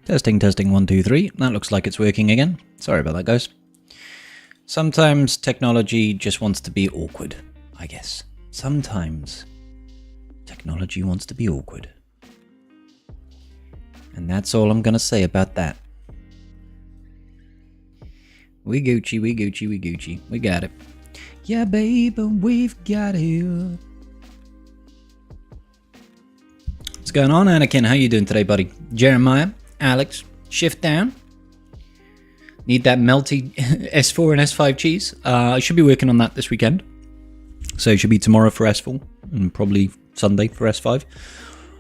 Testing, testing, 1, 2, 3. That looks like it's working again. Sorry about that, guys. Sometimes technology just wants to be awkward, I guess. Sometimes technology wants to be awkward. And that's all I'm gonna say about that. We Gucci, we Gucci, we Gucci. We got it. Yeah, baby, we've got it. What's going on, Anakin? How you doing today, buddy? Jeremiah, Alex, shift down. Need that melty S4 and S5 cheese. I should be working on that this weekend. So it should be tomorrow for S4 and probably Sunday for S5.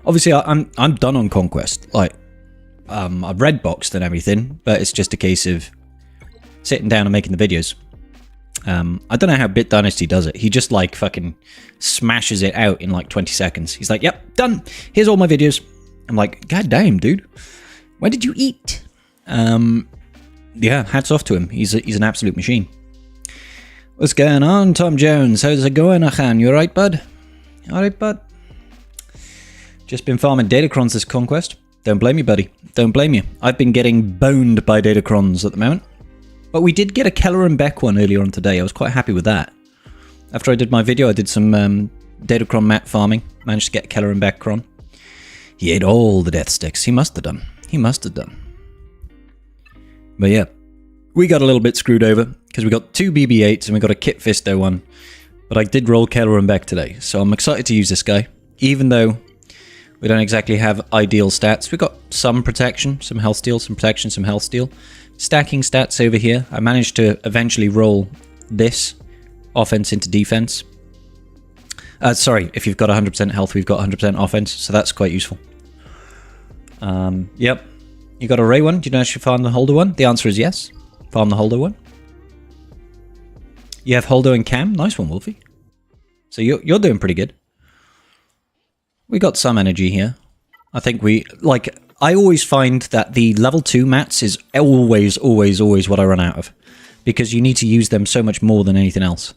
Obviously, I'm done on Conquest. Like, I've red boxed and everything, but it's just a case of sitting down and making the videos. I don't know how Bit Dynasty does it. He just like fucking smashes it out in like 20 seconds. He's like, yep, done. Here's all my videos. I'm like, god damn, dude. When did you eat? Yeah, hats off to him. He's an absolute machine. What's going on, Tom Jones? How's it going, Achan? You alright, bud? Alright, bud? Just been farming Datacrons this Conquest. Don't blame you, buddy. Don't blame you. I've been getting boned by Datacrons at the moment. But we did get a Keller and Beck one earlier on today. I was quite happy with that. After I did my video, I did some Datacron mat farming. Managed to get Keller and Beck Cron. He ate all the death sticks. He must have done. He must have done. But yeah, we got a little bit screwed over because we got 2 BB-8s and we got a Kit Fisto one. But I did roll Keller and Beck today, so I'm excited to use this guy. Even though we don't exactly have ideal stats. We got some protection, some health steal, some protection, some health steal. Stacking stats over here. I managed to eventually roll this offense into defense. Sorry, if you've got 100% health, we've got 100% offense, so that's quite useful. Yep. You got a Ray one? Do you know if you farm the Holder one? The answer is yes. Farm the Holder one. You have Holdo and Cam. Nice one, Wolfie. So you're doing pretty good. We got some energy here. I think I always find that the level 2 mats is always what I run out of. Because you need to use them so much more than anything else.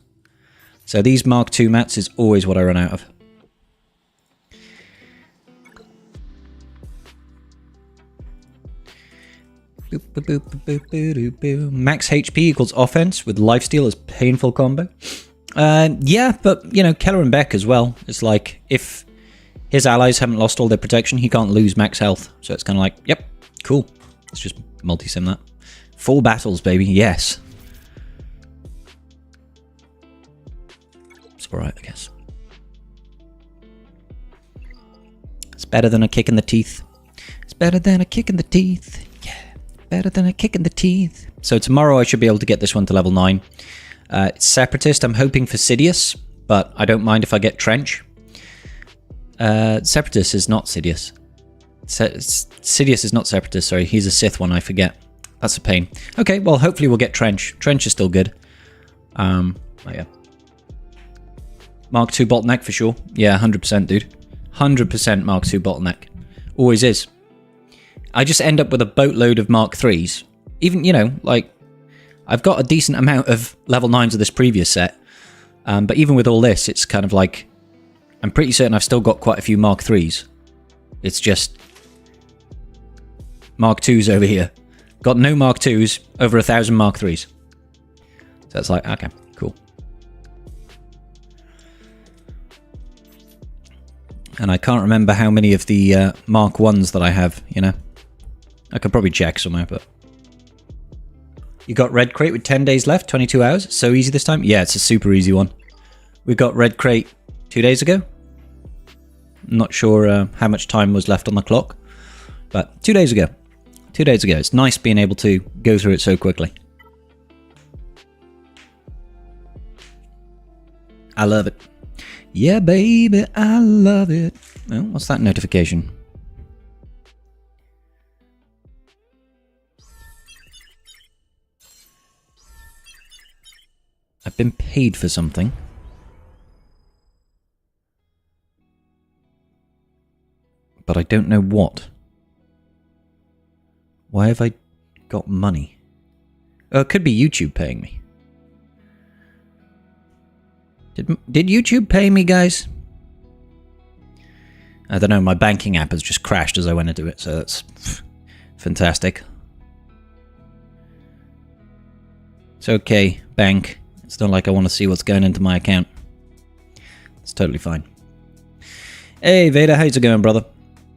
So these Mark II mats is always what I run out of. Max HP equals offense with lifesteal as painful combo. Yeah, but, you know, Keller and Beck as well. It's like, if his allies haven't lost all their protection, he can't lose max health. So it's kind of like, yep, cool. Let's just multi-sim that. Full battles, baby, yes. It's alright, I guess. It's better than a kick in the teeth. It's better than a kick in the teeth. Better than a kick in the teeth. So tomorrow I should be able to get this one to level 9. Separatist, I'm hoping for Sidious, but I don't mind if I get Trench. Separatist is not Sidious. Sidious is not Separatist, sorry. He's a Sith one, I forget. That's a pain. Okay, well, hopefully we'll get Trench. Trench is still good. Oh yeah. Mark II bottleneck for sure. Yeah, 100%, dude. 100% Mark II bottleneck. Always is. I just end up with a boatload of Mark IIIs. Even, you know, like, I've got a decent amount of level 9s of this previous set. But even with all this, it's kind of like, I'm pretty certain I've still got quite a few Mark IIIs. It's just Mark IIs over here. Got no Mark IIs, over 1,000 Mark IIIs. So it's like, okay, cool. And I can't remember how many of the Mark 1s that I have, you know. I could probably check somewhere, but... You got Red Crate with 10 days left, 22 hours. So easy this time? Yeah, it's a super easy one. We got Red Crate 2 days ago. Not sure how much time was left on the clock. But 2 days ago. 2 days ago. It's nice being able to go through it so quickly. I love it. Yeah, baby, I love it. Oh, what's that notification? I've been paid for something. But I don't know what. Why have I got money? Oh, it could be YouTube paying me. Did YouTube pay me, guys? I don't know, my banking app has just crashed as I went into it, so that's Fantastic. It's okay, bank. It's not like I want to see what's going into my account. It's totally fine. Hey, Vader, how's it going, brother?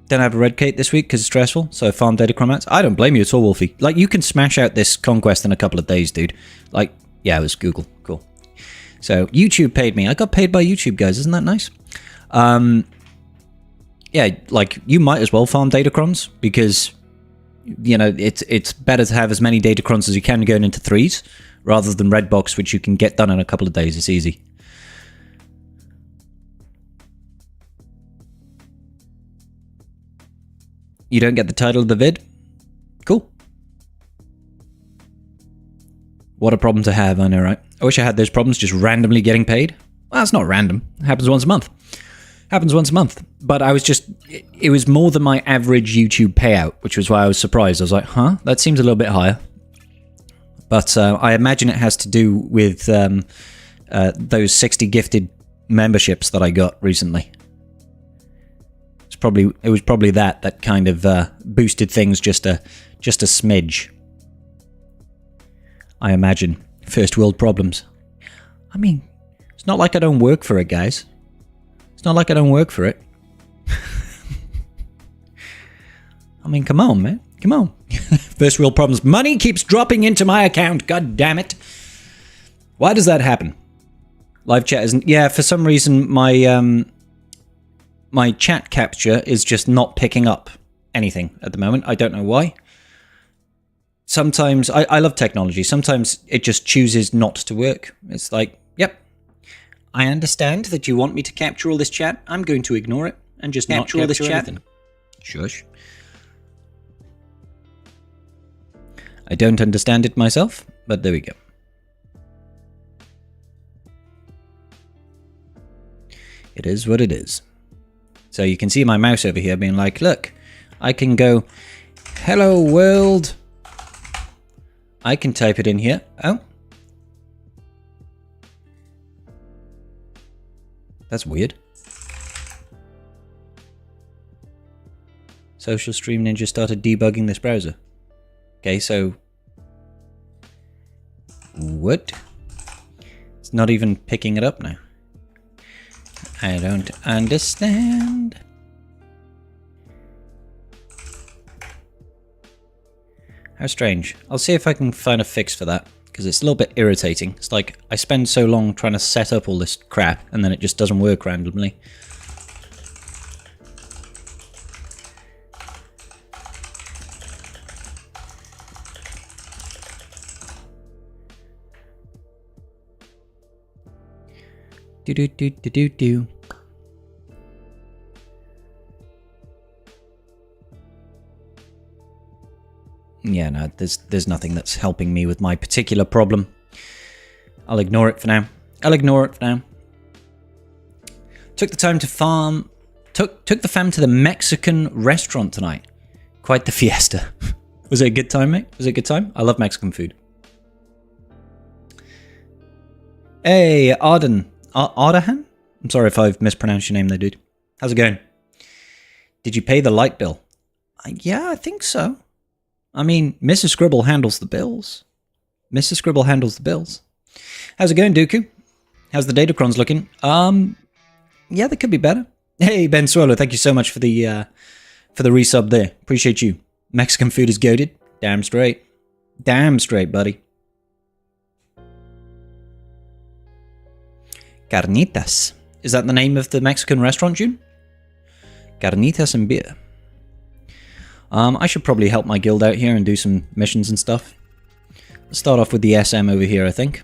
Don't have a red cape this week because it's stressful, so I farmed data chromats. I don't blame you at all, Wolfie. Like, you can smash out this conquest in a couple of days, dude. Like, yeah, it was Google. Cool. So, YouTube paid me. I got paid by YouTube, guys. Isn't that nice? Yeah, like, you might as well farm datacrons because, you know, it's better to have as many datacrons as you can going into 3s rather than red box, which you can get done in a couple of days. It's easy. You don't get the title of the vid? Cool. What a problem to have, I know, right? I wish I had those problems just randomly getting paid. Well, it's not random. It happens once a month. Happens once a month. But I was just... It was more than my average YouTube payout, which was why I was surprised. I was like, huh? That seems a little bit higher. But I imagine it has to do with those 60 gifted memberships that I got recently. It was probably that kind of boosted things just a smidge. I imagine. First world problems. I mean, it's not like I don't work for it, guys. It's not like I don't work for it. I mean, come on, man. Come on. First world problems. Money keeps dropping into my account. God damn it. Why does that happen? Live chat isn't... Yeah, for some reason, my chat capture is just not picking up anything at the moment. I don't know why. Sometimes, I love technology. Sometimes it just chooses not to work. It's like, yep, I understand that you want me to capture all this chat. I'm going to ignore it and just not capture all this chat. Anything. Shush. I don't understand it myself, but there we go. It is what it is. So you can see my mouse over here being like, look, I can go, hello world. I can type it in here. Oh. That's weird. Social Stream Ninja started debugging this browser. Okay, so... What? It's not even picking it up now. I don't understand. How strange. I'll see if I can find a fix for that, because it's a little bit irritating. It's like, I spend so long trying to set up all this crap, and then it just doesn't work randomly. Do. Yeah, no, there's nothing that's helping me with my particular problem. I'll ignore it for now. Took the time to farm. Took the fam to the Mexican restaurant tonight. Quite the fiesta. Was it a good time, mate? Was it a good time? I love Mexican food. Hey, Arden. Ardahan? I'm sorry if I've mispronounced your name there, dude. How's it going? Did you pay the light bill? Yeah, I think so. I mean, Mrs. Scribble handles the bills. Mrs. Scribble handles the bills. How's it going, Dooku? How's the datacrons looking? Yeah, they could be better. Hey, Ben Swallow, thank you so much for the resub there. Appreciate you. Mexican food is goated. Damn straight. Damn straight, buddy. Carnitas. Is that the name of the Mexican restaurant, June? Carnitas and beer. I should probably help my guild out here and do some missions and stuff. Let's start off with the SM over here, I think.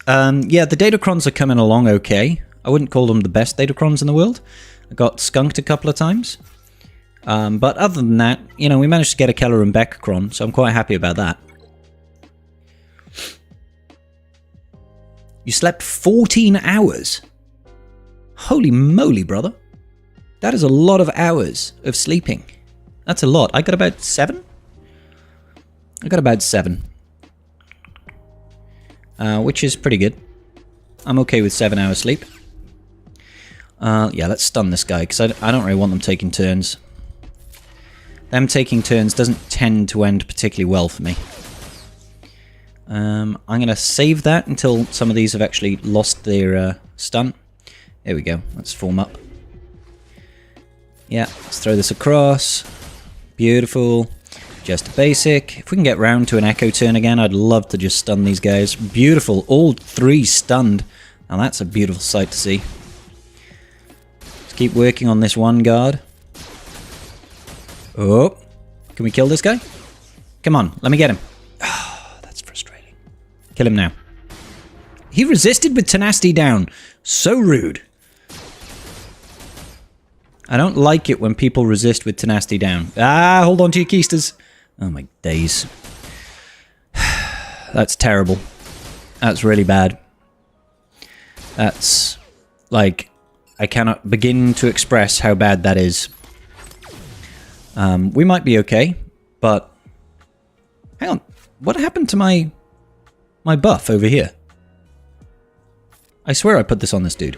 Yeah, the datacrons are coming along okay. I wouldn't call them the best datacrons in the world. I got skunked a couple of times. But other than that, you know, we managed to get a Keller and Beck cron, so I'm quite happy about that. You slept 14 hours. Holy moly, brother. That is a lot of hours of sleeping. That's a lot. I got about 7? I got about 7. Which is pretty good. I'm okay with 7 hours sleep. Yeah, let's stun this guy, because I don't really want them taking turns. them taking turns doesn't tend to end particularly well for me. I'm going to save that until some of these have actually lost their stun. There we go. Let's form up. Yeah, let's throw this across. Beautiful. Just a basic. If we can get round to an echo turn again, I'd love to just stun these guys. Beautiful. All 3 stunned. Now that's a beautiful sight to see. Let's keep working on this one guard. Oh. Can we kill this guy? Come on, let me get him. Oh, that's frustrating. Kill him now. He resisted with tenacity down. So rude. I don't like it when people resist with tenacity down. Ah, hold on to your keisters. Oh my days. That's terrible. That's really bad. That's, like, I cannot begin to express how bad that is. We might be okay, but... Hang on. What happened to my buff over here? I swear I put this on this dude.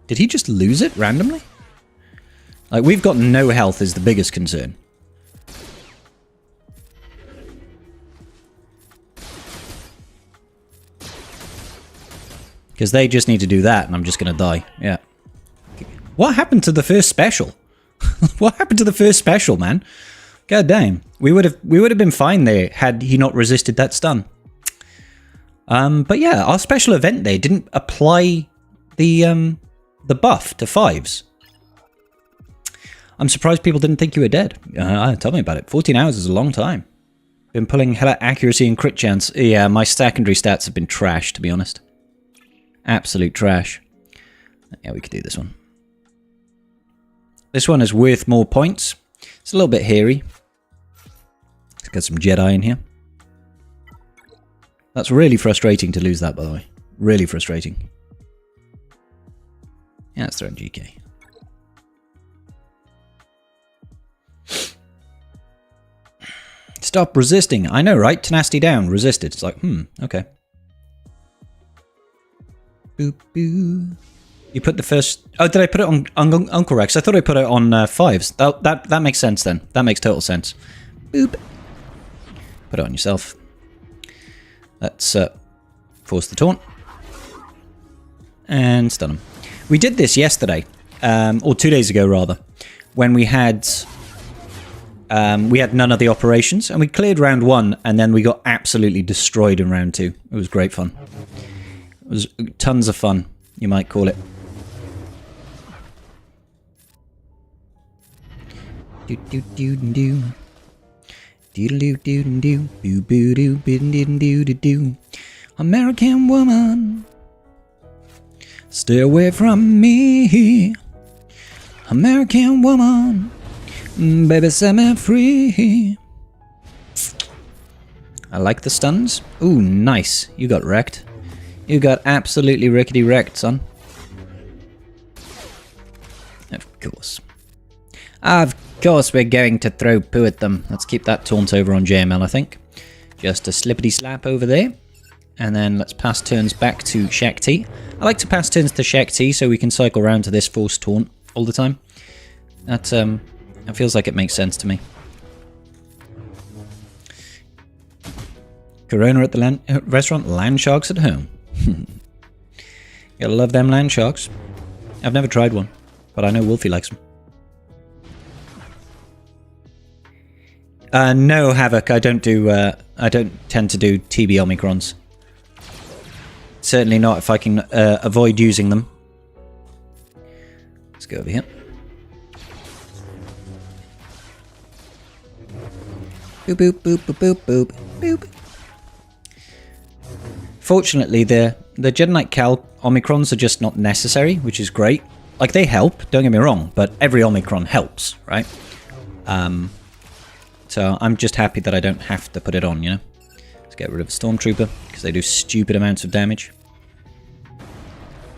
Did he just lose it randomly? Like, we've got no health is the biggest concern. Because they just need to do that, and I'm just going to die. Yeah. What happened to the first special? What happened to the first special, man? God damn. We would have been fine there had he not resisted that stun. But yeah, our special event there didn't apply the buff to 5s. I'm surprised people didn't think you were dead. Tell me about it. 14 hours is a long time. Been pulling hella accuracy and crit chance. Yeah, my secondary stats have been trash, to be honest. Absolute trash. Yeah, we could do this one. This one is worth more points. It's a little bit hairy. Let's get some Jedi in here. That's really frustrating to lose that, by the way. Really frustrating. Yeah, let's throw in GK. Stop resisting. I know, right? Tenacity down. Resisted. It's like, okay. Boop, boo. You put the first... Oh, did I put it on Uncle Rex? I thought I put it on 5s. That makes sense then. That makes total sense. Boop. Put it on yourself. Let's force the taunt. And stun him. We did this yesterday. Or 2 days ago, rather. When we had none of the operations. And we cleared round 1. And then we got absolutely destroyed in round 2. It was great fun. It was tons of fun, you might call it. Do do do do. Do do do do. Boo boo doo do do do do. American woman, stay away from me. American woman, baby, set me free. I like the stuns. Ooh, nice. You got wrecked. You got absolutely rickety wrecked, son. Of course. Of course we're going to throw poo at them. Let's keep that taunt over on JML, I think. Just a slippity slap over there. And then let's pass turns back to Shakti. I like to pass turns to Shakti so we can cycle around to this forced taunt all the time. That feels like it makes sense to me. Corona at the restaurant, land sharks at home. Gotta love them land sharks. I've never tried one, but I know Wolfie likes them. No, Havoc. I don't tend to do TB Omicrons. Certainly not if I can avoid using them. Let's go over here. Boop boop boop boop boop boop boop. Fortunately, the Jedi Knight Cal Omicrons are just not necessary, which is great. Like, they help, don't get me wrong, but every Omicron helps, right? So I'm just happy that I don't have to put it on, you know? Let's get rid of the Stormtrooper, because they do stupid amounts of damage.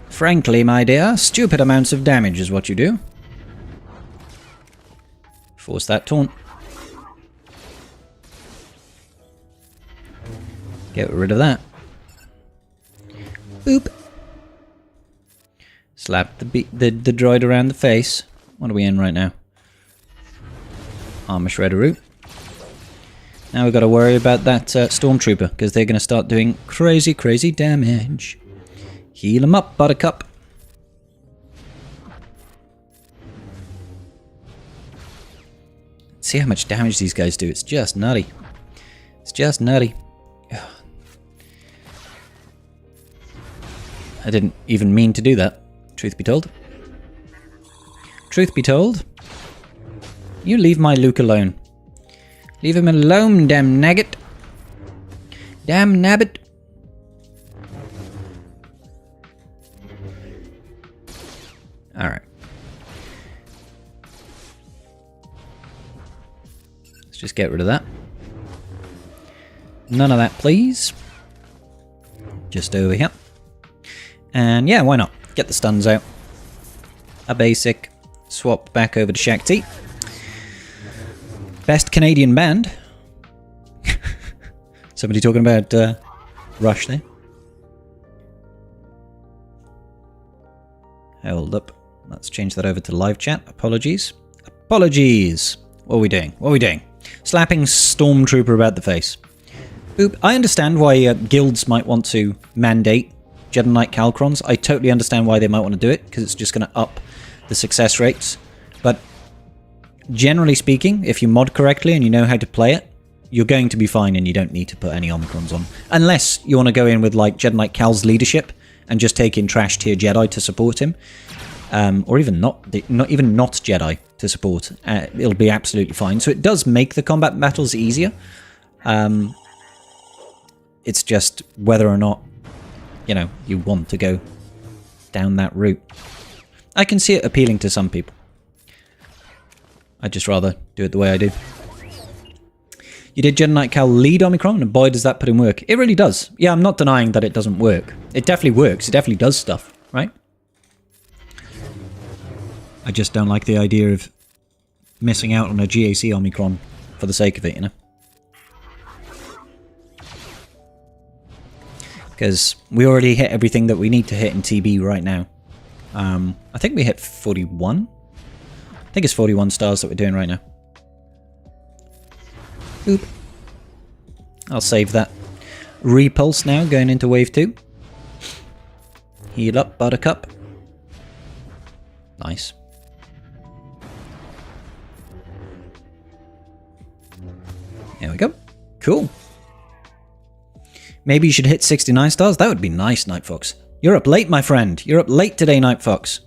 Frankly, my dear, stupid amounts of damage is what you do. Force that taunt. Get rid of that. Boop. Slap the droid around the face. What are we in right now? Armor Shredder route. Now we've got to worry about that Stormtrooper, because they're going to start doing crazy, crazy damage. Heal them up, Buttercup. See how much damage these guys do. It's just nutty. It's just nutty. I didn't even mean to do that, truth be told. Truth be told, you leave my Luke alone. Leave him alone, damn nugget. Damn nabbit. Alright. Let's just get rid of that. None of that, please. Just over here. And yeah, why not? Get the stuns out. A basic. Swap back over to Shakti. Best Canadian band. Somebody talking about Rush there. Hold up. Let's change that over to live chat. Apologies. Apologies. What are we doing? What are we doing? Slapping Stormtrooper about the face. Boop. I understand why guilds might want to mandate Jedi Knight Calcrons. I totally understand why they might want to do it, because it's just going to up the success rates. But generally speaking, if you mod correctly and you know how to play it, you're going to be fine and you don't need to put any Omicrons on. Unless you want to go in with like Jedi Knight Cal's leadership and just take in trash tier Jedi to support him. Or even not Jedi to support. It'll be absolutely fine. So it does make the combat battles easier. It's just whether or not, you know, you want to go down that route. I can see it appealing to some people. I'd just rather do it the way I do. You did Jedi Knight Cal lead Omicron, and boy does that put in work. It really does. Yeah, I'm not denying that it doesn't work. It definitely works. It definitely does stuff, right? I just don't like the idea of missing out on a GAC Omicron for the sake of it, you know? Because we already hit everything that we need to hit in TB right now. I think we hit 41. I think it's 41 stars that we're doing right now. Oop. I'll save that. Repulse now, going into wave 2. Heal up, Buttercup. Nice. There we go. Cool. Maybe you should hit 69 stars. That would be nice, Night Fox. You're up late, my friend. You're up late today, Night Fox.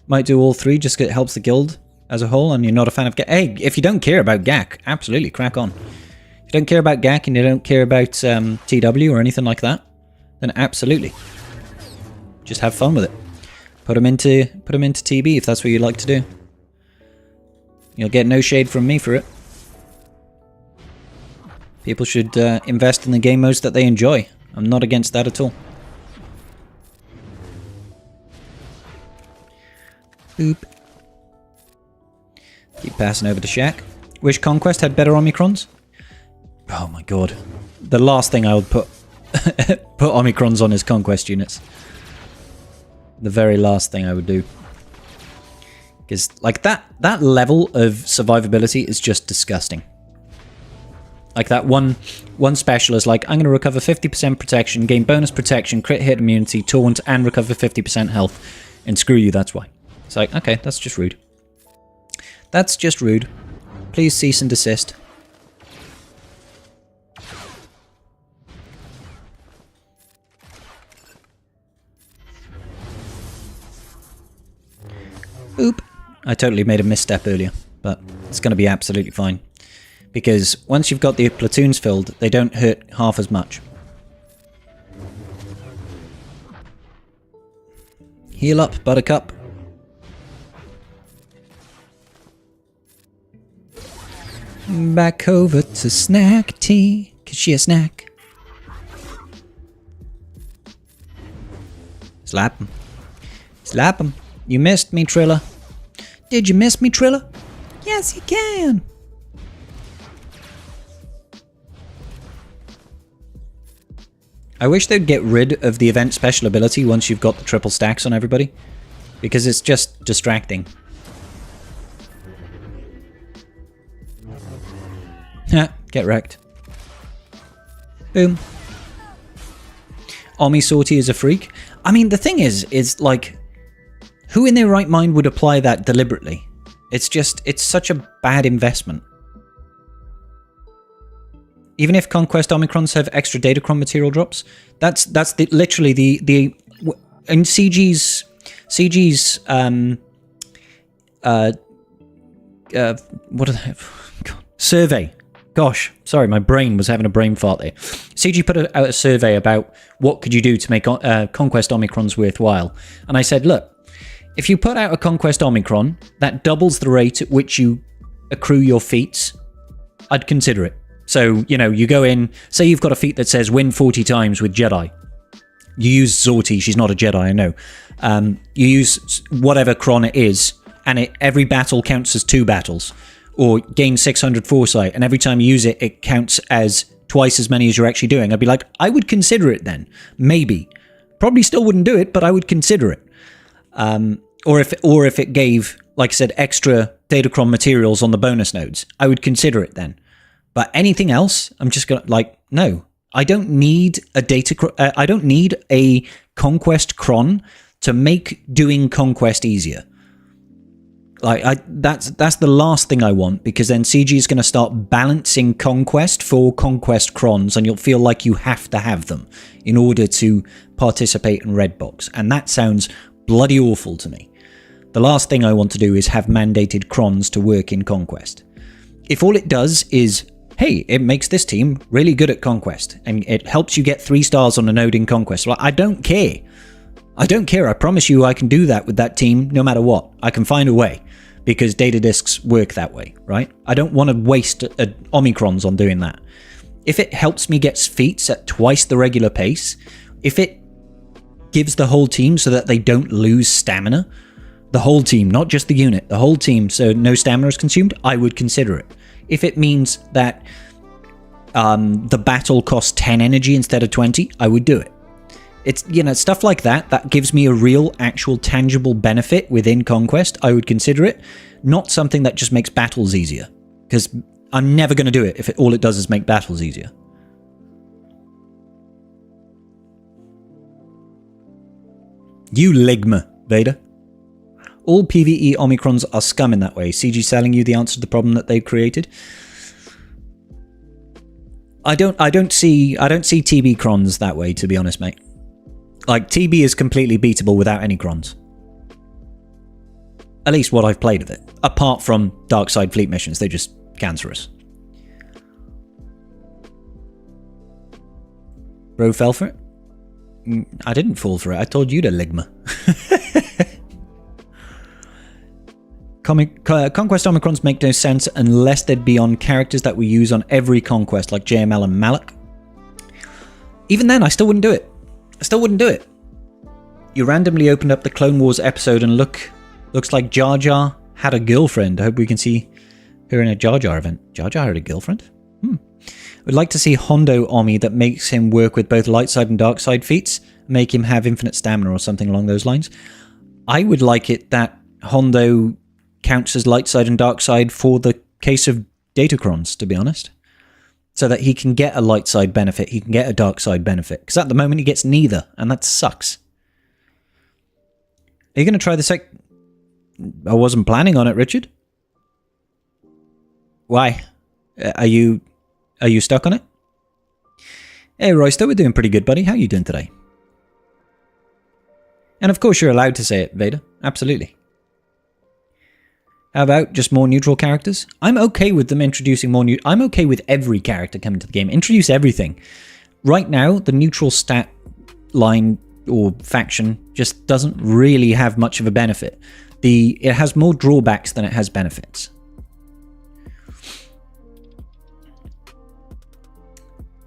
Might do all 3 just because it helps the guild as a whole, and you're not a fan of GAC. Hey, if you don't care about GAC, absolutely, crack on. If you don't care about GAC and you don't care about TW or anything like that, then absolutely. Just have fun with it. Put them into TB if that's what you'd like to do. You'll get no shade from me for it. People should invest in the game modes that they enjoy. I'm not against that at all. Boop. Keep passing over to Shaq. Wish Conquest had better Omicrons? Oh my god. The last thing I would put Omicrons on is Conquest units. The very last thing I would do. Because like that level of survivability is just disgusting. Like that one special is like, I'm going to recover 50% protection, gain bonus protection, crit hit immunity, taunt, and recover 50% health. And screw you, that's why. It's like, okay, that's just rude. That's just rude. Please cease and desist. Oop. I totally made a misstep earlier, but it's going to be absolutely fine. Because once you've got the platoons filled, they don't hurt half as much. Heal up, Buttercup. Back over to Snack Tea, 'cause she a snack. Slap him. Slap him. You missed me, Triller. Did you miss me, Triller? Yes, you can. I wish they'd get rid of the event special ability once you've got the triple stacks on everybody, because it's just distracting. Ha, get wrecked. Boom. Omi Sortie is a freak. I mean, the thing is like, who in their right mind would apply that deliberately? It's such a bad investment. Even if Conquest Omicrons have extra Datacron material drops, that's literally the in CG's what are they? God, survey. Gosh, sorry, my brain was having a brain fart there. CG put out a survey about what could you do to make Conquest Omicrons worthwhile. And I said, look, if you put out a Conquest Omicron that doubles the rate at which you accrue your feats, I'd consider it. So, you know, you go in, say you've got a feat that says win 40 times with Jedi. You use Zorti, she's not a Jedi, I know. You use whatever Cron it is, and every battle counts as 2 battles. Or gain 600 foresight, and every time you use it, it counts as twice as many as you're actually doing. I'd be like, I would consider it then. Maybe. Probably still wouldn't do it, but I would consider it. Or if it gave, like I said, extra Datacron materials on the bonus nodes, I would consider it then. But anything else, I'm just gonna no. I don't need I don't need a Conquest Cron to make doing Conquest easier. That's the last thing I want, because then CG is going to start balancing Conquest for Conquest Crons, and you'll feel like you have to have them in order to participate in Redbox, and that sounds bloody awful to me. The last thing I want to do is have mandated Crons to work in Conquest. If all it does is, hey, it makes this team really good at Conquest, and it helps you get 3 stars on a node in Conquest, well, I don't care. I don't care. I promise you I can do that with that team no matter what. I can find a way, because data disks work that way, right? I don't want to waste Omicrons on doing that. If it helps me get feats at twice the regular pace, if it gives the whole team so that they don't lose stamina, the whole team, not just the unit, the whole team, so no stamina is consumed, I would consider it. If it means that the battle costs 10 energy instead of 20, I would do it. It's, you know, stuff like that gives me a real, actual, tangible benefit within Conquest. I would consider it, not something that just makes battles easier, because I'm never going to do it if all it does is make battles easier. You Ligma, Vader. All PvE Omicrons are scum in that way. CG selling you the answer to the problem that they've created. I don't see TB Crons that way, to be honest, mate. Like, TB is completely beatable without any Crons. At least what I've played of it. Apart from Dark Side Fleet missions, they're just cancerous. Bro fell for it? I didn't fall for it. I told you to Ligma. Conquest Omicrons make no sense unless they'd be on characters that we use on every Conquest, like JML and Malak. Even then, I still wouldn't do it. You randomly opened up the Clone Wars episode and looks like Jar Jar had a girlfriend. I hope we can see her in a Jar Jar event. Jar Jar had a girlfriend? Would like to see Hondo Omi that makes him work with both light side and dark side feats, make him have infinite stamina or something along those lines. I would like it that Hondo counts as light side and dark side for the case of Datacrons, to be honest. So that he can get a light side benefit, he can get a dark side benefit. Because at the moment he gets neither, and that sucks. Are you going to try the I wasn't planning on it, Richard. Why? Are you stuck on it? Hey, Royster, we're doing pretty good, buddy. How are you doing today? And of course you're allowed to say it, Vader. Absolutely. How about just more neutral characters? I'm okay with them introducing more I'm okay with every character coming to the game. Introduce everything. Right now, the neutral stat line or faction just doesn't really have much of a benefit. It has more drawbacks than it has benefits.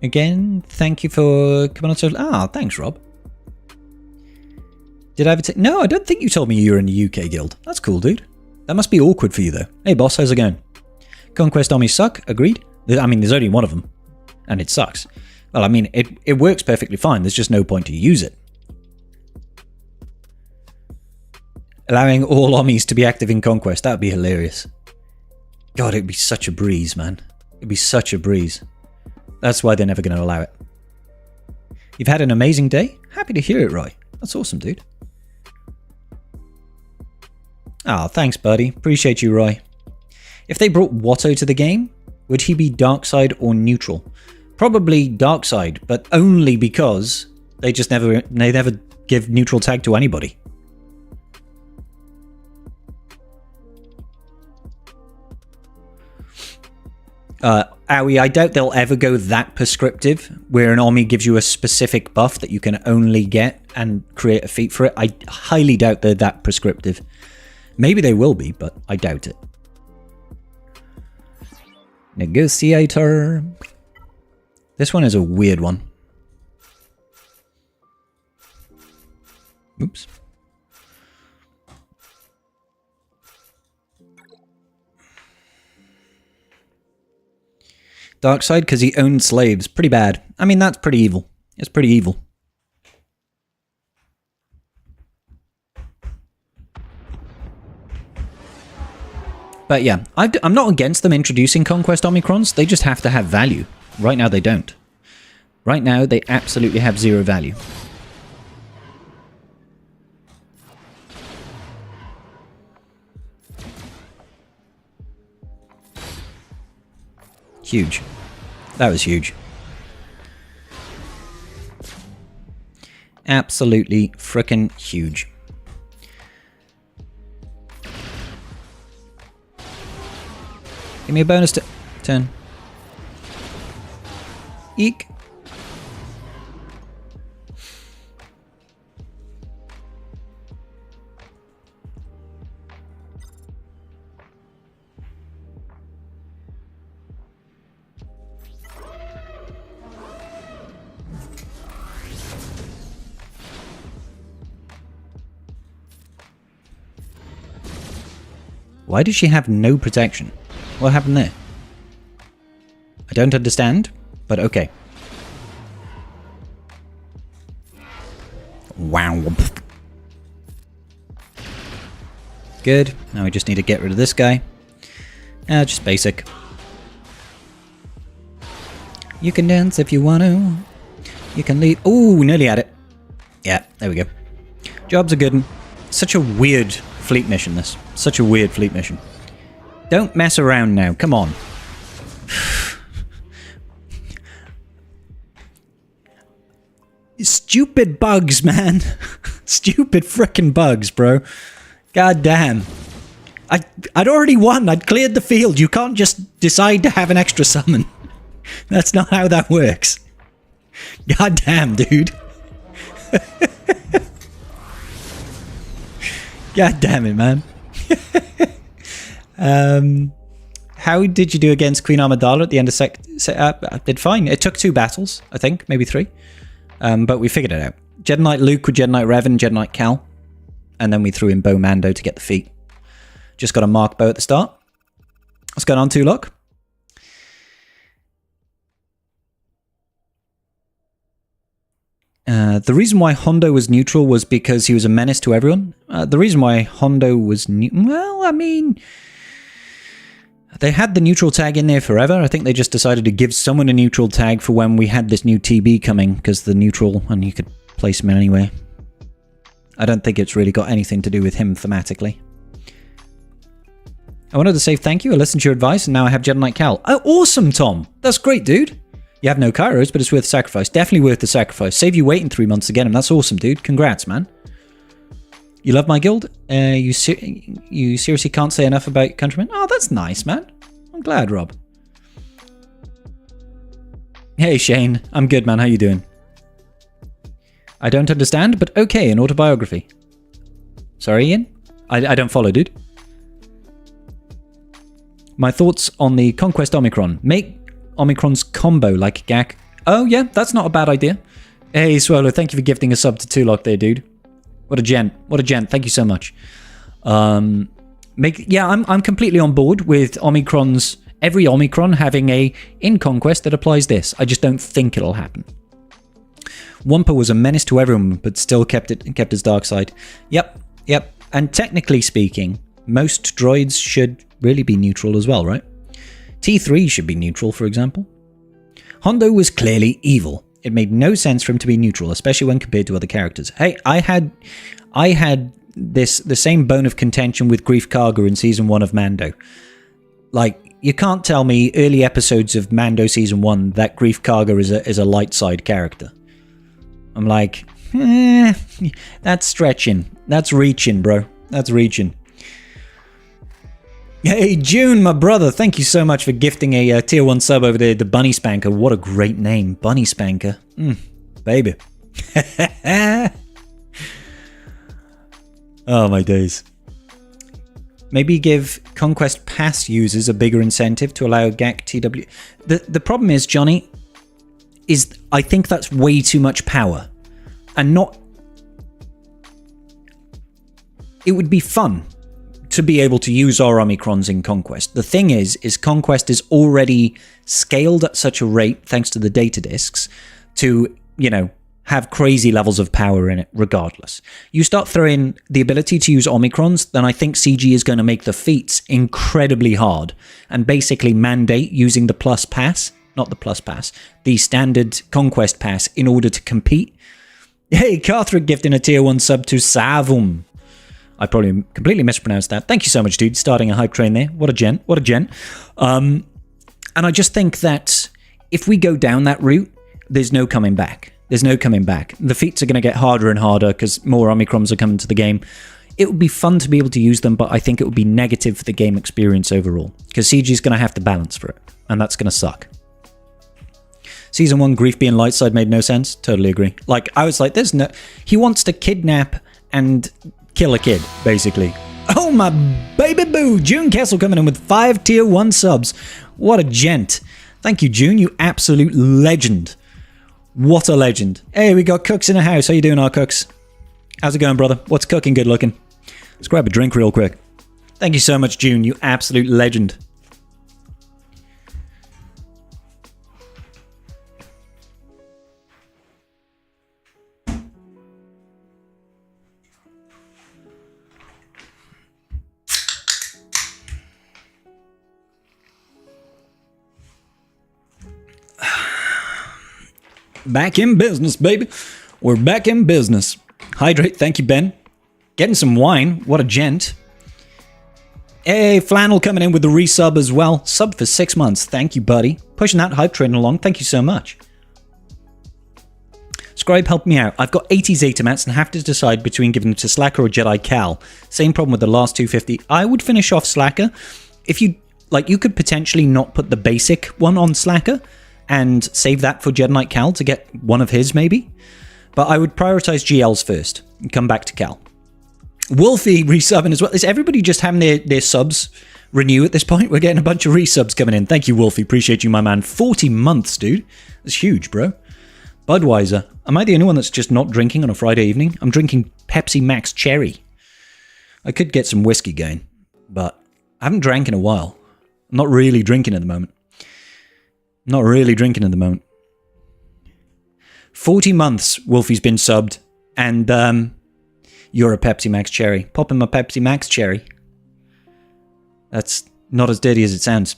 Again, thank you for coming on social. Thanks, Rob. Did I ever No, I don't think you told me you were in the UK guild. That's cool, dude. That must be awkward for you, though. Hey, boss, how's it going? Conquest armies suck. Agreed. I mean, there's only one of them. And it sucks. Well, I mean, it works perfectly fine. There's just no point to use it. Allowing all Ommies to be active in Conquest. That would be hilarious. God, it'd be such a breeze, man. It'd be such a breeze. That's why they're never going to allow it. You've had an amazing day? Happy to hear it, Roy. That's awesome, dude. Oh, thanks, buddy. Appreciate you, Roy. If they brought Watto to the game, would he be dark side or neutral? Probably dark side, but only because they never give neutral tag to anybody. Owie, I doubt they'll ever go that prescriptive, where an Omni gives you a specific buff that you can only get and create a feat for it. I highly doubt they're that prescriptive. Maybe they will be, but I doubt it. Negotiator. This one is a weird one. Oops. Dark side because he owned slaves. Pretty bad. I mean, that's pretty evil. It's pretty evil. But yeah, I'm not against them introducing Conquest Omicrons. They just have to have value. Right now, they don't. Right now, they absolutely have zero value. Huge. That was huge. Absolutely frickin' huge. Give me a bonus to 10. Eek. Why does she have no protection? What happened there? I don't understand, but okay. Wow. Good. Now we just need to get rid of this guy. Just basic. You can dance if you want to. You can leave. Ooh, nearly had it. Yeah, there we go. Job's a good one. Such a weird fleet mission, this. Such a weird fleet mission. Don't mess around now. Come on. Stupid bugs, man. Stupid frickin' bugs, bro. God damn. I'd already won. I'd cleared the field. You can't just decide to have an extra summon. That's not how that works. God damn, dude. God damn it, man. How did you do against Queen Amidala at the end of I did fine. It took 2 battles, I think, maybe 3. But we figured it out. Jedi Knight Luke with Jedi Knight Revan, Jedi Knight Cal. And then we threw in Bow Mando to get the feat. Just got a mark bow at the start. What's going on, Tulok? The reason why Hondo was neutral was because he was a menace to everyone. The reason why Hondo was well, I mean, they had the neutral tag in there forever. I think they just decided to give someone a neutral tag for when we had this new TB coming, because the neutral, and you could place him in anyway. I don't think it's really got anything to do with him thematically. I wanted to say thank you. I listened to your advice, and now I have Jedi Knight Cal. Oh, awesome, Tom. That's great, dude. You have no Kairos, but it's worth the sacrifice. Definitely worth the sacrifice. Save you waiting 3 months to get him. That's awesome, dude. Congrats, man. You love my guild? You seriously can't say enough about your countrymen? Oh, that's nice, man. I'm glad, Rob. Hey, Shane. I'm good, man. How you doing? I don't understand, but okay, an autobiography. Sorry, Ian? I don't follow, dude. My thoughts on the Conquest Omicron. Make Omicron's combo like Gak. Oh, yeah, that's not a bad idea. Hey, Swallow, thank you for gifting a sub to Tulok there, dude. What a gent. What a gent. Thank you so much. I'm completely on board with Omicron's every Omicron having in Conquest that applies this. I just don't think it'll happen. Wumpa was a menace to everyone, but still kept his dark side. Yep. And technically speaking, most droids should really be neutral as well, right? T3 should be neutral, for example. Hondo was clearly evil. It made no sense for him to be neutral, especially when compared to other characters. Hey, I had the same bone of contention with Greef Karga in Season 1 of Mando. Like, you can't tell me early episodes of Mando Season 1 that Greef Karga is a light side character. I'm like, that's stretching. That's reaching, bro. That's reaching. Hey, June, my brother, thank you so much for gifting a tier 1 sub over there, the Bunny Spanker. What a great name, Bunny Spanker. Baby. Oh, my days. Maybe give Conquest Pass users a bigger incentive to allow GAC TW. The problem is, Johnny, is I think that's way too much power. And not... It would be fun to be able to use our Omicrons in Conquest. The thing is Conquest is already scaled at such a rate, thanks to the data disks, to, have crazy levels of power in it, regardless. You start throwing the ability to use Omicrons, then I think CG is going to make the feats incredibly hard, and basically mandate using the Plus Pass, not the Plus Pass, the standard Conquest Pass in order to compete. Hey, Carthrick gifting a tier 1 sub to Savum. I probably completely mispronounced that. Thank you so much, dude. Starting a hype train there. What a gent. And I just think that if we go down that route, there's no coming back. The feats are going to get harder and harder because more Omicrons are coming to the game. It would be fun to be able to use them, but I think it would be negative for the game experience overall because CG is going to have to balance for it, and that's going to suck. Season 1 Greef being light side made no sense. Totally agree. Like, I was like, he wants to kidnap and kill a kid, basically. Oh, my baby boo! June Kessel coming in with 5 tier 1 subs. What a gent. Thank you, June. You absolute legend. What a legend. Hey, we got Cooks in the house. How you doing, our Cooks? How's it going, brother? What's cooking good looking? Let's grab a drink real quick. Thank you so much, June. You absolute legend. Back in business, baby. We're back in business. Hydrate. Thank you, Ben. Getting some wine. What a gent. Hey, Flannel coming in with the resub as well. Sub for 6 months. Thank you, buddy. Pushing that hype train along. Thank you so much. Scribe, help me out. I've got 80 Zeta mats and have to decide between giving them to Slacker or Jedi Cal. Same problem with the last 250. I would finish off Slacker. If you could potentially not put the basic one on Slacker and save that for Jedi Knight Cal to get one of his, maybe. But I would prioritize GLs first and come back to Cal. Wolfie resubbing as well. Is everybody just having their subs renew at this point? We're getting a bunch of resubs coming in. Thank you, Wolfie. Appreciate you, my man. 40 months, dude. That's huge, bro. Budweiser. Am I the only one that's just not drinking on a Friday evening? I'm drinking Pepsi Max Cherry. I could get some whiskey going, but I haven't drank in a while. I'm not really drinking at the moment. 40 months Wolfie's been subbed, and you're a Pepsi Max Cherry. Popping my Pepsi Max Cherry. That's not as dirty as it sounds.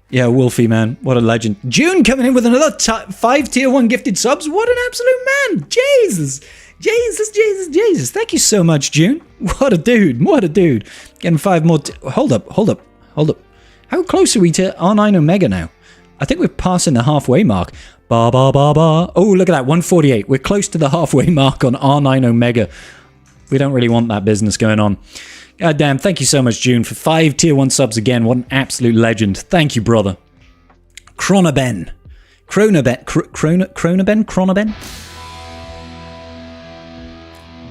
Yeah, Wolfie, man. What a legend. June coming in with another 5 tier 1 gifted subs. What an absolute man. Jesus. Thank you so much, June. What a dude. Getting 5 more. Hold up. How close are we to R9 Omega now? I think we're passing the halfway mark. Ba. Oh, look at that, 148. We're close to the halfway mark on R9 Omega. We don't really want that business going on. God damn, thank you so much, June, for 5 tier 1 subs again. What an absolute legend. Thank you, brother. Cronaben.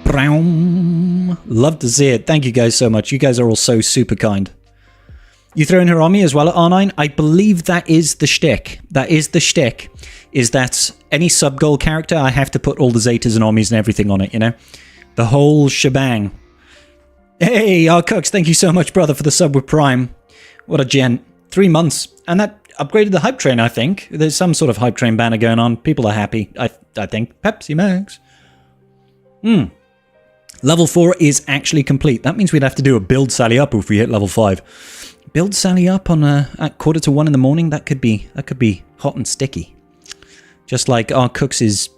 Brown. Love to see it. Thank you guys so much. You guys are all so super kind. You throw in Hiromi as well at R9? I believe that is the shtick. Is that any sub-goal character, I have to put all the Zetas and Omis and everything on it, you know? The whole shebang. Hey, our Cooks, thank you so much, brother, for the sub with Prime. What a gent. 3 months. And that upgraded the hype train, I think. There's some sort of hype train banner going on. People are happy, I think. Pepsi Max. Level 4 is actually complete. That means we'd have to do a build Sally up if we hit level 5. Build Sally up on at 1:45 in the morning? That could be hot and sticky. Just like our Cooks'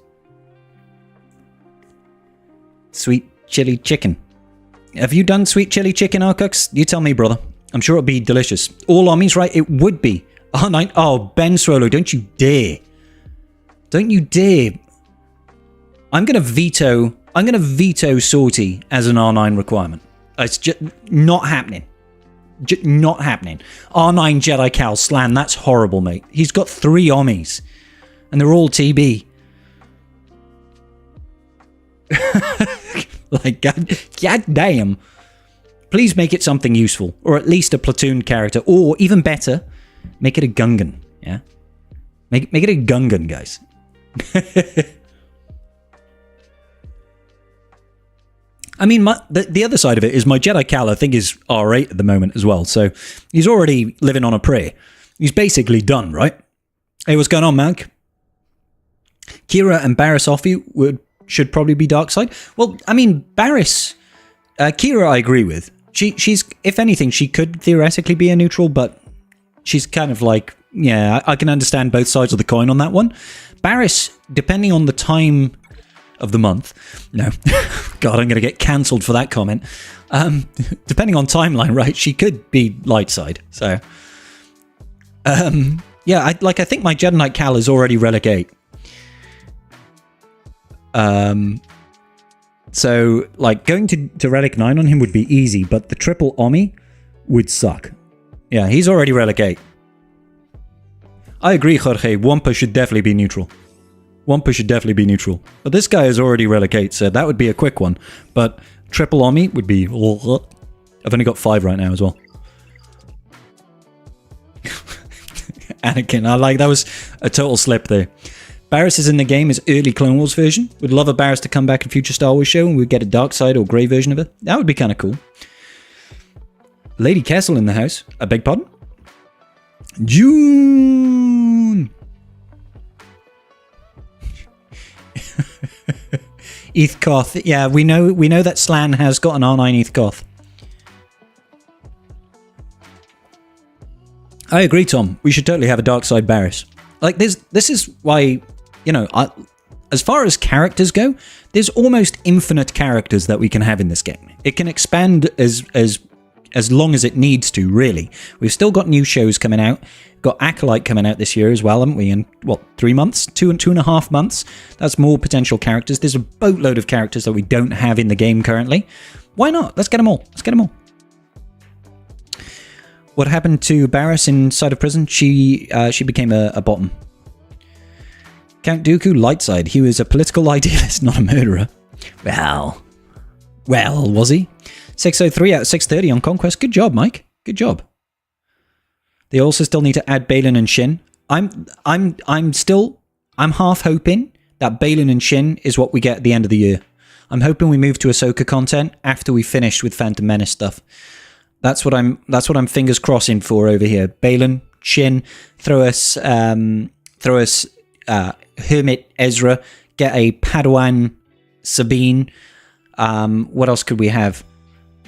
sweet chili chicken. Have you done sweet chili chicken, our Cooks? You tell me, brother. I'm sure it'd be delicious. All armies, right? It would be. Oh, Ben Swallow, don't you dare. Don't you dare. I'm going to veto Sortie as an R9 requirement. It's just not happening. Just not happening. R9 Jedi Cal Slan, that's horrible, mate. He's got 3 armies. And they're all TB. Like, god damn. Please make it something useful. Or at least a platoon character. Or, even better, make it a Gungan. Yeah? Make it a Gungan, guys. I mean, the other side of it is my Jedi Cal, I think, is R8 at the moment as well. So, he's already living on a prayer. He's basically done, right? Hey, what's going on, Mank? Kira and Barriss Offie should probably be dark side. Well, I mean, Barriss... Kira, I agree with. She's, if anything, she could theoretically be a neutral, but she's kind of like, yeah, I can understand both sides of the coin on that one. Barriss, depending on the time of the month, no, God, I'm going to get cancelled for that comment. Depending on timeline, right, she could be light side. So, yeah, I think my Jedi Knight Cal is already Relic 8. So, like, going to Relic 9 on him would be easy, but the triple Omi would suck. Yeah, he's already Relic 8. I agree, Jorge. Wampa should definitely be neutral. Wampa should definitely be neutral. But this guy is already Relic 8, so that would be a quick one. But triple Omi would be... I've only got 5 right now as well. Anakin, I like... That was a total slip there. Barriss is in the game as early Clone Wars version. Would love a Barriss to come back in future Star Wars show and we'd get a dark side or grey version of it. That would be kind of cool. Lady Kessel in the house. I beg pardon? June! Eth Koth. Yeah, we know that Slan has got an R9 Eth Koth. I agree, Tom. We should totally have a dark side Barriss. Like, this is why, you know, as far as characters go, there's almost infinite characters that we can have in this game. It can expand as long as it needs to, really. We've still got new shows coming out. Got Acolyte coming out this year as well, haven't we? In, what, 3 months? 2.5 months? That's more potential characters. There's a boatload of characters that we don't have in the game currently. Why not? Let's get them all. Let's get them all. What happened to Barriss inside of prison? She became a bottom. Count Dooku, light side. He was a political idealist, not a murderer. Well, was he? 603 out of 630 on Conquest. Good job, Mike. Good job. They also still need to add Balin and Shin. I'm half hoping that Balin and Shin is what we get at the end of the year. I'm hoping we move to Ahsoka content after we finish with Phantom Menace stuff. That's what I'm fingers crossing for over here. Balin, Shin, throw us Hermit Ezra, get a Padawan Sabine. What else could we have?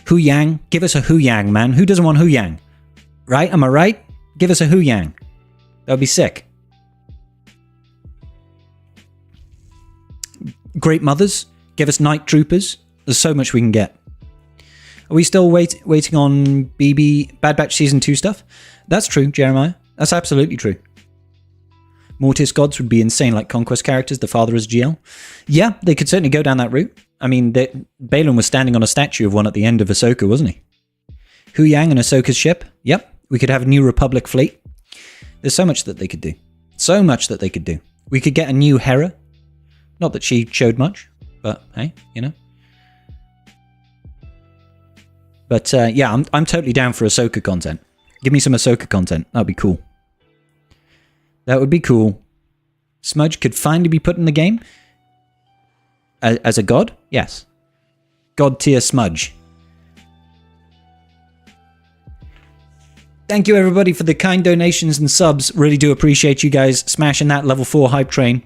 Hu Yang, give us a Hu Yang, man. Who doesn't want Hu Yang? Right? Am I right? Give us a Hu Yang. That would be sick. Great Mothers, give us Night Troopers. There's so much we can get. Are we still waiting on Bad Batch Season 2 stuff? That's true, Jeremiah. That's absolutely true. Mortis gods would be insane, like Conquest characters, the father as GL. Yeah, they could certainly go down that route. I mean, Balin was standing on a statue of one at the end of Ahsoka, wasn't he? Hu Yang and Ahsoka's ship. Yep, we could have a New Republic fleet. There's so much that they could do. So much that they could do. We could get a new Hera. Not that she showed much, but hey, you know. But yeah, I'm totally down for Ahsoka content. Give me some Ahsoka content. That'd be cool. That would be cool. Smudge could finally be put in the game. As a god? Yes. God tier Smudge. Thank you, everybody, for the kind donations and subs. Really do appreciate you guys smashing that level 4 hype train.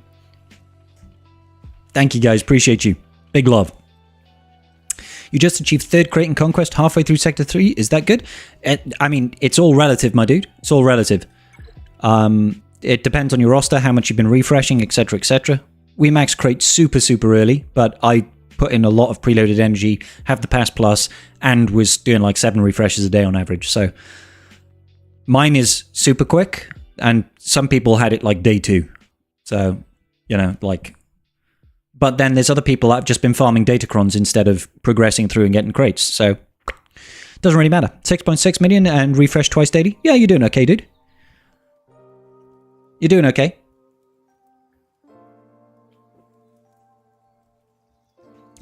Thank you, guys. Appreciate you. Big love. You just achieved 3rd crate in Conquest halfway through Sector 3. Is that good? I mean, it's all relative, my dude. It's all relative. It depends on your roster, how much you've been refreshing, etc., etc. We max crate super, super early, but I put in a lot of preloaded energy, have the Pass Plus, and was doing like 7 refreshes a day on average. So mine is super quick, and some people had it like day 2. So, you know, like... But then there's other people that have just been farming datacrons instead of progressing through and getting crates. So, doesn't really matter. 6.6 million and refresh twice daily. Yeah, you're doing okay, dude. You're doing okay.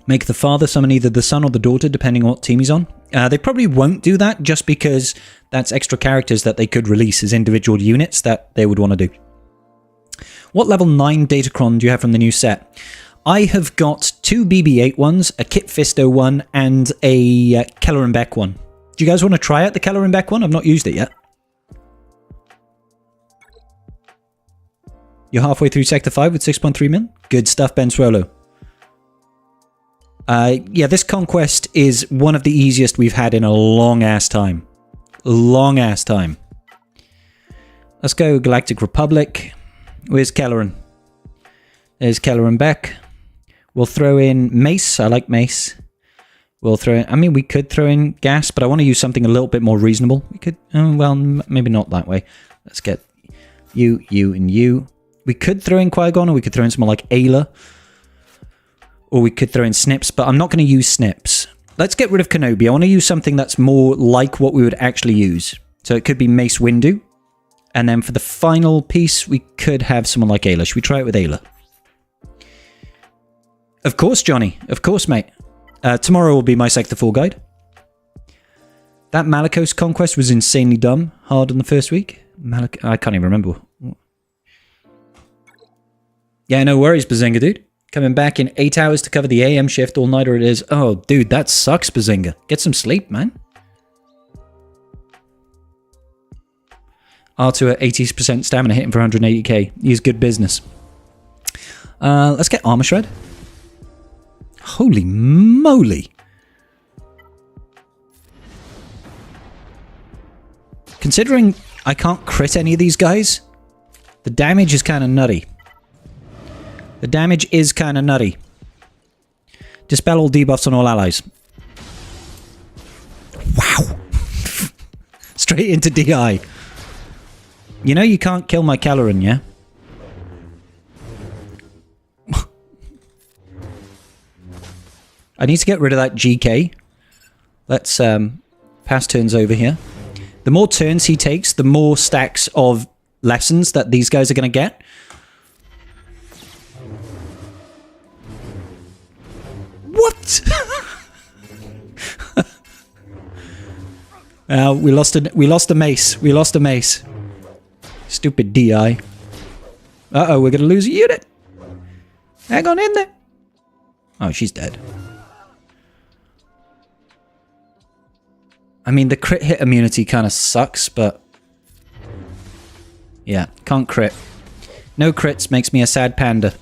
Make the father summon either the son or the daughter, depending on what team he's on. They probably won't do that just because that's extra characters that they could release as individual units that they would want to do. What level 9 datacron do you have from the new set? I have got 2 BB-8 ones, a Kit Fisto one, and a Keller and Beck one. Do you guys want to try out the Keller and Beck one? I've not used it yet. You're halfway through Sector 5 with 6.3 mil? Good stuff, Ben Swallow. Yeah, this conquest is one of the easiest we've had in a long-ass time. Long-ass time. Let's go Galactic Republic. Where's Kelleran? There's Keller and Beck. We'll throw in Mace. I like Mace. We'll throw in... I mean, we could throw in Gas, but I want to use something a little bit more reasonable. We could... well, maybe not that way. Let's get you, and you. We could throw in Qui-Gon, or we could throw in someone like Ayla. Or we could throw in Snips, but I'm not going to use Snips. Let's get rid of Kenobi. I want to use something that's more like what we would actually use. So it could be Mace Windu. And then for the final piece, we could have someone like Ayla. Should we try it with Ayla? Of course, Johnny. Of course, mate. Tomorrow will be my Sector 4 guide. That Malicos conquest was insanely dumb. Hard on the first week. I can't even remember. Yeah, no worries, Bazinga, dude. Coming back in 8 hours to cover the AM shift. All-nighter it is. Oh, dude, that sucks, Bazinga. Get some sleep, man. R2 at 80% stamina hitting for 180k. He's good business. Let's get Armor Shred. Holy moly. Considering I can't crit any of these guys, the damage is kind of nutty. The damage is kind of nutty. Dispel all debuffs on all allies. Wow. Straight into DI. You know you can't kill my Kelleran, yeah? I need to get rid of that GK. Let's pass turns over here. The more turns he takes, the more stacks of lessons that these guys are going to get. What? We lost a mace. We lost a mace. Stupid DI. Uh-oh, we're going to lose a unit. Hang on in there. Oh, she's dead. I mean, the crit hit immunity kind of sucks, but... yeah, can't crit. No crits makes me a sad panda.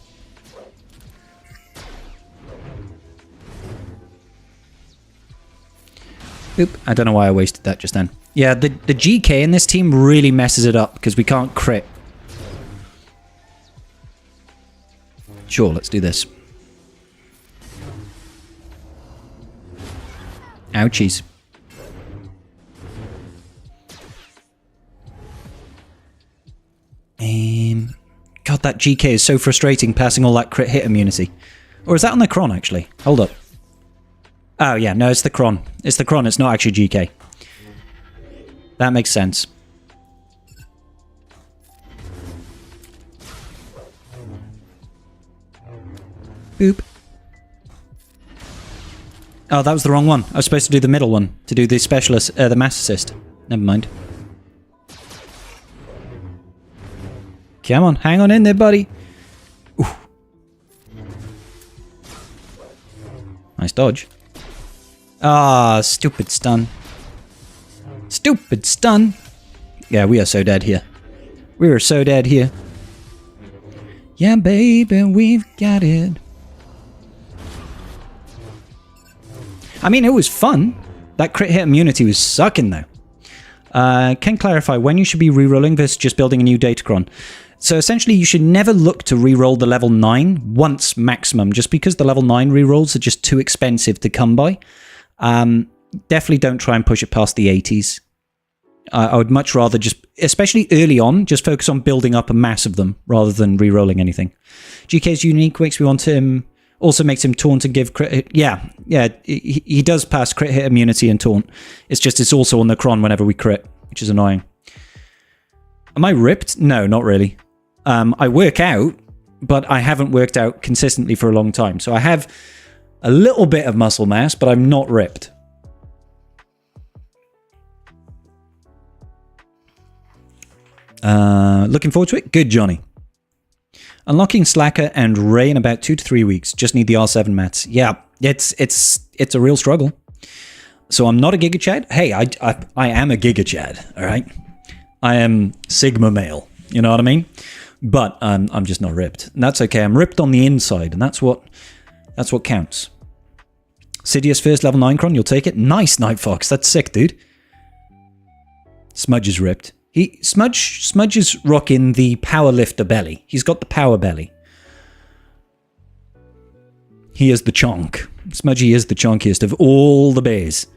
Oop, I don't know why I wasted that just then. Yeah, the GK in this team really messes it up because we can't crit. Sure, let's do this. Ouchies. God, that GK is so frustrating passing all that crit hit immunity. Or is that on the Cron, actually? Hold up. Oh, yeah, no, it's the Cron. It's the Cron, it's not actually GK. That makes sense. Boop. Oh, that was the wrong one. I was supposed to do the middle one, to do the specialist, the mass assist. Never mind. Come on, hang on in there, buddy. Ooh. Nice dodge. Ah, stupid stun. Stupid stun. Yeah, we are so dead here. We are so dead here. Yeah, baby, we've got it. I mean, it was fun. That crit hit immunity was sucking, though. Can clarify when you should be rerolling versus just building a new Datacron. So essentially, you should never look to reroll the level 9 once maximum, just because the level 9 rerolls are just too expensive to come by. Definitely don't try and push it past the 80s. I would much rather just, especially early on, just focus on building up a mass of them rather than re-rolling anything. GK's unique makes me want him, also makes him taunt and give crit hit. Yeah, he does pass crit hit immunity and taunt. It's just it's also on the cron whenever we crit, which is annoying. Am I ripped? No, not really. I work out, but I haven't worked out consistently for a long time. So I have a little bit of muscle mass, but I'm not ripped. Looking forward to it. Good, Johnny. Unlocking Slacker and Ray in about 2 to 3 weeks. Just need the R7 mats. Yeah, it's a real struggle. So I'm not a Giga Chad. Hey, I am a Giga Chad. All right, I am Sigma male. You know what I mean? But I'm just not ripped. And that's okay. I'm ripped on the inside, and that's what counts. Sidious first level 9 cron. You'll take it. Nice, Night Fox. That's sick, dude. Smudge is ripped. Smudge is rocking the power lifter belly. He's got the power belly. He is the chonk. Smudgy is the chonkiest of all the bears.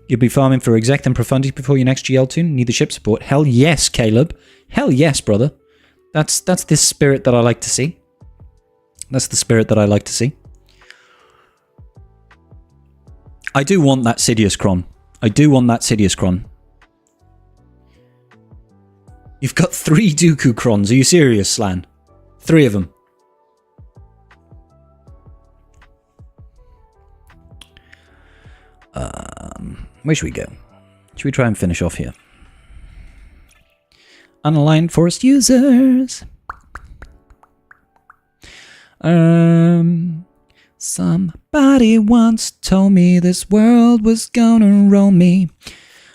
You'll be farming for Exec and Profundity before your next GL tune? Need the ship support? Hell yes, Caleb. Hell yes, brother. That's the spirit that I like to see. That's the spirit that I like to see. I do want that Sidious cron. I do want that Sidious cron. You've got 3 Dooku crons. Are you serious, Slan? 3 of them. Where should we go? Should we try and finish off here? Unaligned forest users. Somebody once told me this world was gonna roll me.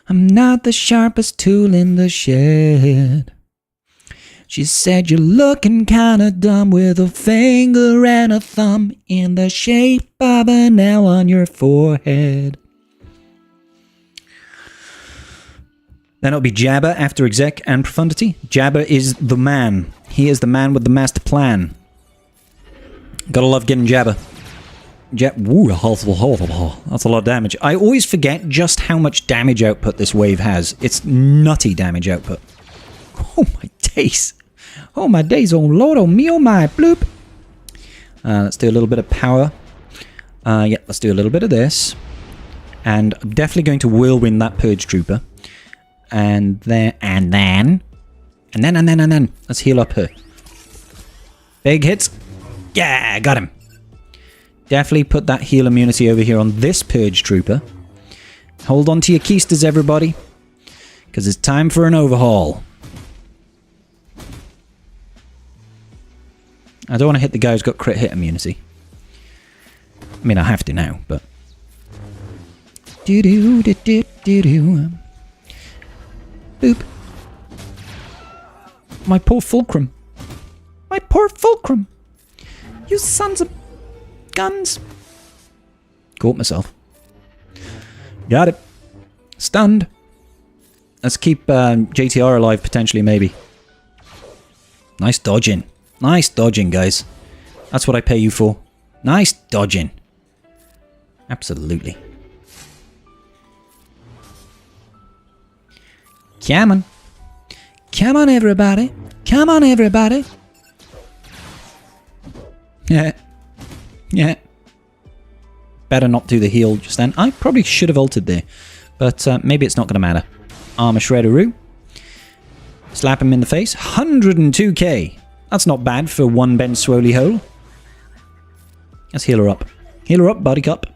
I'm not the sharpest tool in the shed. She said you're looking kinda dumb with a finger and a thumb in the shape of an L on your forehead. Then it'll be Jabba after Exec and Profundity. Jabba is the man. He is the man with the master plan. Gotta love getting Jabba. Ooh, that's a lot of damage. I always forget just how much damage output this wave has. It's nutty damage output. Oh my days. Oh my days, oh lord, oh me, oh my, bloop. Let's do a little bit of power. Yeah, let's do a little bit of this. And I'm definitely going to whirlwind that Purge Trooper. And then. Let's heal up her. Big hits. Yeah, got him. Definitely put that heal immunity over here on this Purge Trooper. Hold on to your keisters, everybody. Because it's time for an overhaul. I don't want to hit the guy who's got crit hit immunity. I mean, I have to now, but... Do-do-do-do-do-do. Boop. My poor Fulcrum. My poor Fulcrum. You sons of... guns. Caught myself. Got it. Stunned. Let's keep JTR alive, potentially, maybe. Nice dodging. Nice dodging, guys. That's what I pay you for. Nice dodging. Absolutely. Come on. Come on, everybody. Come on, everybody. Yeah. Yeah. Better not do the heal just then. I probably should have ulted there. But maybe it's not going to matter. Armor Shredderoo. Slap him in the face. 102k. That's not bad for one bend swoley hole. Let's heal her up. Heal her up, Buttercup.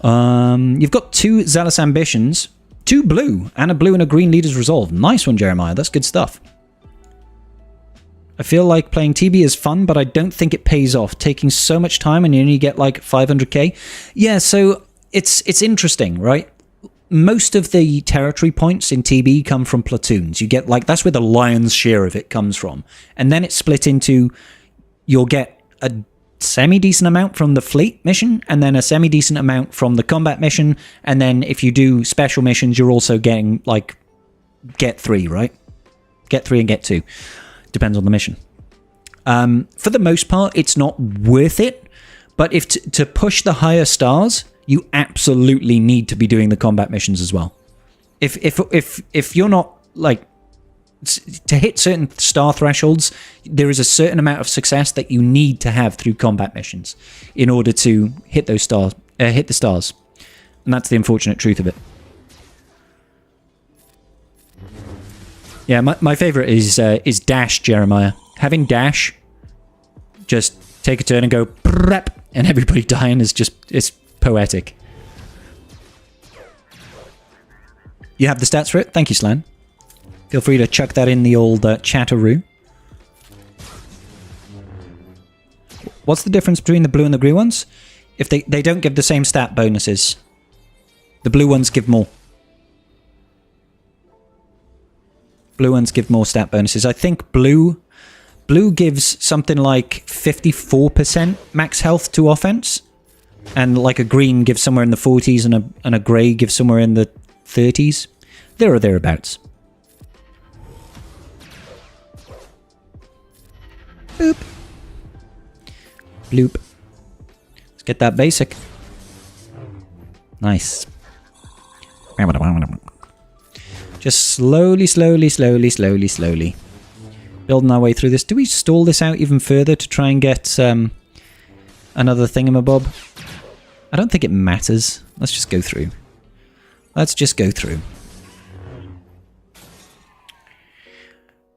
You've got 2 Zealous Ambitions. 2 blue. And a blue and a green Leader's Resolve. Nice one, Jeremiah. That's good stuff. I feel like playing TB is fun, but I don't think it pays off. Taking so much time and you only get like 500k. Yeah, so it's interesting, right? most of the territory points in TB come from platoons. You get like, that's where the lion's share of it comes from. And then it's split into, you'll get a semi-decent amount from the fleet mission, and then a semi-decent amount from the combat mission. And then if you do special missions, you're also getting like, get 3, right? Get 3 and get 2. Depends on the mission. For the most part, it's not worth it. But if to push the higher stars, you absolutely need to be doing the combat missions as well. If you're not like, to hit certain star thresholds, there is a certain amount of success that you need to have through combat missions in order to hit those stars, hit the stars, and that's the unfortunate truth of it. Yeah, my favorite is dash, Jeremiah. Having dash, just take a turn and go prep, and everybody dying is just, it's poetic. You have the stats for it? Thank you, Slan. Feel free to chuck that in the old chatteroo. What's the difference between the blue and the green ones? If they don't give the same stat bonuses. The blue ones give more. Blue ones give more stat bonuses. I think blue gives something like 54% max health to offense. And like a green gives somewhere in the 40s, and a grey gives somewhere in the 30s. There or thereabouts. Boop. Bloop. Let's get that basic. Nice. Just slowly. Building our way through this. Do we stall this out even further to try and get another thingamabob? I don't think it matters. Let's just go through.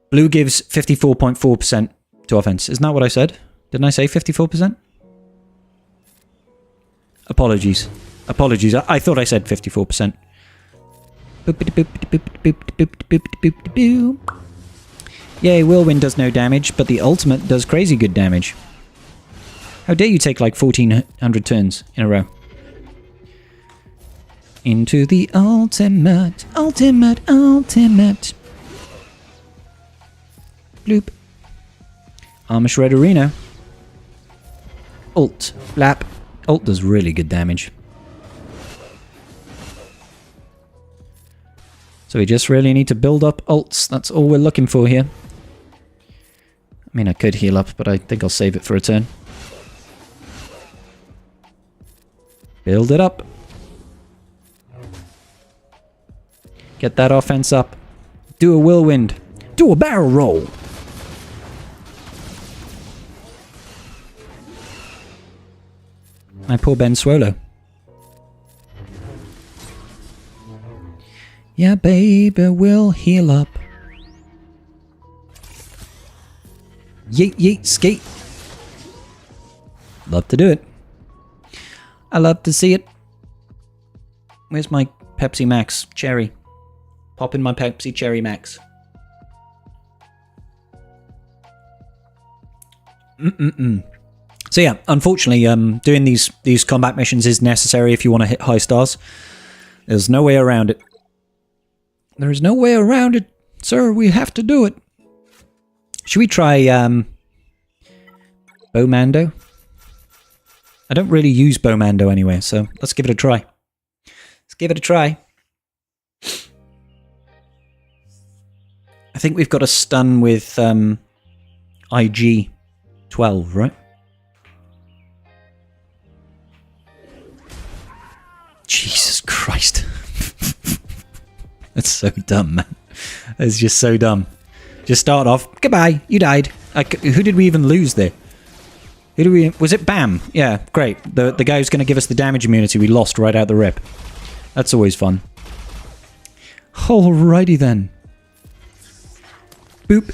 Blue gives 54.4% to offense. Isn't that what I said? Didn't I say 54%? Apologies. I thought I said 54%. Yay, Whirlwind does no damage, but the ultimate does crazy good damage. How dare you take like 1,400 turns in a row? Into the ultimate. Bloop. Armor Shredderino. Ult. Flap. Ult does really good damage. So we just really need to build up ults. That's all we're looking for here. I mean, I could heal up, but I think I'll save it for a turn. Build it up. Get that offense up. Do a whirlwind. Do a barrel roll. My poor Ben Swolo. Yeah, baby, we'll heal up. Yeet, yeet, skate. Love to do it. I love to see it. Where's my Pepsi Max Cherry? Pop in my Pepsi Cherry Max. So yeah, unfortunately, doing these combat missions is necessary if you want to hit high stars. There's no way around it. There is no way around it, sir. We have to do it. Should we try Bowmando? I don't really use Bowmando anyway, so let's give it a try. Let's give it a try. I think we've got a stun with IG 12, right? Jesus Christ. That's so dumb, man. That's just so dumb. Just start off. Goodbye. You died. Who did we even lose there? Who did we... Was it Bam? Yeah, great. The guy who's going to give us the damage immunity we lost right out the rip. That's always fun. Alrighty then. Boop.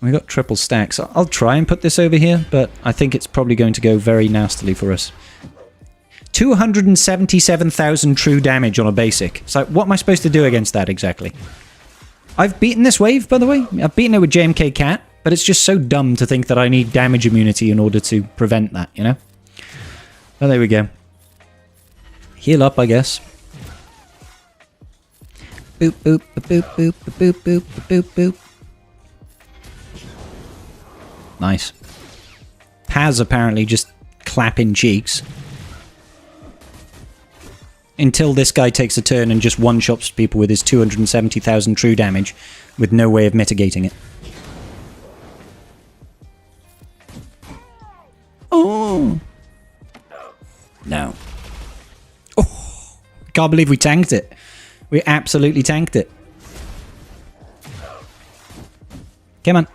We got triple stacks. I'll try and put this over here, but I think it's probably going to go very nastily for us. 277,000 true damage on a basic. So what am I supposed to do against that exactly? I've beaten this wave, by the way. I've beaten it with JMK Cat, but it's just so dumb to think that I need damage immunity in order to prevent that, you know? Oh, there we go. Heal up, I guess. Boop, boop, boop, boop, boop, boop, boop, boop. Nice. Paz apparently just clapping cheeks. Until this guy takes a turn and just one-shots people with his 270,000 true damage with no way of mitigating it. Oh! No. Oh! Can't believe we tanked it. We absolutely tanked it. Come on.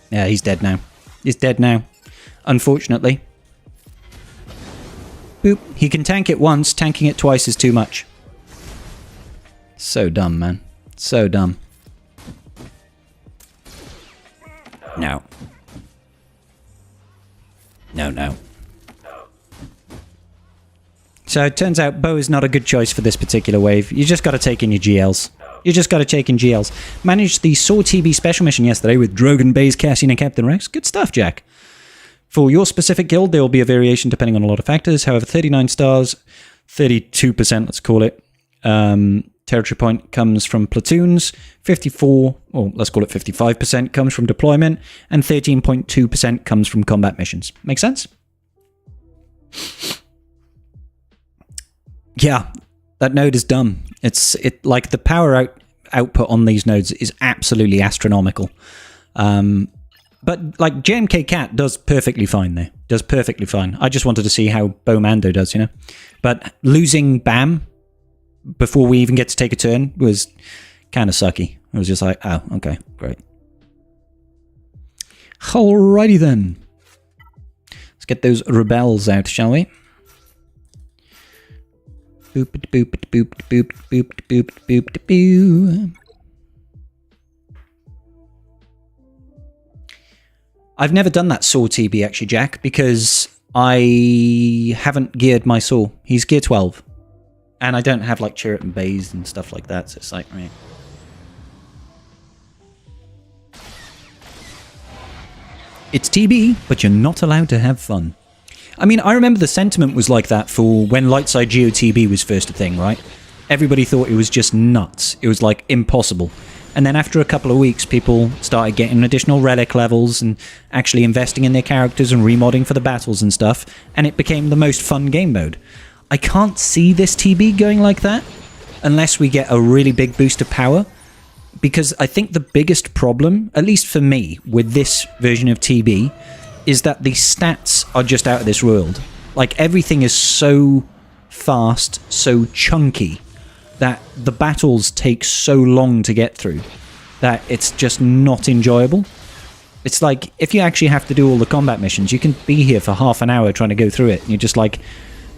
Yeah, he's dead now. He's dead now. Unfortunately. Boop. He can tank it once. Tanking it twice is too much. So dumb, man. So dumb. No. No. So it turns out Bo is not a good choice for this particular wave. You just got to take in your GLs. You just got to take in GLs. Managed the Saw TB special mission yesterday with Drogon, Baze, Cassian, and Captain Rex. Good stuff, Jack. For your specific guild, there will be a variation depending on a lot of factors. However, 39 stars, 32%, let's call it. Territory point comes from platoons. 54, or let's call it 55%, comes from deployment. And 13.2% comes from combat missions. Make sense? Yeah, that node is dumb. Like the power output on these nodes is absolutely astronomical. But like JMK Cat does perfectly fine there. Does perfectly fine. I just wanted to see how Bomando does, you know. But losing Bam before we even get to take a turn was kind of sucky. It was just like, oh, okay, great. Alrighty then. Let's get those rebels out, shall we? Boop boop boop boop boop boop boop boop. I've never done that Saw TB actually, Jack, because I haven't geared my Saw. He's gear 12. And I don't have like Chirrut and Baze and stuff like that, so it's like, right. It's TB, but you're not allowed to have fun. I mean, I remember the sentiment was like that for when Lightside GeoTB was first a thing, right? Everybody thought it was just nuts. It was like impossible. And then after a couple of weeks, people started getting additional relic levels and actually investing in their characters and remodding for the battles and stuff. And it became the most fun game mode. I can't see this TB going like that unless we get a really big boost of power. Because I think the biggest problem, at least for me, with this version of TB, is that the stats are just out of this world. Like, everything is so fast, so chunky, that the battles take so long to get through that it's just not enjoyable. It's like, if you actually have to do all the combat missions, you can be here for half an hour trying to go through it, and you're just like...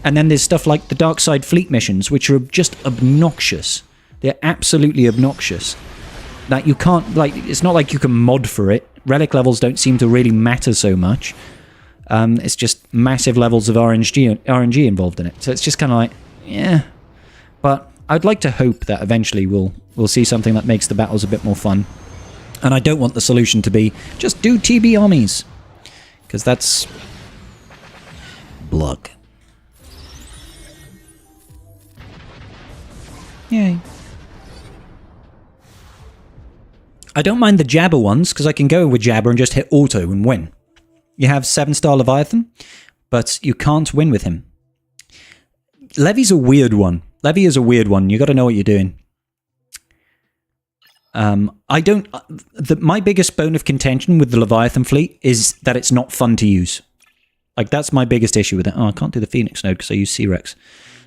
And then there's stuff like the Dark Side Fleet missions, which are just obnoxious. They're absolutely obnoxious. That you can't, like, it's not like you can mod for it. Relic levels don't seem to really matter so much. It's just massive levels of RNG involved in it. So it's just kind of like, yeah. But I'd like to hope that eventually we'll see something that makes the battles a bit more fun. And I don't want the solution to be, just do TB armies. Because that's... Blug. Yay. I don't mind the Jabber ones, because I can go with Jabber and just hit auto and win. You have 7-star Leviathan, but you can't win with him. Levy's a weird one. Levy is a weird one. You got to know what you're doing. I don't... my biggest bone of contention with the Leviathan fleet is that it's not fun to use. Like, that's my biggest issue with it. Oh, I can't do the Phoenix node because I use C-Rex.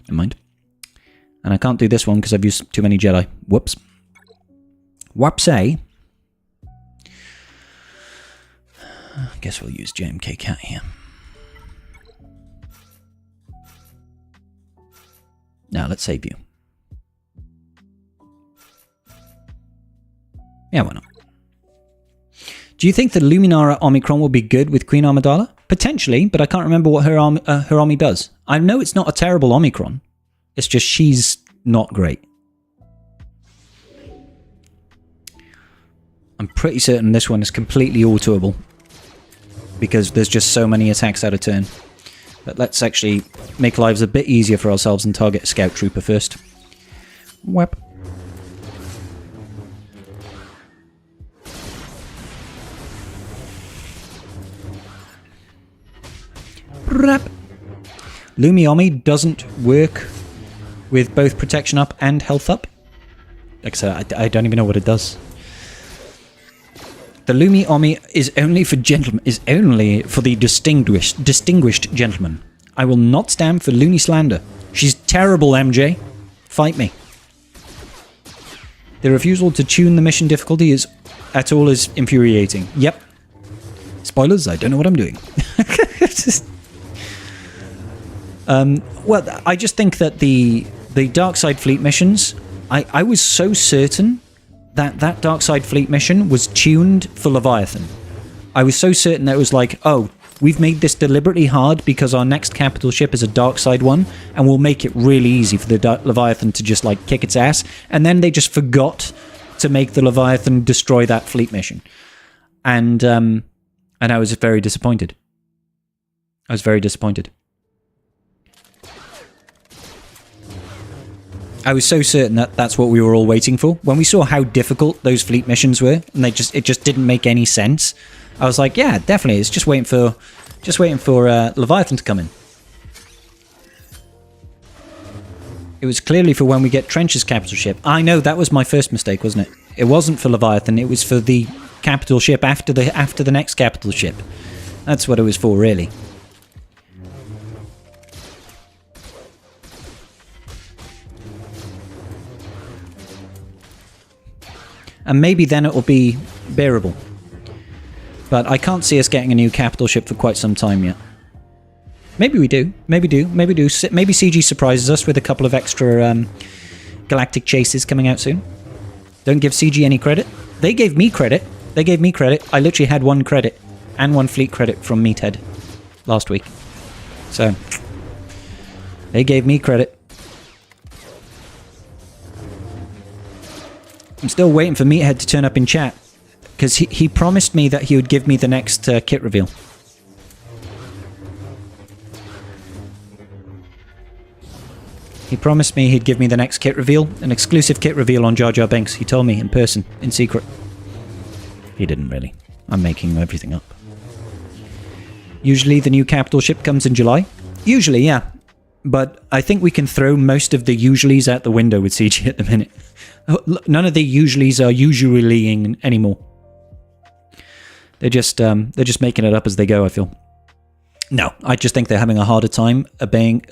Never mind. And I can't do this one because I've used too many Jedi. Whoops. Whoopsie. I guess we'll use JMK Cat here. Now, let's save you. Yeah, why not? Do you think the Luminara Omicron will be good with Queen Amidala? Potentially, but I can't remember what her army does. I know it's not a terrible Omicron. It's just she's not great. I'm pretty certain this one is completely autoable. Because there's just so many attacks out of turn. But let's actually make lives a bit easier for ourselves and target a scout trooper first. Whap. Rap. Lumiomi doesn't work with both protection up and health up. Like I said, I don't even know what it does. The Lumiomi is only for gentlemen. Is only for the distinguished gentlemen. I will not stand for loony slander. She's terrible, MJ. Fight me. The refusal to tune the mission difficulty is at all is infuriating. Yep. Spoilers. I don't know what I'm doing. Well, I just think that the Darkside Fleet missions, I was so certain that Darkside Fleet mission was tuned for Leviathan. I was so certain that it was like, oh, we've made this deliberately hard because our next capital ship is a Darkside one, and we'll make it really easy for the Leviathan to just, like, kick its ass. And then they just forgot to make the Leviathan destroy that fleet mission. And I was very disappointed. I was very disappointed. I was so certain that that's what we were all waiting for. When we saw how difficult those fleet missions were, and it just didn't make any sense, I was like, yeah, definitely. It's just waiting for Leviathan to come in. It was clearly for when we get Trench's capital ship. I know, that was my first mistake, wasn't it? It wasn't for Leviathan. It was for the capital ship after the next capital ship. That's what it was for, really. And maybe then it will be bearable. But I can't see us getting a new capital ship for quite some time yet. Maybe we do. Maybe do. Maybe do. Maybe CG surprises us with a couple of extra galactic chases coming out soon. Don't give CG any credit. They gave me credit. They gave me credit. I literally had 1 credit and 1 fleet credit from Meathead last week. So, they gave me credit. I'm still waiting for Meathead to turn up in chat, because he promised me that he would give me the next kit reveal. He promised me he'd give me the next kit reveal, an exclusive kit reveal on Jar Jar Binks. He told me in person, in secret. He didn't really. I'm making everything up. Usually the new capital ship comes in July. Usually, yeah. But I think we can throw most of the usuallys out the window with CG at the minute. None of the usuallys are usually-ing anymore. They're just making it up as they go, I feel. No, I just think they're having a harder time being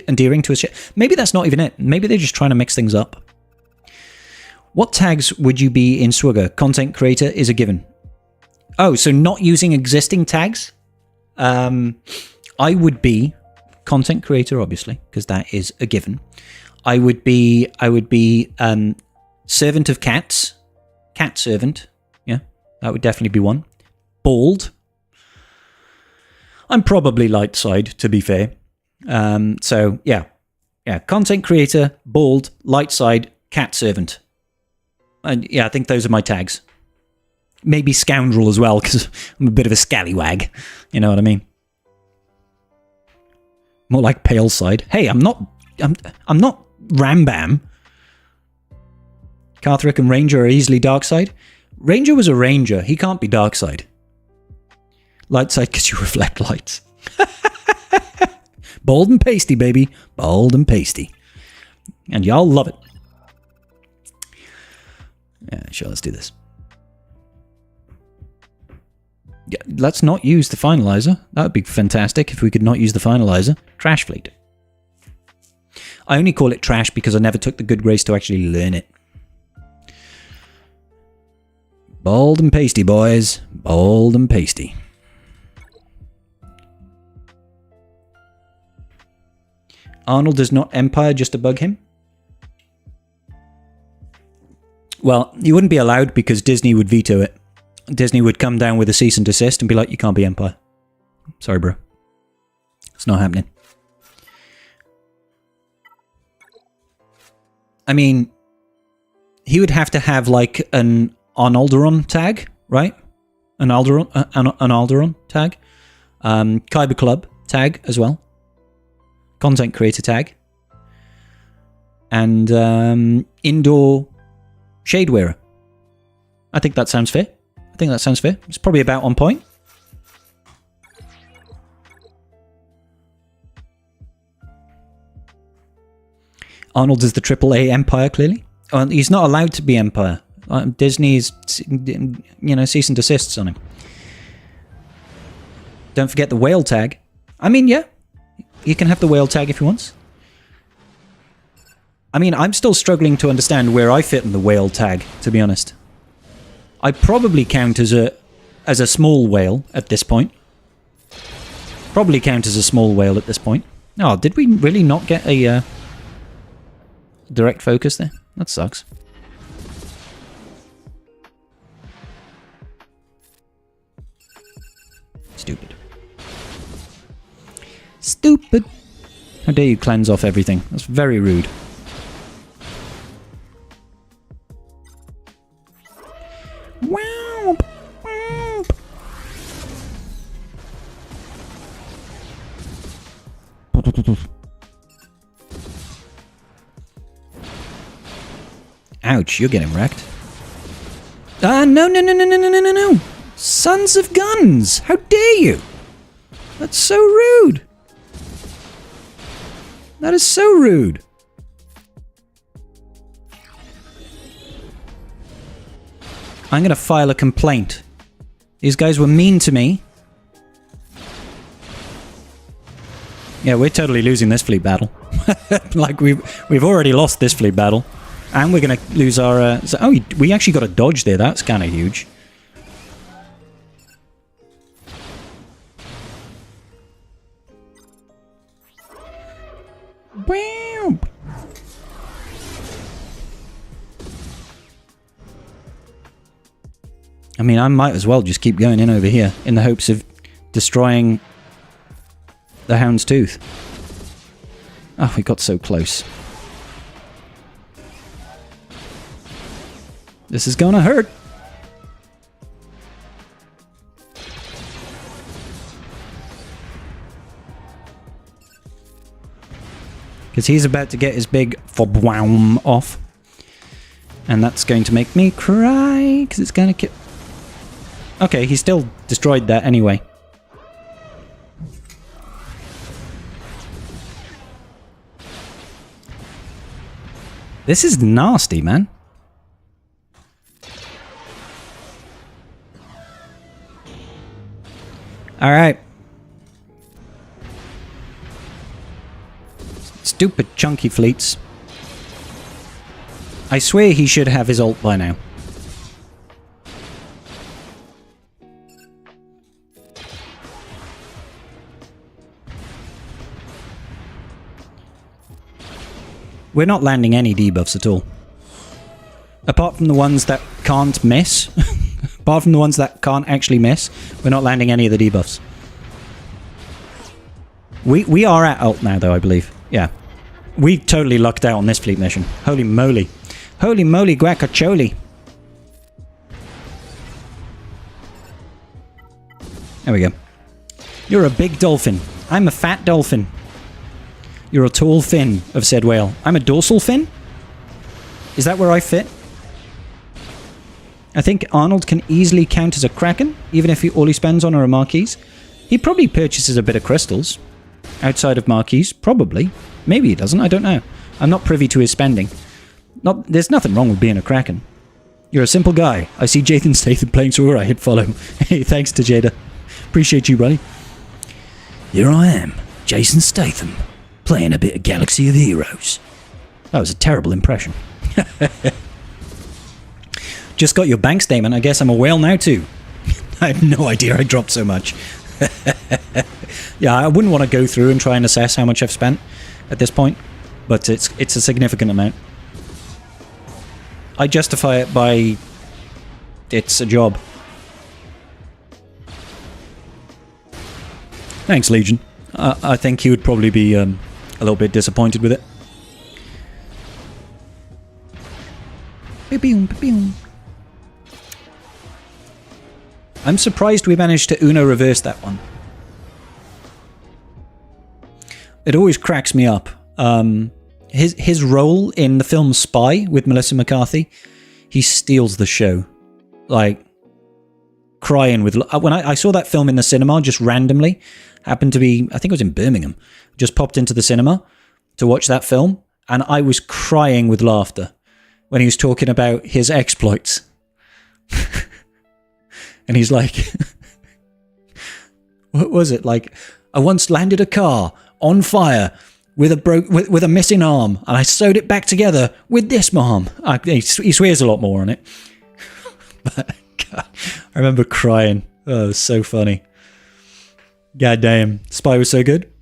endearing to a ship. Maybe that's not even it. Maybe they're just trying to mix things up. What tags would you be in Swigger? Content creator is a given. Oh, so not using existing tags? I would be content creator, obviously, because that is a given. I would be servant of cats. Cat servant. Yeah, that would definitely be one. Bald. I'm probably light side, to be fair. So, yeah. Yeah, content creator, bald, light side, cat servant. And yeah, I think those are my tags. Maybe scoundrel as well, because I'm a bit of a scallywag. You know what I mean? More like pale side. Hey, I'm not Rambam. Carthrick and Ranger are easily dark side. Ranger was a Ranger. He can't be dark side. Light side because you reflect lights. Bold and pasty, baby. Bold and pasty. And y'all love it. Yeah, sure, let's do this. Yeah, let's not use the finalizer. That would be fantastic if we could not use the finalizer. Trash fleet. I only call it trash because I never took the good grace to actually learn it. Bold and pasty, boys. Bold and pasty. Arnold is not Empire just to bug him? Well, he wouldn't be allowed because Disney would veto it. Disney would come down with a cease and desist and be like, you can't be Empire. Sorry, bro. It's not happening. I mean, he would have to have like an Alderaan tag, right? An Alderaan tag. Kyber Club tag as well. content creator tag. And indoor shade wearer. I think that sounds fair. It's probably about on point. Arnold is the AAA Empire, clearly. He's not allowed to be Empire. Disney's, cease and desists on him. Don't forget the whale tag. I mean, yeah. You can have the whale tag if he wants. I mean, I'm still struggling to understand where I fit in the whale tag, to be honest. I probably count as a small whale at this point. Probably count as a small whale at this point. Oh, did we really not get a direct focus there? That sucks. Stupid. Stupid. How dare you cleanse off everything? That's very rude. Wow. Ouch, you're getting wrecked. No. Sons of guns! How dare you! That's so rude! That is so rude. I'm gonna file a complaint. These guys were mean to me. Yeah, we're totally losing this fleet battle. Like, we've already lost this fleet battle. And we're gonna lose our... we actually got a dodge there. That's kind of huge. Wow. I mean, I might as well just keep going in over here in the hopes of destroying the Hound's Tooth. Oh, we got so close. This is gonna hurt. Because he's about to get his big fobwam off. And that's going to make me cry, because it's gonna kill... Okay, he still destroyed that anyway. This is nasty, man. Alright. Stupid chunky fleets. I swear he should have his ult by now. We're not landing any debuffs at all. Apart from the ones that can't miss. Apart from the ones that can't actually miss, we're not landing any of the debuffs. We are at ult now, though, I believe. Yeah. We totally lucked out on this fleet mission. Holy moly. Holy moly guacacholi. There we go. You're a big dolphin. I'm a fat dolphin. You're a tall fin of said whale. I'm a dorsal fin? Is that where I fit? I think Arnold can easily count as a Kraken, even if all he spends on are Marquise. He probably purchases a bit of crystals. Outside of Marquise, probably. Maybe he doesn't, I don't know. I'm not privy to his spending. There's nothing wrong with being a Kraken. You're a simple guy. I see Jaden Statham playing, so I hit follow. Hey, thanks to Jada. Appreciate you, buddy. Here I am, Jason Statham, playing a bit of Galaxy of Heroes. That was a terrible impression. Just got your bank statement. I guess I'm a whale now too. I have no idea I dropped so much. Yeah, I wouldn't want to go through and try and assess how much I've spent at this point, but it's a significant amount. I justify it by it's a job. Thanks, Legion. I think he would probably be a little bit disappointed with it. I'm surprised we managed to Uno reverse that one. It always cracks me up. His role in the film Spy with Melissa McCarthy, he steals the show. Like, crying with... When I saw that film in the cinema, just randomly, happened to be... I think it was in Birmingham. Just popped into the cinema to watch that film, and I was crying with laughter when he was talking about his exploits. And he's like... What was it? Like, I once landed a car on fire with a missing arm, and I sewed it back together with this arm. He swears a lot more on it. But God, I remember crying. Oh, it was so funny. God damn, Spy was so good.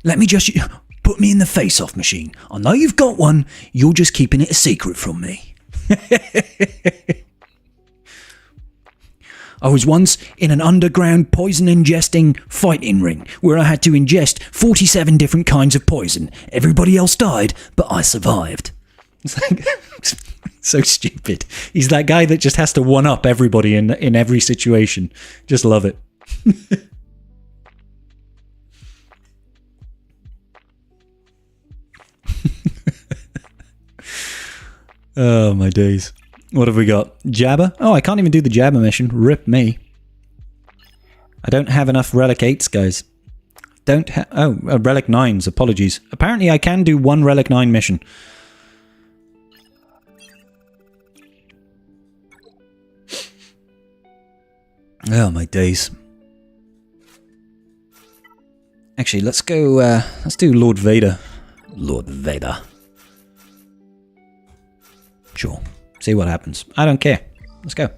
Let me just put me in the face-off machine. I know you've got one. You're just keeping it a secret from me. I was once in an underground poison-ingesting fighting ring where I had to ingest 47 different kinds of poison. Everybody else died, but I survived. It's like, so stupid. He's that guy that just has to one-up everybody in every situation. Just love it. Oh, my days. What have we got? Jabba? Oh, I can't even do the Jabba mission. Rip me. I don't have enough Relic 8s, guys. Relic 9s. Apologies. Apparently, I can do one Relic 9 mission. Oh, my days. Actually, let's go... let's do Lord Vader. Lord Vader. Sure. See what happens. I don't care. Let's go.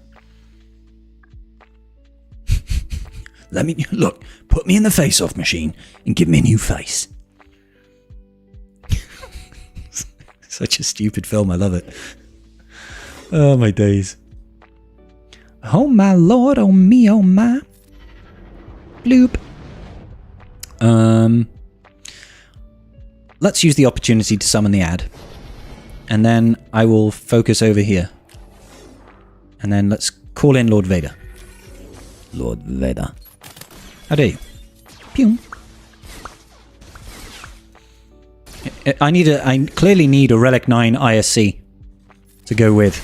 Let me... Look, put me in the face-off machine and give me a new face. Such a stupid film. I love it. Oh, my days. Oh, my lord. Oh, me. Oh, my. Bloop. Let's use the opportunity to summon the ad. And then I will focus over here. And then let's call in Lord Vader. Lord Vader. How dare you? Pew. I clearly need a Relic 9 ISC to go with.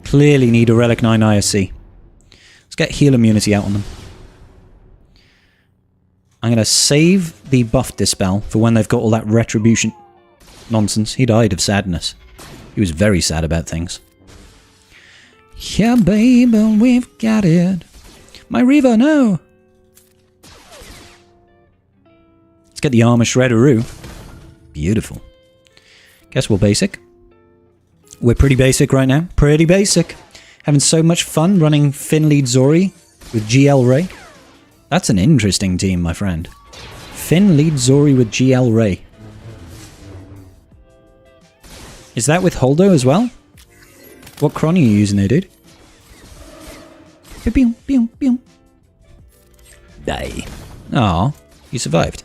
Clearly need a Relic 9 ISC. Let's get heal immunity out on them. I'm going to save the buff dispel for when they've got all that retribution nonsense. He died of sadness. He was very sad about things. Yeah, baby, we've got it. My Reaver, no! Let's get the armor shredderoo. Beautiful. Guess we're basic. We're pretty basic right now. Pretty basic. Having so much fun running Finn lead Zori with GL Ray. That's an interesting team, my friend. Finn lead Zori with GL Ray. Is that with Holdo as well? What cron are you using there, dude? Pew, pew, pew. Die. Aw, you survived.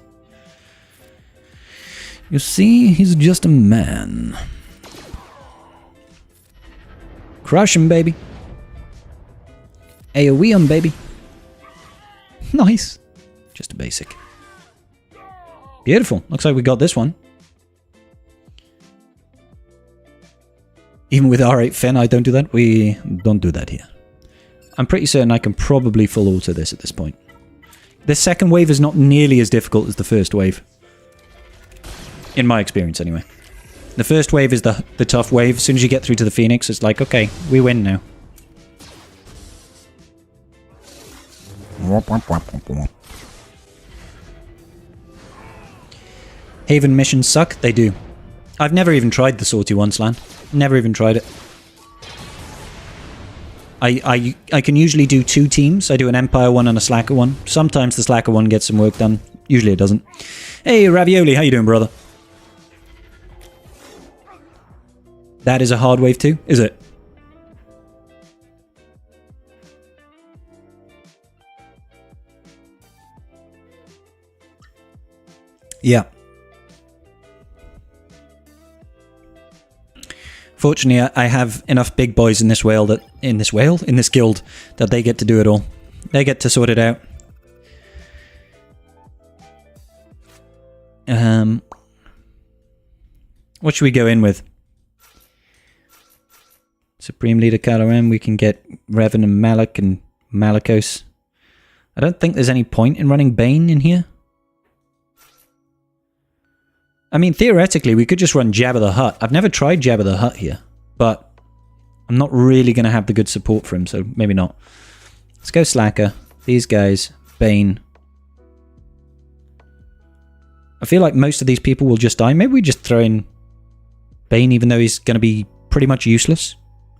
You see, he's just a man. Crush him, baby. AoE him, baby. Nice. Just a basic. Beautiful. Looks like we got this one. Even with R8 Finn, I don't do that. We don't do that here. I'm pretty certain I can probably full auto this at this point. The second wave is not nearly as difficult as the first wave. In my experience, anyway. The first wave is the tough wave. As soon as you get through to the Phoenix, it's like, okay, we win now. Haven missions suck? They do. I've never even tried the Sortie one, Slan. Never even tried it. I can usually do two teams. I do an Empire one and a Slacker one. Sometimes the Slacker one gets some work done. Usually it doesn't. Hey, Ravioli, how you doing, brother? That is a hard wave too, is it? Yeah. Fortunately, I have enough big boys in this guild that they get to do it all. They get to sort it out. What should we go in with? Supreme Leader Kylo Ren. We can get Revan and Malak and Malicos. I don't think there's any point in running Bane in here. I mean, theoretically, we could just run Jabba the Hutt. I've never tried Jabba the Hutt here, but I'm not really going to have the good support for him, so maybe not. Let's go Slacker. These guys. Bane. I feel like most of these people will just die. Maybe we just throw in Bane, even though he's going to be pretty much useless.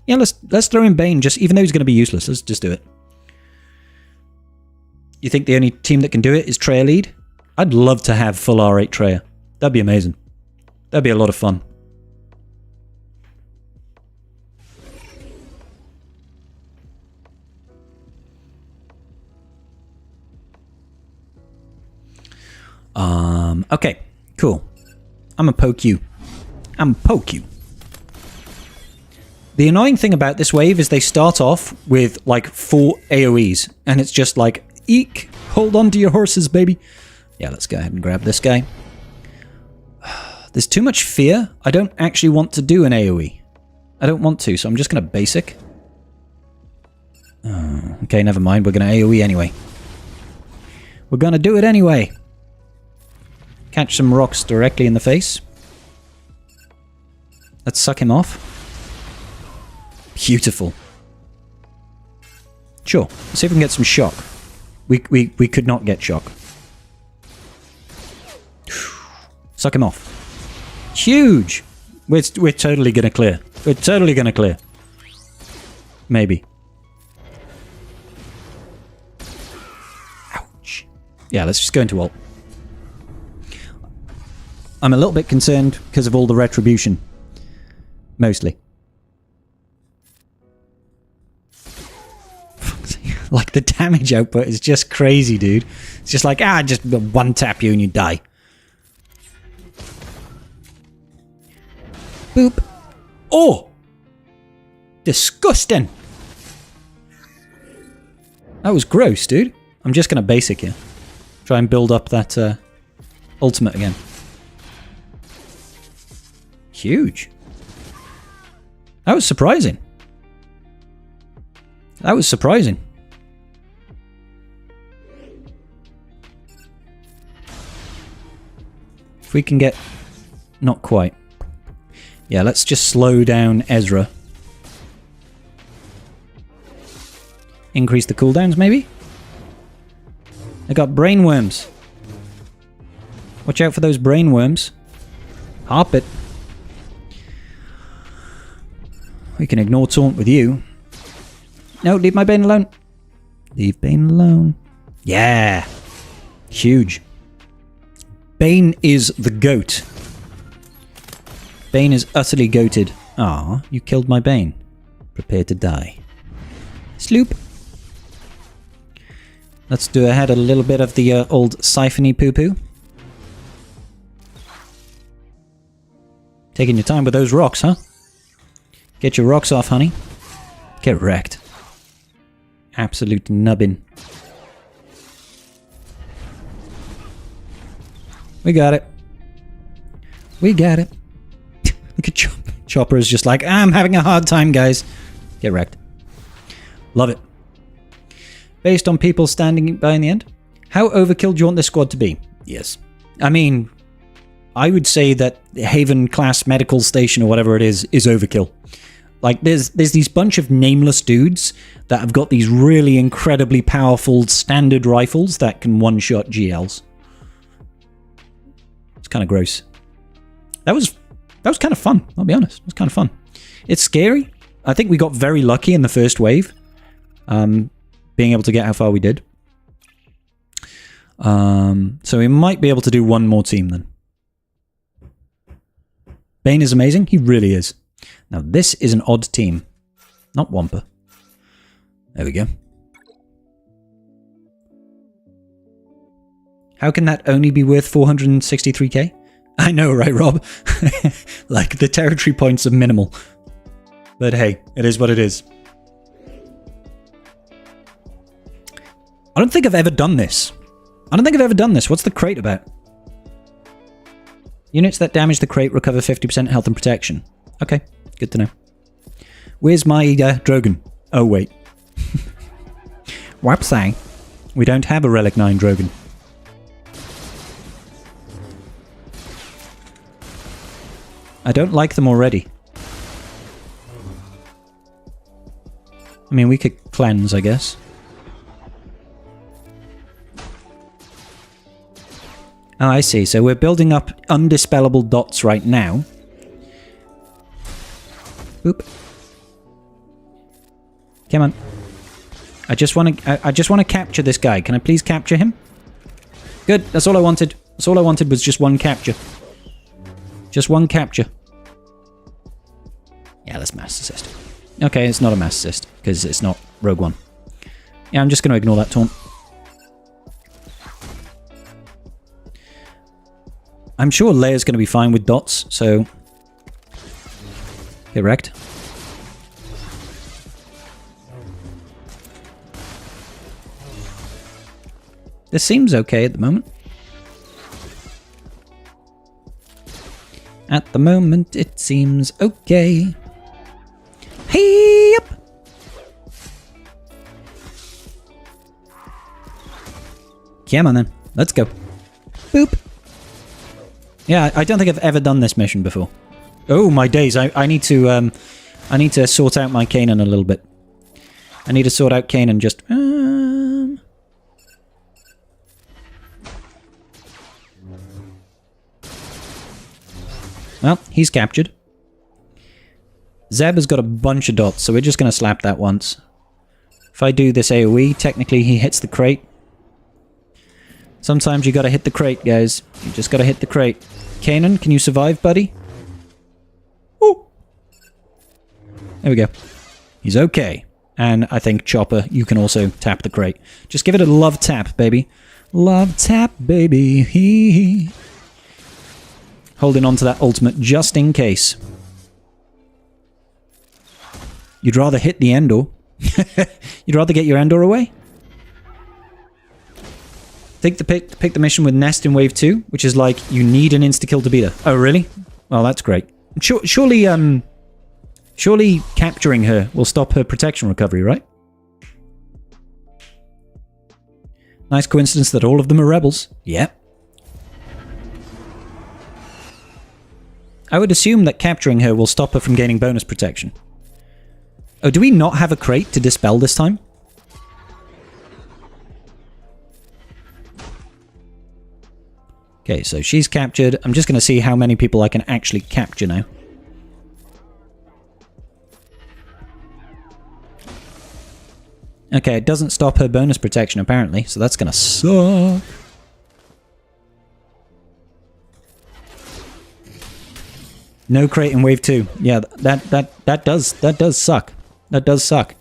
Yeah, let's throw in Bane, just even though he's going to be useless. Let's just do it. You think the only team that can do it is Traya lead? I'd love to have full R8 Traya. That'd be amazing. That'd be a lot of fun. Okay, cool. I'm gonna poke you. The annoying thing about this wave is they start off with like 4 AoEs, and it's just like, eek, hold on to your horses, baby. Yeah, let's go ahead and grab this guy. There's too much fear. I don't actually want to do an AoE. I don't want to, so I'm just gonna basic. Okay, never mind. We're gonna AoE anyway. We're gonna do it anyway. Catch some rocks directly in the face. Let's suck him off. Beautiful. Sure. Let's see if we can get some shock. We could not get shock. Suck him off. Huge! We're totally gonna clear. We're totally gonna clear. Maybe. Ouch. Yeah, let's just go into ult. I'm a little bit concerned because of all the retribution. Mostly. Like, the damage output is just crazy, dude. It's just like, just one tap you and you die. Boop. Oh! Disgusting! That was gross, dude. I'm just gonna basic here. Try and build up that ultimate again. Huge. That was surprising. That was surprising. If we can get... Not quite. Yeah, let's just slow down Ezra. Increase the cooldowns, maybe? I got brainworms. Watch out for those brainworms. Harp it. We can ignore taunt with you. No, leave my Bane alone. Leave Bane alone. Yeah. Huge. Bane is the goat. Bane is utterly goated. Ah, you killed my Bane. Prepare to die. Sloop. Let's do ahead a little bit of the old siphony poo-poo. Taking your time with those rocks, huh? Get your rocks off, honey. Get wrecked. Absolute nubbin. We got it. We got it. Look at Chopper is just like, I'm having a hard time, guys. Get wrecked. Love it. Based on people standing by in the end? How overkill do you want this squad to be? Yes. I mean, I would say that Haven class medical station or whatever it is overkill. Like, there's these bunch of nameless dudes that have got these really incredibly powerful standard rifles that can one-shot GLs. It's kind of gross. That was kind of fun, I'll be honest. It was kind of fun. It's scary. I think we got very lucky in the first wave. Being able to get how far we did. So we might be able to do one more team then. Bane is amazing. He really is. Now this is an odd team. Not Wampa. There we go. How can that only be worth 463k? I know, right, Rob? Like, the territory points are minimal. But hey, it is what it is. I don't think I've ever done this. What's the crate about? Units that damage the crate recover 50% health and protection. Okay, good to know. Where's my Drogon? Oh, wait. Whapsang. We don't have a Relic 9 Drogon. I don't like them already. I mean, we could cleanse, I guess. Oh, I see. So we're building up undispellable dots right now. Oop. Come on. I just want to capture this guy. Can I please capture him? Good. That's all I wanted. That's all I wanted was just one capture. Just one capture. Yeah, that's mass assist. Okay, it's not a mass assist because it's not Rogue One. Yeah, I'm just going to ignore that taunt. I'm sure Leia's going to be fine with dots, so... Get wrecked. This seems okay at the moment. At the moment, it seems okay. Hey up! Come on then, let's go. Boop! Yeah, I don't think I've ever done this mission before. Oh my days! I need to sort out my Kanan a little bit. I need to sort out Kanan just. Well, he's captured. Zeb has got a bunch of dots, so we're just going to slap that once. If I do this AoE, technically he hits the crate. Sometimes you got to hit the crate, guys. You just got to hit the crate. Kanan, can you survive, buddy? Ooh. There we go. He's okay. And I think Chopper, you can also tap the crate. Just give it a love tap, baby. Love tap, baby. Hee. Holding on to that ultimate just in case. You'd rather hit the Endor. You'd rather get your Endor away? Pick the mission with Nest in Wave 2, which is like, you need an insta-kill to beat her. Oh, really? Well, that's great. Surely capturing her will stop her protection recovery, right? Nice coincidence that all of them are rebels. Yep. I would assume that capturing her will stop her from gaining bonus protection. Oh, do we not have a crate to dispel this time? Okay, so she's captured. I'm just going to see how many people I can actually capture now. Okay, it doesn't stop her bonus protection apparently, so that's going to suck. No crate in Wave 2. Yeah, that does suck. That does suck.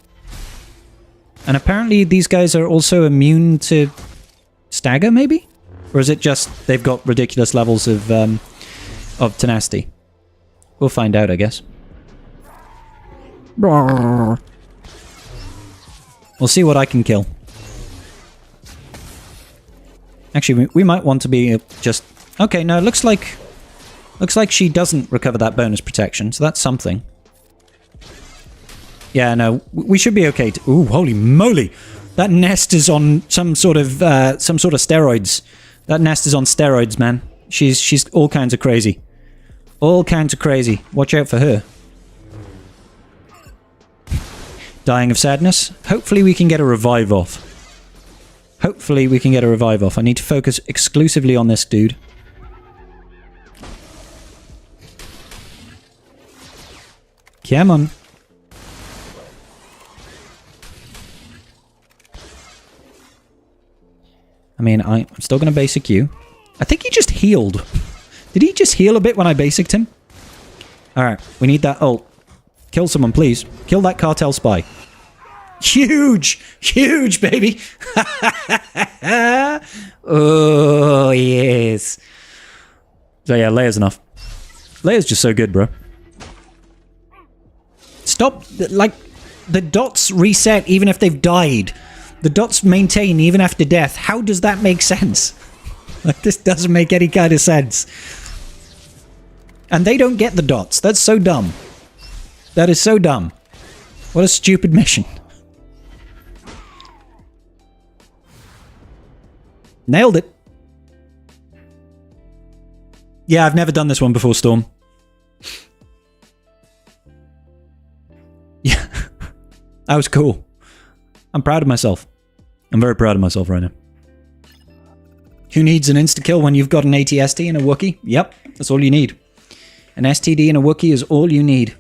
And apparently these guys are also immune to stagger, maybe? Or is it just they've got ridiculous levels of tenacity? We'll find out, I guess. We'll see what I can kill. Actually, we might want to be just... Okay, no, it looks like she doesn't recover that bonus protection, so that's something. Yeah, no, we should be okay. Ooh, holy moly! That nest is on some sort of steroids. That nest is on steroids, man. She's all kinds of crazy. All kinds of crazy. Watch out for her. Dying of sadness. Hopefully we can get a revive off. Hopefully we can get a revive off. I need to focus exclusively on this dude. Come on. I mean, I'm still going to basic you. I think he just healed. Did he just heal a bit when I basicked him? Alright, we need that ult. Kill someone, please. Kill that cartel spy. Huge! Huge, baby! Oh, yes. So yeah, Leia's enough. Leia's just so good, bro. Stop, like, the dots reset even if they've died. The dots maintain even after death. How does that make sense? Like, this doesn't make any kind of sense. And they don't get the dots. That's so dumb. That is so dumb. What a stupid mission. Nailed it. Yeah, I've never done this one before, Storm. Yeah. That was cool. I'm proud of myself. I'm very proud of myself right now. Who needs an insta-kill when you've got an ATST and a Wookiee? Yep, that's all you need. An STD and a Wookiee is all you need.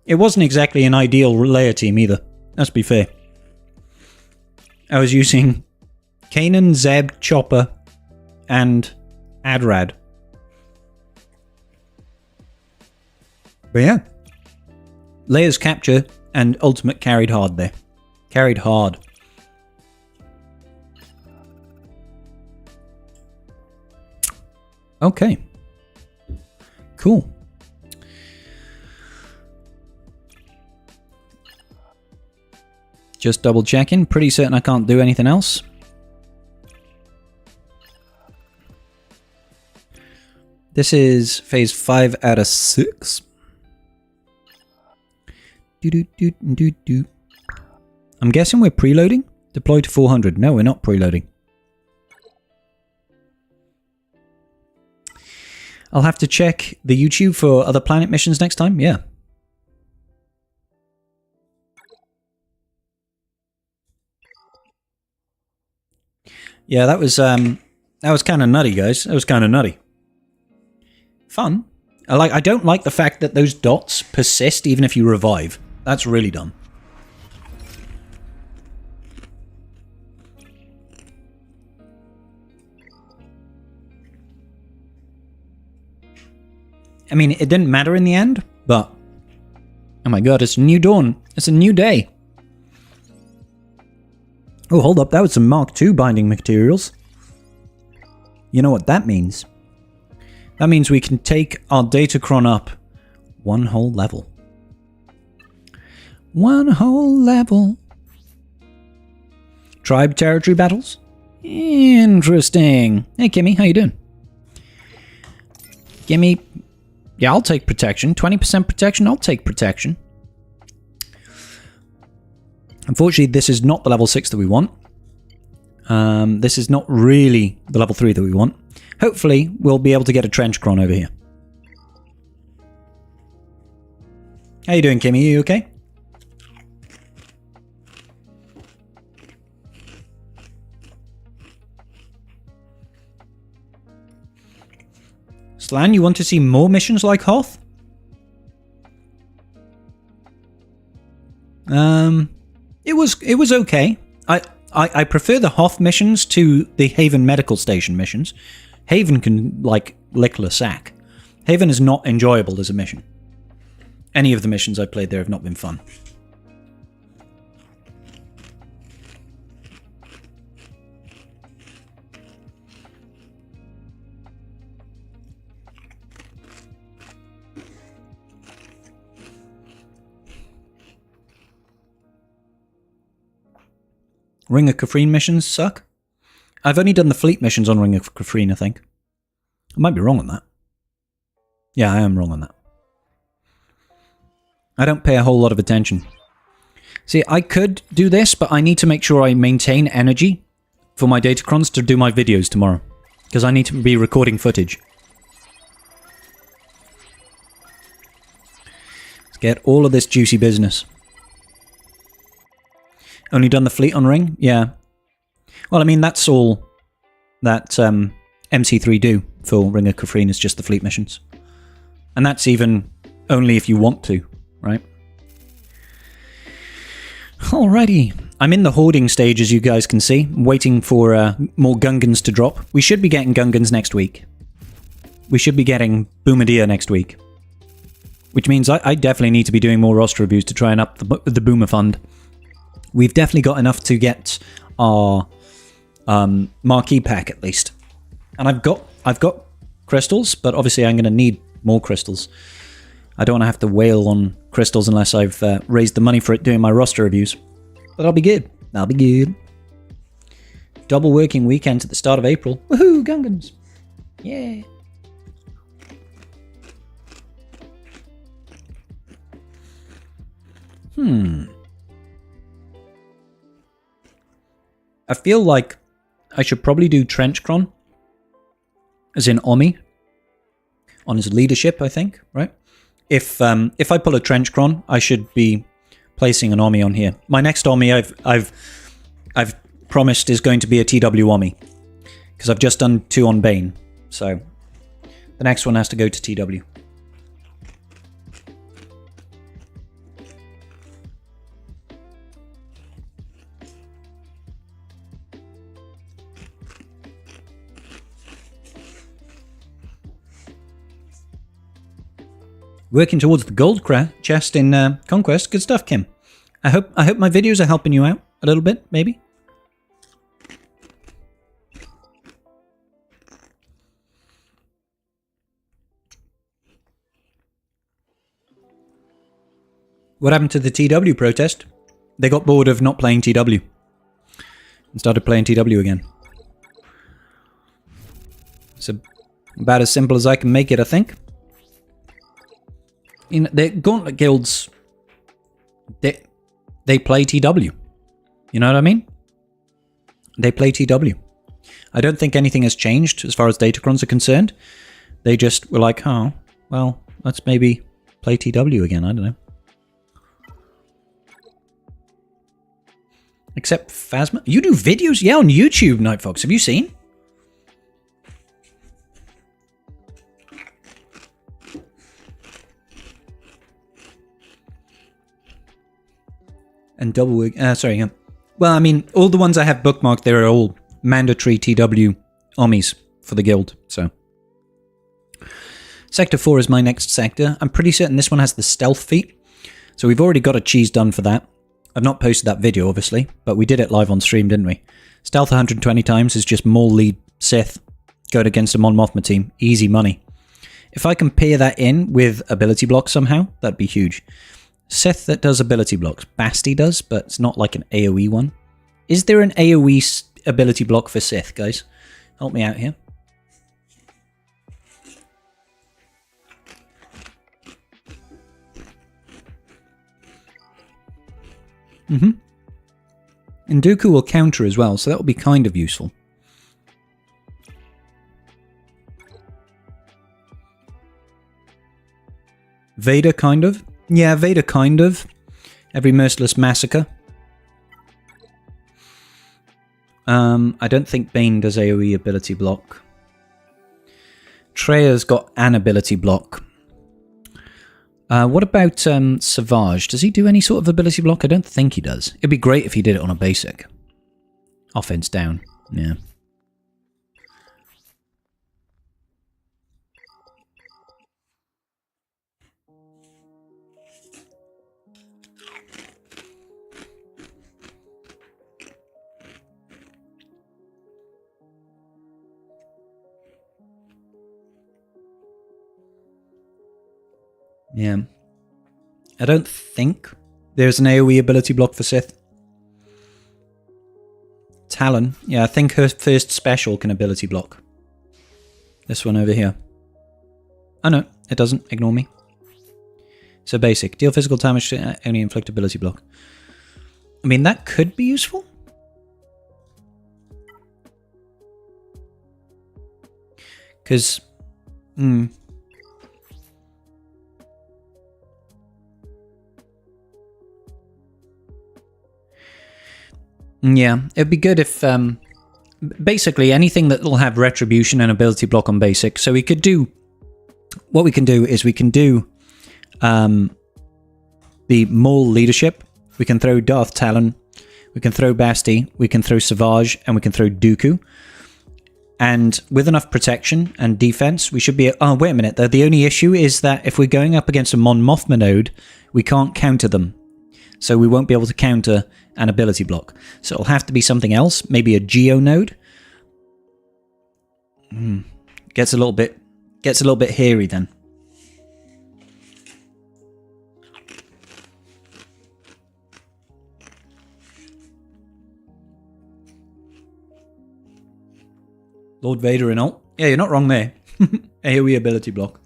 It wasn't exactly an ideal Leia team either. Let's be fair. I was using Kanan, Zeb, Chopper, and Adrad. But yeah. Leia's capture and ultimate carried hard there. Carried hard. Okay. Cool. Just double checking. Pretty certain I can't do anything else. This is phase 5 out of 6. I'm guessing we're preloading? Deploy to 400. No, we're not preloading. I'll have to check the YouTube for other planet missions next time. Yeah. Yeah, that was kind of nutty, guys. That was kind of nutty. Fun. I don't like the fact that those dots persist even if you revive. That's really dumb. I mean, it didn't matter in the end, but oh my god, it's a new dawn. It's a new day. Oh, hold up. That was some Mark II binding materials. You know what that means? That means we can take our datacron up one whole level. One whole level. Tribe territory battles? Interesting. Hey, Kimmy. How you doing? Gimme... Yeah, I'll take protection. 20% protection? I'll take protection. Unfortunately, this is not the level 6 that we want. This is not really the level 3 that we want. Hopefully, we'll be able to get a trench cron over here. How you doing, Kimmy? Are you okay? Slan, you want to see more missions like Hoth? It was okay. I prefer the Hoth missions to the Haven Medical Station missions. Haven can, like, lick the sack. Haven is not enjoyable as a mission. Any of the missions I played there have not been fun. Ring of Kafrene missions suck. I've only done the fleet missions on Ring of Kafrene, I think. I might be wrong on that. Yeah, I am wrong on that. I don't pay a whole lot of attention. See, I could do this, but I need to make sure I maintain energy for my datacrons to do my videos tomorrow. Because I need to be recording footage. Let's get all of this juicy business. Only done the fleet on Ring? Yeah. Well, I mean, that's all that MC3 do for Ring of Kafrene is just the fleet missions. And that's even only if you want to, right? Alrighty. I'm in the hoarding stage, as you guys can see. I'm waiting for more Gungans to drop. We should be getting Gungans next week. We should be getting Boomadia next week. Which means I definitely need to be doing more roster reviews to try and up the Boomer fund. We've definitely got enough to get our marquee pack at least. And I've got crystals, but obviously I'm going to need more crystals. I don't want to have to wail on crystals unless I've raised the money for it doing my roster reviews. But that'll be good. That'll be good. Double working weekend at the start of April. Woohoo, Gungans. Yeah. I feel like I should probably do Trenchcron, as in Omi, on his leadership, I think, right? If I pull a Trenchcron, I should be placing an Omi on here. My next Omi I've promised is going to be a TW Omi, because I've just done 2 on Bane, so the next one has to go to TW. Working towards the gold chest in Conquest. Good stuff, Kim. I hope my videos are helping you out a little bit, maybe. What happened to the TW protest? They got bored of not playing TW and started playing TW again. It's about as simple as I can make it, I think. You know, the Gauntlet guilds, they play TW. You know what I mean? They play TW. I don't think anything has changed as far as Datacrons are concerned. They just were like, oh, well, let's maybe play TW again. I don't know. Except Phasma. You do videos? Yeah, on YouTube, Night Fox. Have you seen? And double work. Sorry, yeah. Well, I mean, all the ones I have bookmarked, they're all mandatory TW Omis for the guild, so. Sector 4 is my next sector. I'm pretty certain this one has the stealth feat. So we've already got a cheese done for that. I've not posted that video, obviously, but we did it live on stream, didn't we? Stealth 120 times is just Maul lead Sith going against a Mon Mothma team. Easy money. If I can pair that in with ability blocks somehow, that'd be huge. Sith that does ability blocks. Basti does, but it's not like an AoE one. Is there an AoE ability block for Sith, guys? Help me out here. And Dooku will counter as well, so that will be kind of useful. Vader, kind of. Yeah, Vader, kind of. Every Merciless Massacre. I don't think Bane does AoE ability block. Treya's got an ability block. What about Savage? Does he do any sort of ability block? I don't think he does. It'd be great if he did it on a basic. Offense down. Yeah. Yeah. I don't think there's an AoE ability block for Sith. Talon. Yeah, I think her first special can ability block. This one over here. Oh no, it doesn't. Ignore me. So basic. Deal physical damage to only inflict ability block. I mean, that could be useful. Because... Yeah, it'd be good if, basically anything that will have retribution and ability block on basic. So we could do, what we can do is we can do the Maul leadership. We can throw Darth Talon, we can throw Basti, we can throw Savage, and we can throw Dooku. And with enough protection and defense, we should be... Oh, wait a minute. The only issue is that if we're going up against a Mon Mothma node, we can't counter them. So we won't be able to counter an ability block. So it'll have to be something else, maybe a Geo node. Gets a little bit hairy then. Lord Vader in ult. Yeah, you're not wrong there. AoE ability block.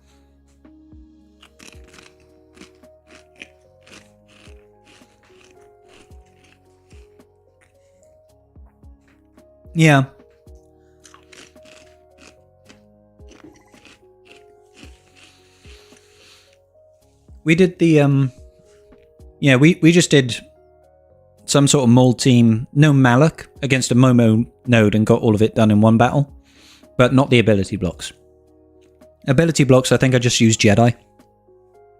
Yeah. We did the, yeah, we just did some sort of mold team, no Malak, against a Momo node and got all of it done in one battle, but not the ability blocks. Ability blocks, I think I just used Jedi.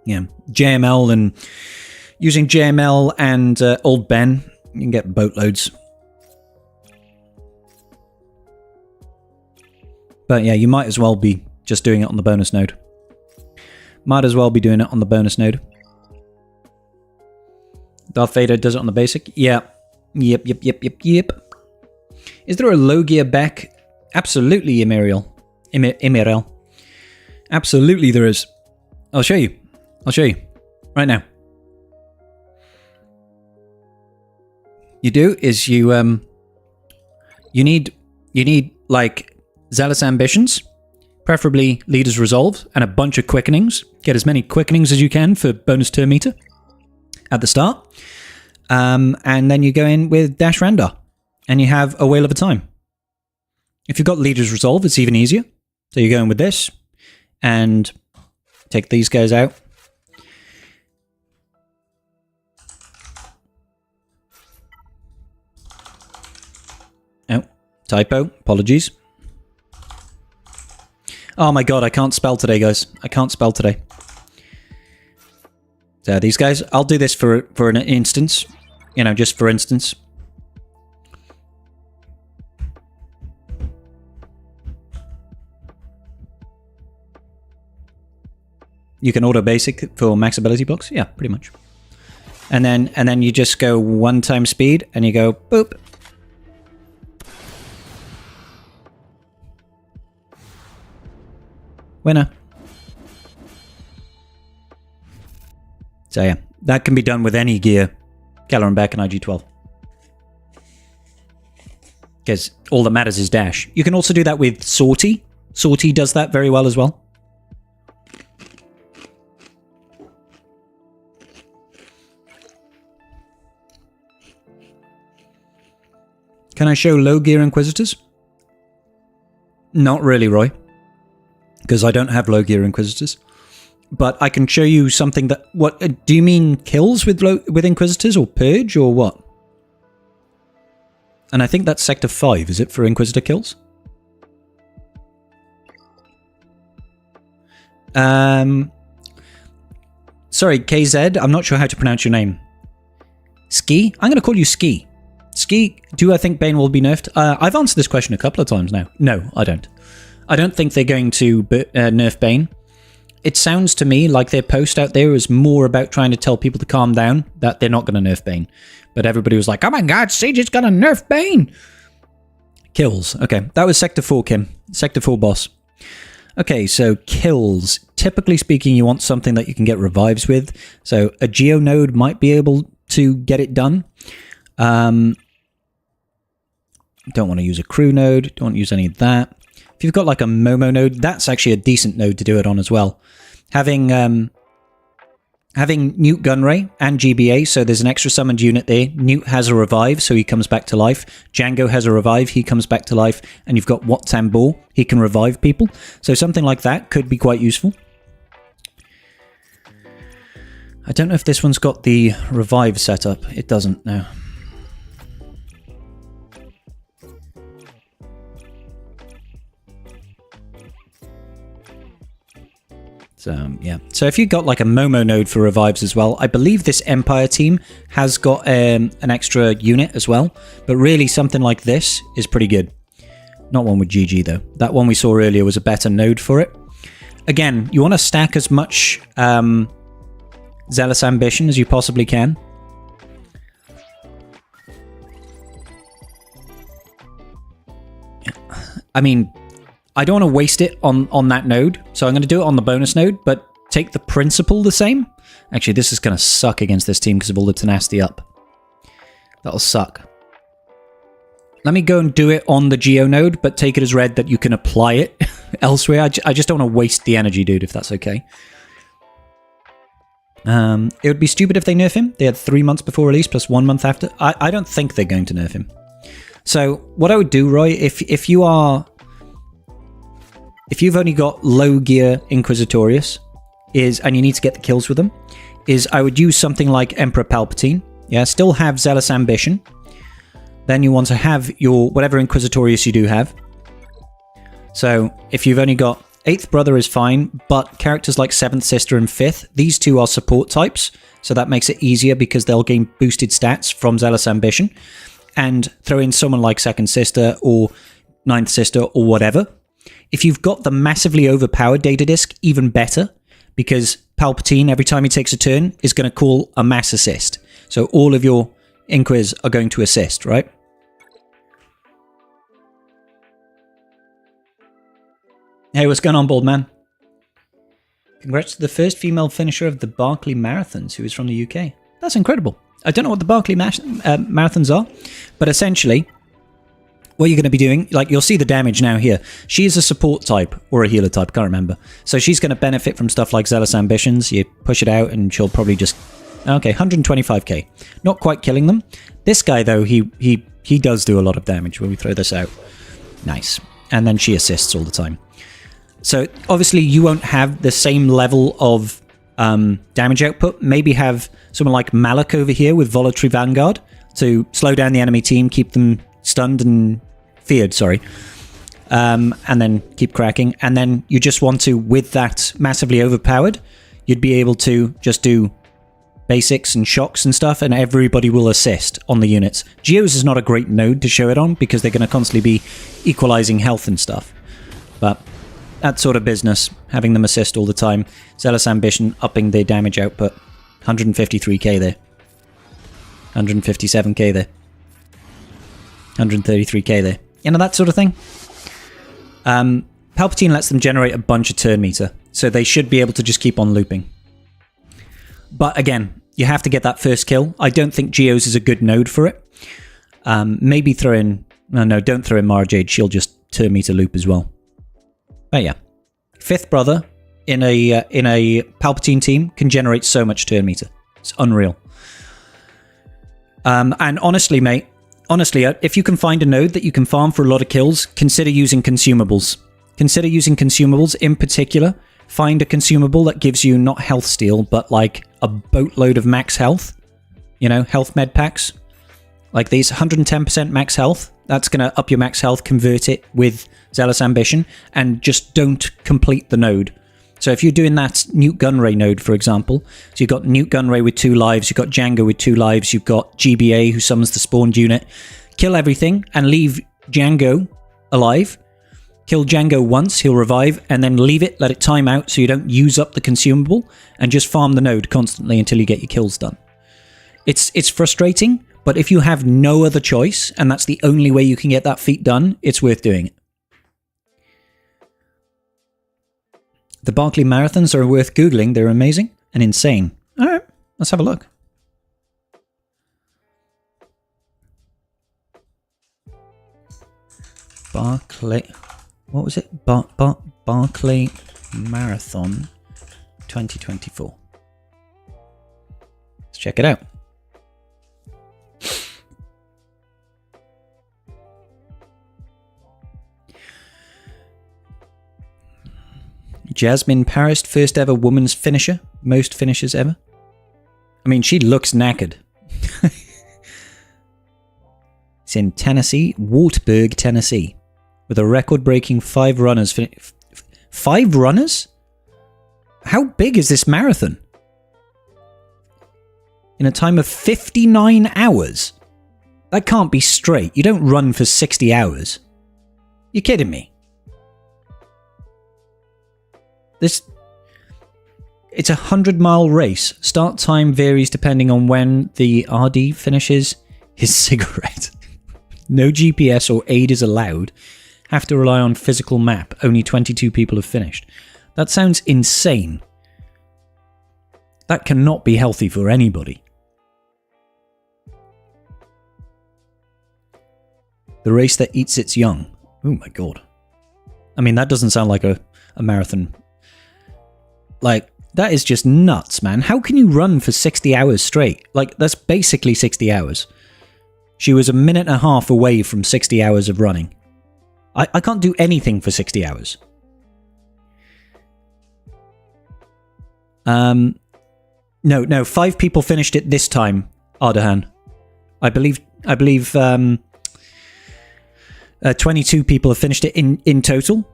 Yeah, JML, and using JML and Old Ben, you can get boatloads. But yeah, you might as well be just doing it on the bonus node. Might as well be doing it on the bonus node. Darth Vader does it on the basic. Yeah. Yep. Is there a low gear back? Absolutely, Emirel. Absolutely there is. I'll show you. Right now. You do is you need like zealous ambitions, preferably Leader's Resolve, and a bunch of quickenings. Get as many quickenings as you can for bonus turn meter at the start. And then you go in with Dash Randar, and you have a whale of a time. If you've got Leader's Resolve, it's even easier. So you go in with this, and take these guys out. Oh, typo. Apologies. Oh my god, I can't spell today, guys. I can't spell today. So these guys, I'll do this for an instance. You know, just for instance. You can auto basic for max ability blocks. Yeah, pretty much. And then you just go 1 time speed and you go boop. Winner. So yeah, that can be done with any gear. Caloran back and IG-12. Because all that matters is dash. You can also do that with Sortie. Sortie does that very well as well. Can I show low gear Inquisitors? Not really, Roy. Because I don't have low gear Inquisitors. But I can show you something that... What do you mean kills with Inquisitors or Purge or what? And I think that's Sector 5, is it, for Inquisitor kills? Sorry, KZ, I'm not sure how to pronounce your name. Ski? I'm going to call you Ski. Ski, do I think Bane will be nerfed? I've answered this question a couple of times now. No, I don't. I don't think they're going to nerf Bane. It sounds to me like their post out there is more about trying to tell people to calm down, that they're not going to nerf Bane. But everybody was like, oh my god, Siege is going to nerf Bane! Kills. Okay, that was Sector 4, Kim. Sector 4 boss. Okay, so kills. Typically speaking, you want something that you can get revives with. So a Geo node might be able to get it done. Don't want to use a crew node. Don't want to use any of that. If you've got like a Momo node, that's actually a decent node to do it on as well. Having Newt Gunray and GBA, so there's an extra summoned unit there. Newt has a revive, so he comes back to life. Django has a revive, he comes back to life. And you've got Wat Tambor, he can revive people. So something like that could be quite useful. I don't know if this one's got the revive setup. It doesn't, no. So, yeah. So if you've got like a Momo node for revives as well, I believe this Empire team has got an extra unit as well. But really something like this is pretty good. Not one with GG though. That one we saw earlier was a better node for it. Again, you want to stack as much Zealous Ambition as you possibly can. I mean... I don't want to waste it on that node, so I'm going to do it on the bonus node, but take the principle the same. Actually, this is going to suck against this team because of all the tenacity up. That'll suck. Let me go and do it on the Geo node, but take it as read that you can apply it elsewhere. I just don't want to waste the energy, dude, if that's okay. It would be stupid if they nerf him. They had 3 months before release plus 1 month after. I don't think they're going to nerf him. So what I would do, Roy, if you've only got low gear Inquisitorius, and you need to get the kills with them, is I would use something like Emperor Palpatine. Yeah, still have Zealous Ambition. Then you want to have your whatever Inquisitorius you do have. So if you've only got 8th Brother is fine, but characters like 7th Sister and 5th, these two are support types, so that makes it easier because they'll gain boosted stats from Zealous Ambition. And throw in someone like 2nd Sister or 9th Sister or whatever. If you've got the massively overpowered data disk, even better, because Palpatine, every time he takes a turn, is going to call a mass assist. So all of your Inquis are going to assist, right? Hey, what's going on, Bald Man? Congrats to the first female finisher of the Barclay Marathons, who is from the UK. That's incredible. I don't know what the Barclay Marathons are, but essentially, what you're going to be doing, like you'll see the damage now here. She is a support type, or a healer type, can't remember. So she's going to benefit from stuff like Zealous Ambitions. You push it out and she'll probably just... Okay, 125k. Not quite killing them. This guy, though, he does do a lot of damage when we throw this out. Nice. And then she assists all the time. So obviously you won't have the same level of damage output. Maybe have someone like Malak over here with Voluntary Vanguard to slow down the enemy team, keep them stunned and feared, and then keep cracking. And then you just want to, with that massively overpowered, you'd be able to just do basics and shocks and stuff, and everybody will assist on the units. Geos is not a great node to show it on because they're going to constantly be equalizing health and stuff. But that sort of business, having them assist all the time. Zealous Ambition, upping their damage output. 153k there. 157k there. 133k there. You know, that sort of thing. Palpatine lets them generate a bunch of turn meter, so they should be able to just keep on looping. But again, you have to get that first kill. I don't think Geos is a good node for it. Maybe throw in... No, don't throw in Mara Jade. She'll just turn meter loop as well. But yeah, 5th Brother in a Palpatine team can generate so much turn meter. It's unreal. And honestly, mate, if you can find a node that you can farm for a lot of kills, consider using consumables. Consider using consumables. In particular, find a consumable that gives you not health steal, but like a boatload of max health. You know, health med packs. Like these, 110% max health. That's going to up your max health, convert it with Zealous Ambition, and just don't complete the node. So if you're doing that Newt Gunray node, for example, so you've got Newt Gunray with 2 lives, you've got Django with 2 lives, you've got GBA who summons the spawned unit, kill everything and leave Django alive. Kill Django once, he'll revive, and then leave it, let it time out so you don't use up the consumable, and just farm the node constantly until you get your kills done. It's frustrating, but if you have no other choice, and that's the only way you can get that feat done, it's worth doing it. The Barclay Marathons are worth Googling. They're amazing and insane. All right, let's have a look. Barclay... What was it? Barclay Marathon 2024. Let's check it out. Jasmine Paris, first ever woman's finisher. Most finishers ever. I mean, she looks knackered. It's in Tennessee, Wartburg, Tennessee. With a record-breaking 5 runners. 5 runners? How big is this marathon? In a time of 59 hours? That can't be straight. You don't run for 60 hours. You're kidding me. It's a 100-mile race. Start time varies depending on when the RD finishes his cigarette. No GPS or aid is allowed. Have to rely on physical map. Only 22 people have finished. That sounds insane. That cannot be healthy for anybody. The race that eats its young. Oh my god. I mean, that doesn't sound like a marathon. Like, that is just nuts, man. How can you run for 60 hours straight? Like, that's basically 60 hours. She was a minute and a half away from 60 hours of running. I can't do anything for 60 hours. No, 5 people finished it this time, Ardahan. I believe 22 people have finished it in total.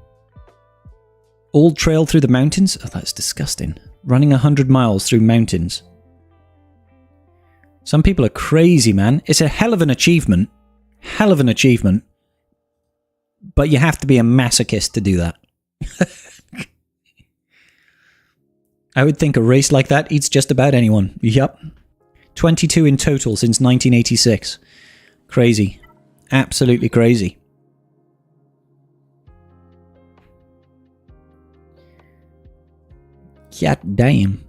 All trail through the mountains? Oh, that's disgusting. Running 100 miles through mountains. Some people are crazy, man. It's a hell of an achievement. Hell of an achievement. But you have to be a masochist to do that. I would think a race like that eats just about anyone. Yup. 22 in total since 1986. Crazy. Absolutely crazy. God damn.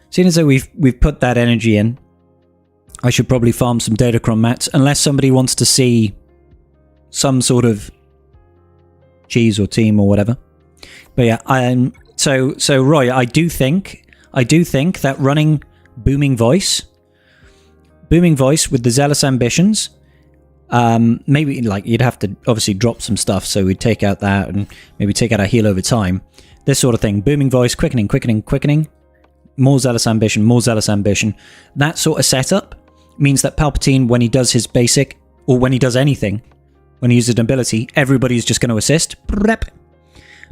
Seeing as though we've put that energy in, I should probably farm some Datacron mats, unless somebody wants to see some sort of cheese or team or whatever. But yeah, so Roy, I do think that running Booming Voice with the Zealous Ambitions, maybe like you'd have to obviously drop some stuff, so we'd take out that and maybe take out our heal over time. This sort of thing. Booming Voice, quickening. More Zealous Ambition. That sort of setup means that Palpatine, when he does his basic, or when he does anything, when he uses an ability, everybody's just going to assist.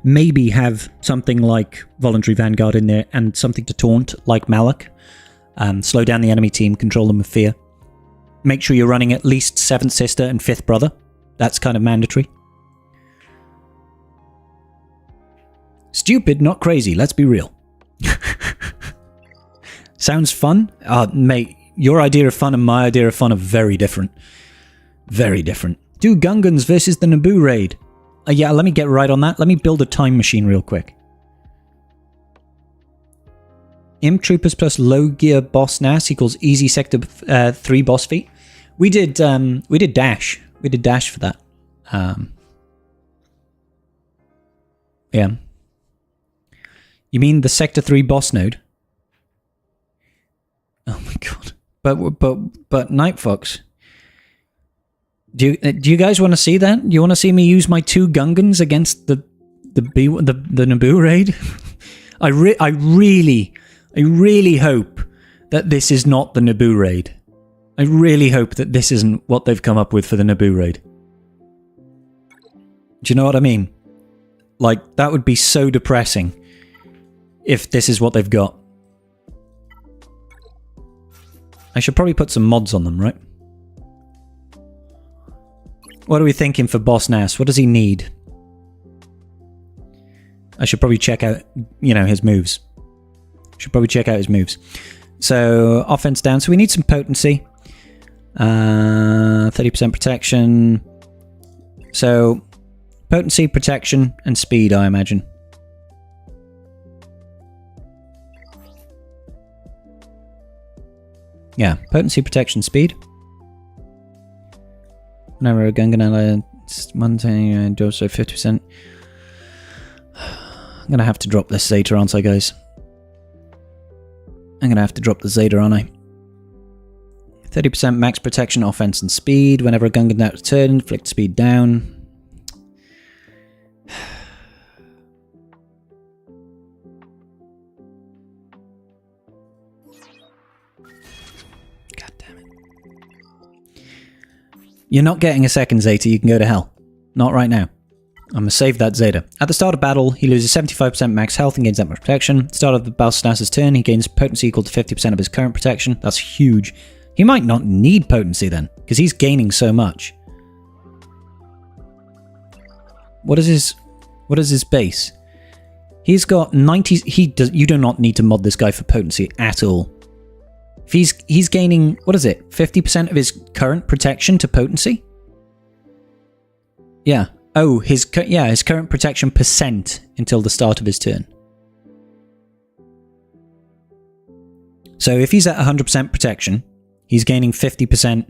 Maybe have something like Voluntary Vanguard in there and something to taunt, like Malak. Slow down the enemy team, control them with fear. Make sure you're running at least 7th Sister and 5th Brother. That's kind of mandatory. Stupid, not crazy. Let's be real. Sounds fun? Mate, your idea of fun and my idea of fun are very different. Very different. Do Gungans versus the Naboo raid. Yeah, let me get right on that. Let me build a time machine real quick. Imp Troopers plus low gear boss NAS equals easy sector 3 boss feat. We did dash. We did dash for that. Yeah. You mean the sector 3 boss node? Oh my god. But Night Fox. Do you guys want to see that? You want to see me use my 2 Gungans against the Naboo raid? I really hope that this is not the Naboo raid. I really hope that this isn't what they've come up with for the Naboo raid. Do you know what I mean? Like, that would be so depressing if this is what they've got. I should probably put some mods on them, right? What are we thinking for Boss Nass? What does he need? I should probably check out, his moves. So, offense down. So we need some potency. 30% protection. So, potency, protection, and speed, I imagine. Yeah, potency, protection, speed. Whenever a Gungan one thing, also 50%. I'm gonna have to drop this Zeta, aren't I, guys? I'm gonna have to drop the Zeta, aren't I? 30% max protection, offense, and speed. Whenever a Gungan out of turn, inflict speed down. God damn it. You're not getting a second Zeta, you can go to hell. Not right now. I'm going to save that Zeta. At the start of battle, he loses 75% max health and gains that much protection. Start of the Balstas's turn, he gains potency equal to 50% of his current protection. That's huge. He might not need potency then, because he's gaining so much. What is his base? He's got 90... You do not need to mod this guy for potency at all. If he's gaining, what is it, 50% of his current protection to potency? Yeah. Oh, his current protection percent until the start of his turn. So if he's at 100% protection, he's gaining 50%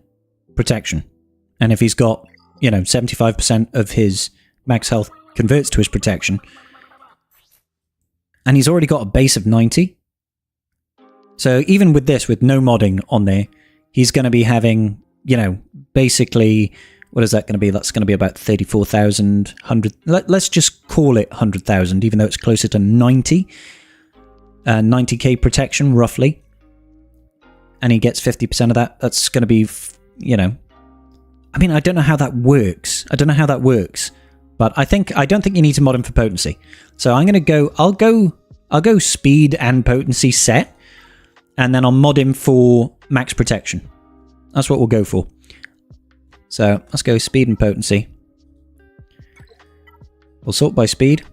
protection. And if he's got you know, 75% of his max health converts to his protection. And he's already got a base of 90. So even with this, with no modding on there, he's going to be having, you know, basically, what is that going to be? That's going to be about 34,000, 100. Let's just call it 100,000, even though it's closer to 90. 90k protection, roughly. And he gets 50% of that. That's going to be, you know, I mean, I don't know how that works. But I don't think you need to mod him for potency. So I'm going to go, I'll go speed and potency set. And then I'll mod him for max protection. That's what we'll go for. So let's go speed and potency. We'll sort by speed.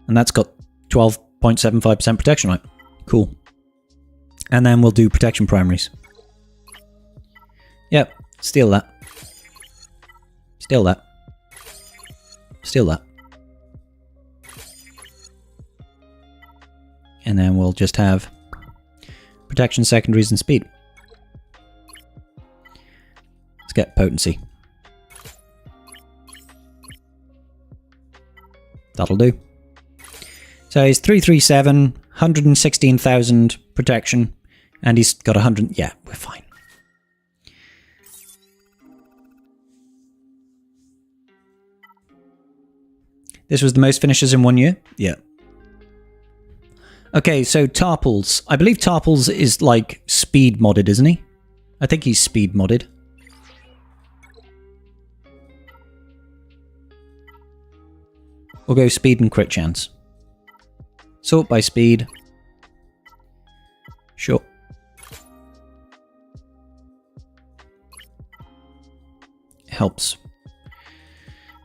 And that's got 12.75% protection, right? Cool. And then we'll do protection primaries. Yep, steal that. Steal that. Steal that. And then we'll just have protection, secondaries, and speed. Let's get potency. That'll do. So he's 337, 116,000 protection, and he's got 100. Yeah, we're fine. This was the most finishes in 1 year? Yeah. Okay, so Tarples. I believe Tarples is like speed modded, isn't he? I think he's speed modded. We'll go speed and crit chance. Sort by speed. Sure. Helps.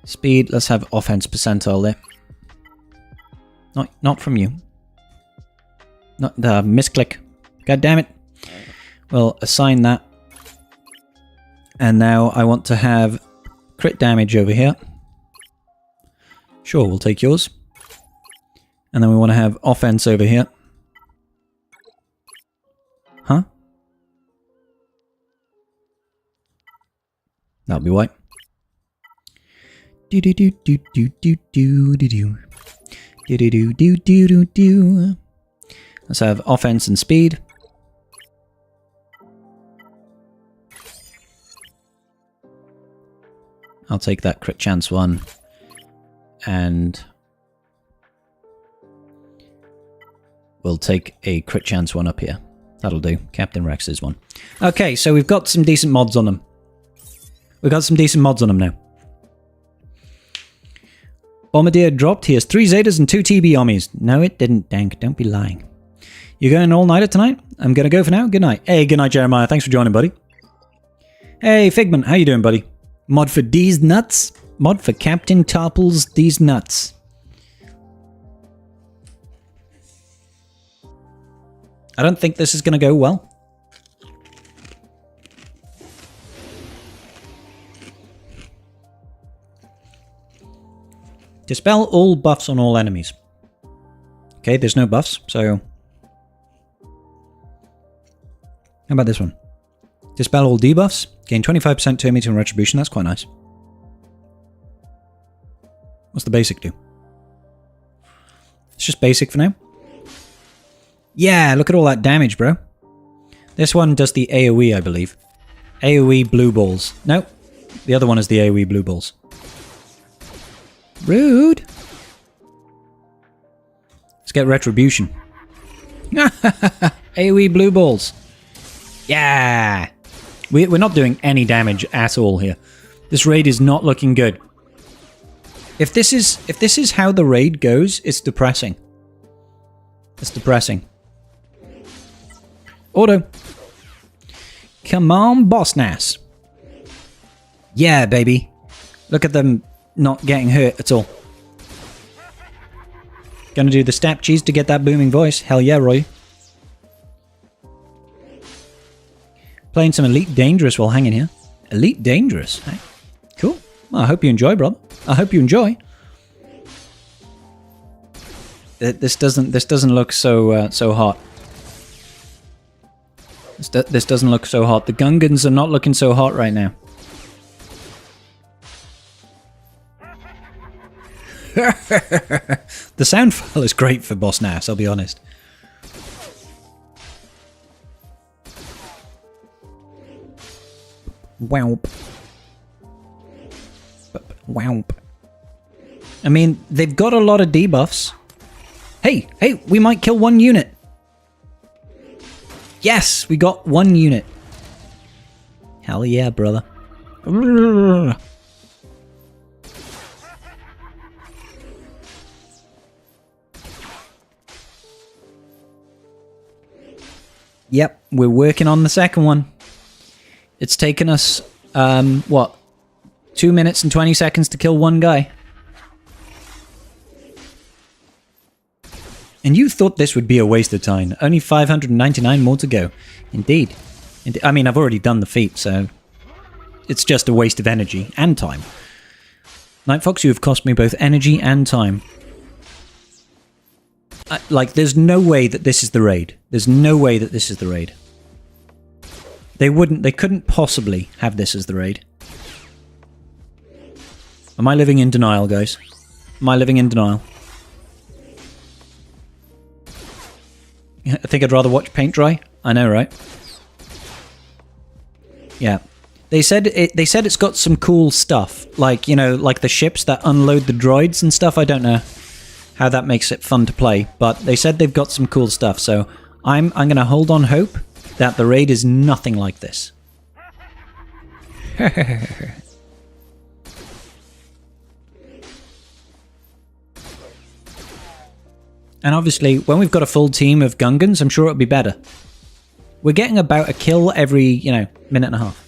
Speed, let's have offense percentile there. Not from you. Not the misclick. God damn it. We'll assign that. And now I want to have crit damage over here. Sure, we'll take yours. And then we want to have offense over here. Huh? That'll be white. Do do do do do do do do do do do do do do do. Let's have offense and speed. I'll take that crit chance one. And we'll take a crit chance one up here. That'll do. Captain Rex's one. Okay, so we've got some decent mods on them. We've got some decent mods on them now. Bombardier dropped. He has 3 Zetas and 2 TB armies. No, it didn't, Dank. Don't be lying. You going all-nighter tonight? I'm going to go for now. Good night. Hey, good night, Jeremiah. Thanks for joining, buddy. Hey, Figment. How you doing, buddy? Mod for D's nuts? Mod for Captain Tarple's D's nuts. I don't think this is going to go well. Dispel all buffs on all enemies. Okay, there's no buffs, so... How about this one? Dispel all debuffs. Gain 25% turn meter and retribution. That's quite nice. What's the basic do? It's just basic for now. Yeah, look at all that damage, bro. This one does the AoE, I believe. AoE blue balls. Nope. The other one is the AoE blue balls. Rude. Let's get retribution. AoE blue balls. Yeah. We're not doing any damage at all here. This raid is not looking good. If this is how the raid goes, it's depressing. It's depressing. Auto. Come on, boss nass. Yeah, baby. Look at them not getting hurt at all. Gonna do the stab cheese to get that booming voice. Hell yeah, Roy. Playing some Elite Dangerous while hanging here. Elite Dangerous, hey? Cool. Well, I hope you enjoy, brother. I hope you enjoy. This doesn't look so hot. This doesn't look so hot. The Gungans are not looking so hot right now. The sound file is great for Boss Nass, I'll be honest. Whomp. Whomp. I mean, they've got a lot of debuffs. Hey, we might kill one unit. Yes, we got one unit. Hell yeah, brother. Yep, we're working on the second one. It's taken us, what? 2 minutes and 20 seconds to kill one guy. And you thought this would be a waste of time. Only 599 more to go. Indeed. I mean, I've already done the feat, so it's just a waste of energy and time. Night Fox, you have cost me both energy and time. Like, there's no way that this is the raid. There's no way that this is the raid. They couldn't possibly have this as the raid. Am I living in denial, guys? Am I living in denial? I think I'd rather watch paint dry. I know, right? Yeah. They said it's got some cool stuff. Like, you know, like the ships that unload the droids and stuff. I don't know how that makes it fun to play, but they said they've got some cool stuff, so I'm going to hold on hope that the raid is nothing like this. And obviously, when we've got a full team of Gungans, I'm sure it'll be better. We're getting about a kill every, you know, minute and a half.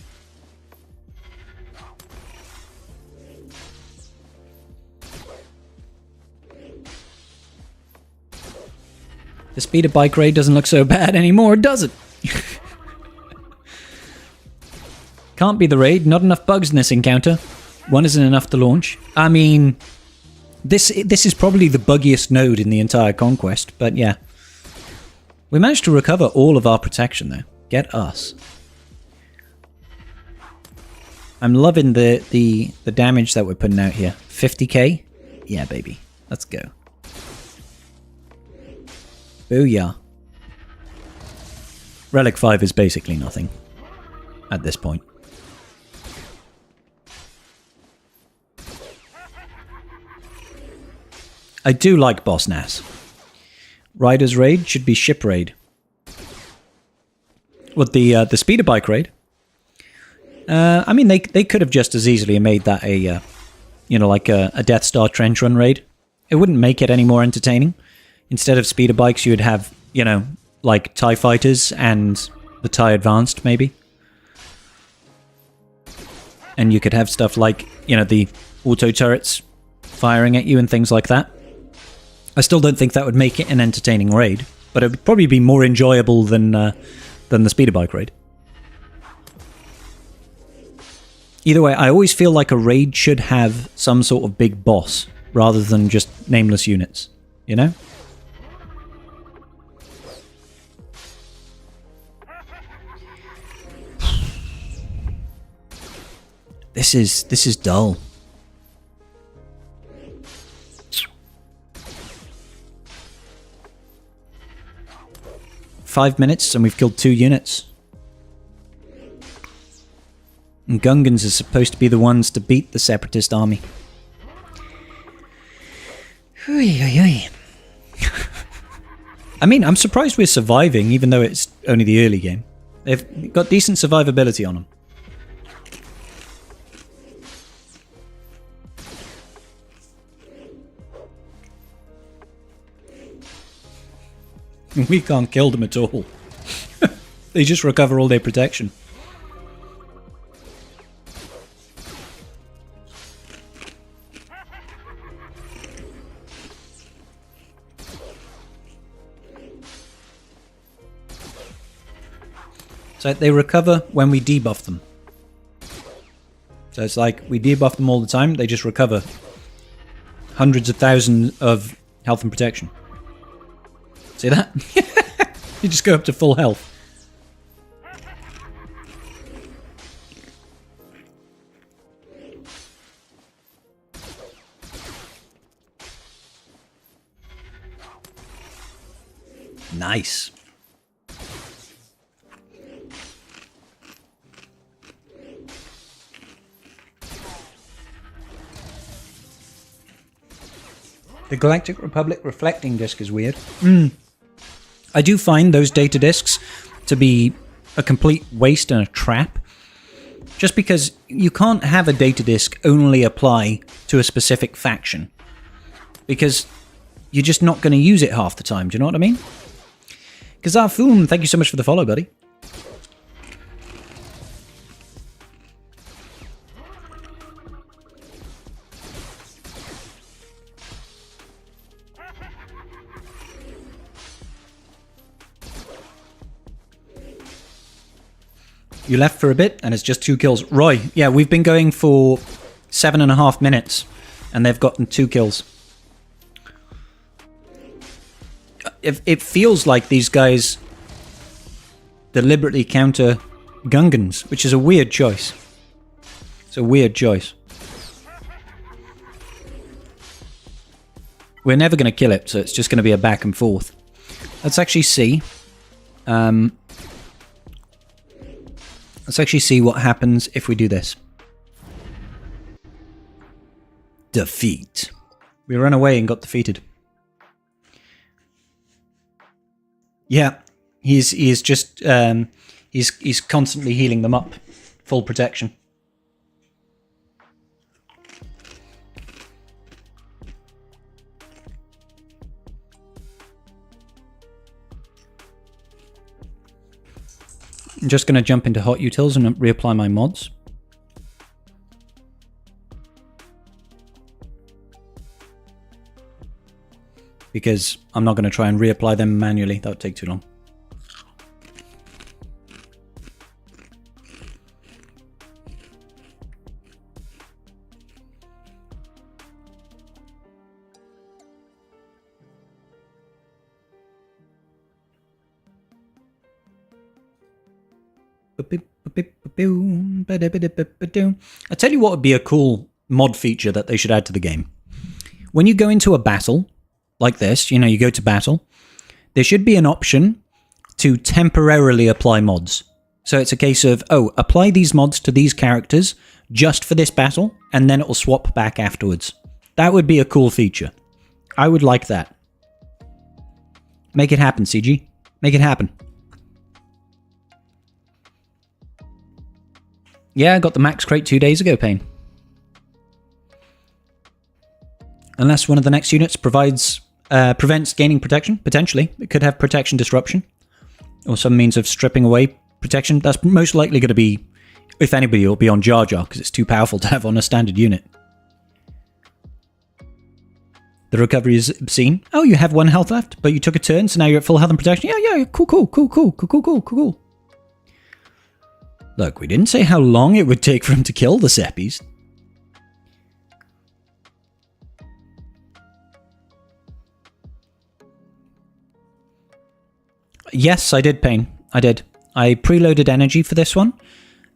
The speeder bike raid doesn't look so bad anymore, does it? Can't be the raid. Not enough bugs in this encounter. One isn't enough to launch. I mean, this is probably the buggiest node in the entire conquest, but yeah. We managed to recover all of our protection, though. Get us. I'm loving the damage that we're putting out here. 50k? Yeah, baby. Let's go. Booyah. Relic 5 is basically nothing at this point. I do like Boss Nass. Rider's raid should be ship raid. What, the speeder bike raid? I mean, they could have just as easily made that a, you know, like a Death Star trench run raid. It wouldn't make it any more entertaining. Instead of speeder bikes, you would have, you know, like TIE fighters and the TIE Advanced, maybe. And you could have stuff like, you know, the auto turrets firing at you and things like that. I still don't think that would make it an entertaining raid, but it would probably be more enjoyable than the speeder bike raid. Either way, I always feel like a raid should have some sort of big boss rather than just nameless units, you know? This is dull. Five minutes and we've killed 2 units. And Gungans are supposed to be the ones to beat the Separatist army. I mean, I'm surprised we're surviving, even though it's only the early game. They've got decent survivability on them. We can't kill them at all. They just recover all their protection. So they recover when we debuff them. So it's like we debuff them all the time, they just recover hundreds of thousands of health and protection. See that? You just go up to full health. Nice. The Galactic Republic reflecting disc is weird. I do find those data discs to be a complete waste and a trap. Just because you can't have a data disc only apply to a specific faction. Because you're just not going to use it half the time, do you know what I mean? Kazarfoom, thank you so much for the follow, buddy. You left for a bit, and it's just 2 kills. Roy, yeah, we've been going for 7.5 minutes, and they've gotten 2 kills. It feels like these guys deliberately counter Gungans, which is a weird choice. It's a weird choice. We're never going to kill it, so it's just going to be a back and forth. Let's actually see. Let's actually see what happens if we do this. Defeat. We ran away and got defeated. Yeah, he's just he's constantly healing them up, full protection. I'm just going to jump into hot utils and reapply my mods. Because I'm not going to try and reapply them manually. That would take too long. I tell you what would be a cool mod feature that they should add to the game. When you go into a battle like this, you know, you go to battle, there should be an option to temporarily apply mods. So it's a case of, oh, apply these mods to these characters just for this battle, and then it will swap back afterwards. That would be a cool feature. I would like that. Make it happen, CG. Make it happen. Yeah, I got the max crate 2 days ago, Payne. Unless one of the next units prevents gaining protection, potentially. It could have protection disruption. Or some means of stripping away protection. That's most likely going to be, if anybody, it'll be on Jar Jar, because it's too powerful to have on a standard unit. The recovery is obscene. Oh, you have 1 health left, but you took a turn, so now you're at full health and protection. Yeah, cool. Look, we didn't say how long it would take for him to kill the Seppies. Yes, I did, Payne. I did. I preloaded energy for this one,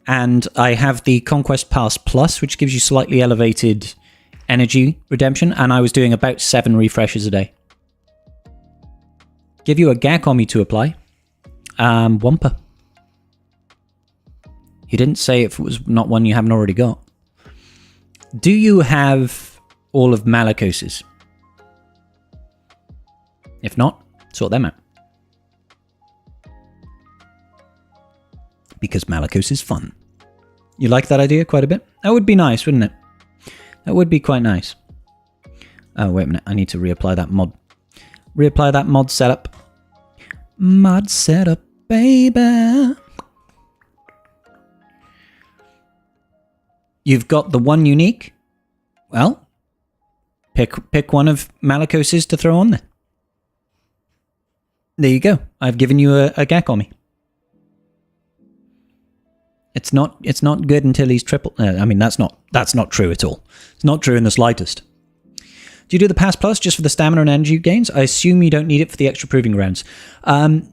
and I have the Conquest Pass Plus, which gives you slightly elevated energy redemption, and I was doing about 7 refreshes a day. Give you a Gakomi to apply. Wumpa. You didn't say if it was not one you haven't already got. Do you have all of Malakos's? If not, sort them out. Because Malakos is fun. You like that idea quite a bit? That would be nice, wouldn't it? That would be quite nice. Oh, wait a minute. I need to reapply that mod. Reapply that mod setup. Mod setup, baby. You've got the one unique. Well, pick one of Malakos's to throw on there. There you go. I've given you a Gakomi. It's not good until he's triple. I mean, that's not true at all. It's not true in the slightest. Do you do the Pass Plus just for the stamina and energy gains? I assume you don't need it for the extra proving grounds. Not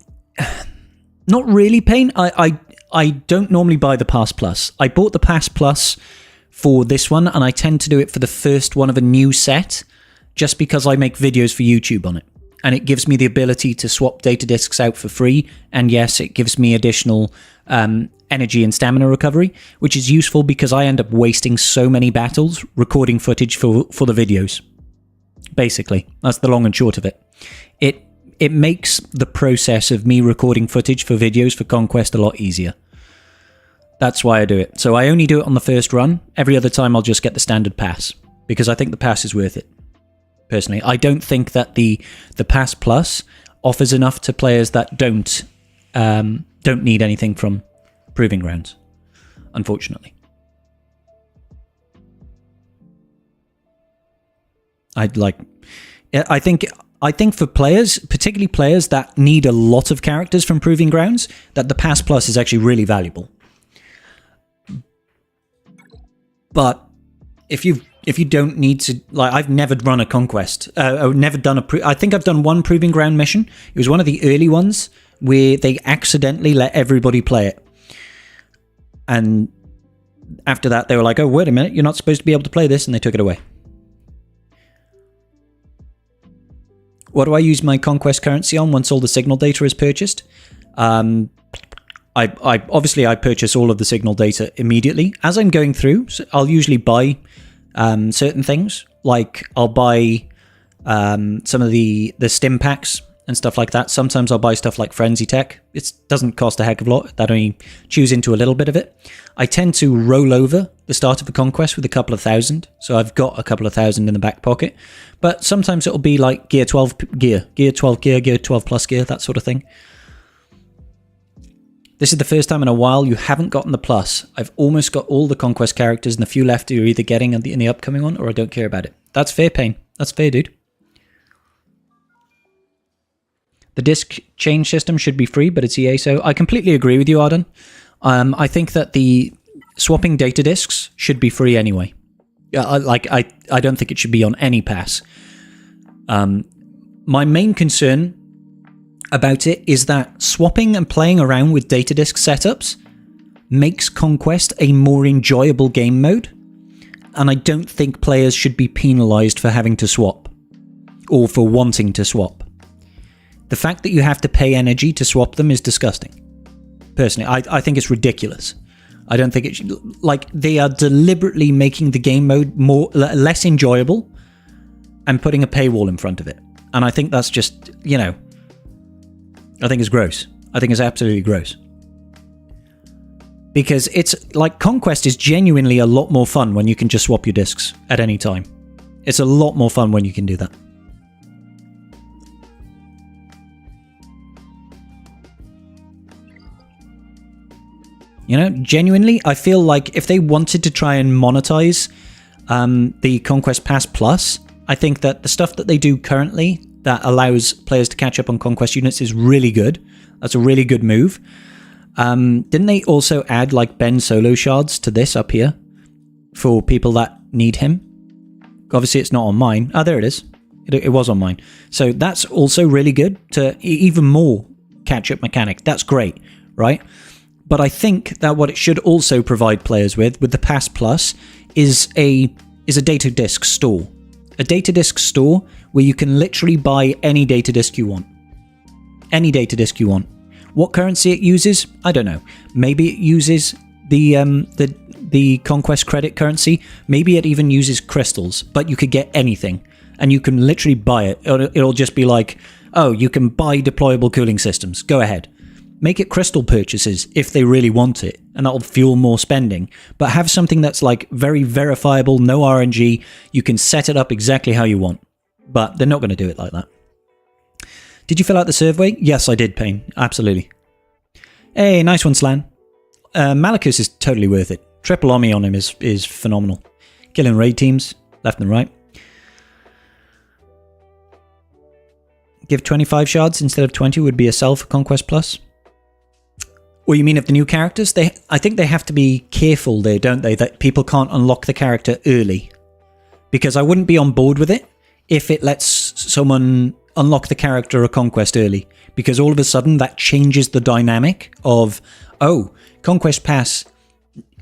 really, Payne. I don't normally buy the Pass Plus. I bought the Pass Plus for this one, and I tend to do it for the first one of a new set, just because I make videos for YouTube on it. and it gives me the ability to swap data discs out for free. And yes, it gives me additional energy and stamina recovery, which is useful because I end up wasting so many battles recording footage for the videos. Basically, that's the long and short of it. It makes the process of me recording footage for videos for Conquest a lot easier. That's why I do it. So I only do it on the first run. Every other time I'll just get the standard pass, because I think the pass is worth it. Personally, I don't think that the Pass Plus offers enough to players that don't need anything from Proving Grounds, unfortunately. I think for players, particularly players that need a lot of characters from Proving Grounds, that the Pass Plus is actually really valuable. But if you don't need to, like, I've never run a Conquest. I've never done I think I've done one Proving Ground mission. It was one of the early ones where they accidentally let everybody play it. And after that, they were like, oh, wait a minute, you're not supposed to be able to play this, and they took it away. What do I use my Conquest currency on once all the signal data is purchased? I obviously purchase all of the signal data immediately. As I'm going through, so I'll usually buy certain things. Like I'll buy some of the stim packs and stuff like that. Sometimes I'll buy stuff like Frenzy Tech. It doesn't cost a heck of a lot. That only chews into a little bit of it. I tend to roll over the start of a Conquest with a couple of thousand. So I've got a couple of thousand in the back pocket. But sometimes it'll be like gear 12 gear, gear 12 gear, gear 12 plus gear, that sort of thing. This is the first time in a while you haven't gotten the plus. I've almost got all the Conquest characters, and the few left you're either getting in the upcoming one, or I don't care about it. That's fair, Pain. That's fair, dude. The disc change system should be free, but it's EA, so I completely agree with you, Arden. I think that the swapping data discs should be free anyway. I don't think it should be on any pass. My main concern about it is that swapping and playing around with data disk setups makes Conquest a more enjoyable game mode, and I don't think players should be penalized for having to swap or for wanting to swap. The fact that you have to pay energy to swap them is disgusting. Personally, I think it's ridiculous. I don't think it should, like, they are deliberately making the game mode less enjoyable and putting a paywall in front of it. And I think that's just, I think it's gross. I think it's absolutely gross. Because it's like, Conquest is genuinely a lot more fun when you can just swap your discs at any time. It's a lot more fun when you can do that. Genuinely, I feel like if they wanted to try and monetize the Conquest Pass Plus, I think that the stuff that they do currently that allows players to catch up on Conquest units is really good. That's a really good move. Didn't they also add like Ben Solo shards to this up here for people that need him? Obviously, it's not on mine. Oh, there it is. It was on mine. So that's also really good to even more catch-up mechanic. That's great, right? But I think that what it should also provide players with the Pass Plus, is a data disk store. A data disk store where you can literally buy any data disk you want. Any data disk you want. What currency it uses, I don't know. Maybe it uses the Conquest credit currency. Maybe it even uses crystals. But you could get anything, and you can literally buy it. It'll just be like, oh, you can buy deployable cooling systems. Go ahead. Make it crystal purchases if they really want it, and that'll fuel more spending. But have something that's like very verifiable, no RNG. You can set it up exactly how you want. But they're not going to do it like that. Did you fill out the survey? Yes, I did, Payne. Absolutely. Hey, nice one, Slan. Malachus is totally worth it. Triple Omni on him is phenomenal. Killing raid teams, left and right. Give 25 shards instead of 20 would be a sell for Conquest Plus. Or you mean of the new characters? I think they have to be careful there, don't they? That people can't unlock the character early. Because I wouldn't be on board with it if it lets someone unlock the character of Conquest early. Because all of a sudden that changes the dynamic of, oh, Conquest Pass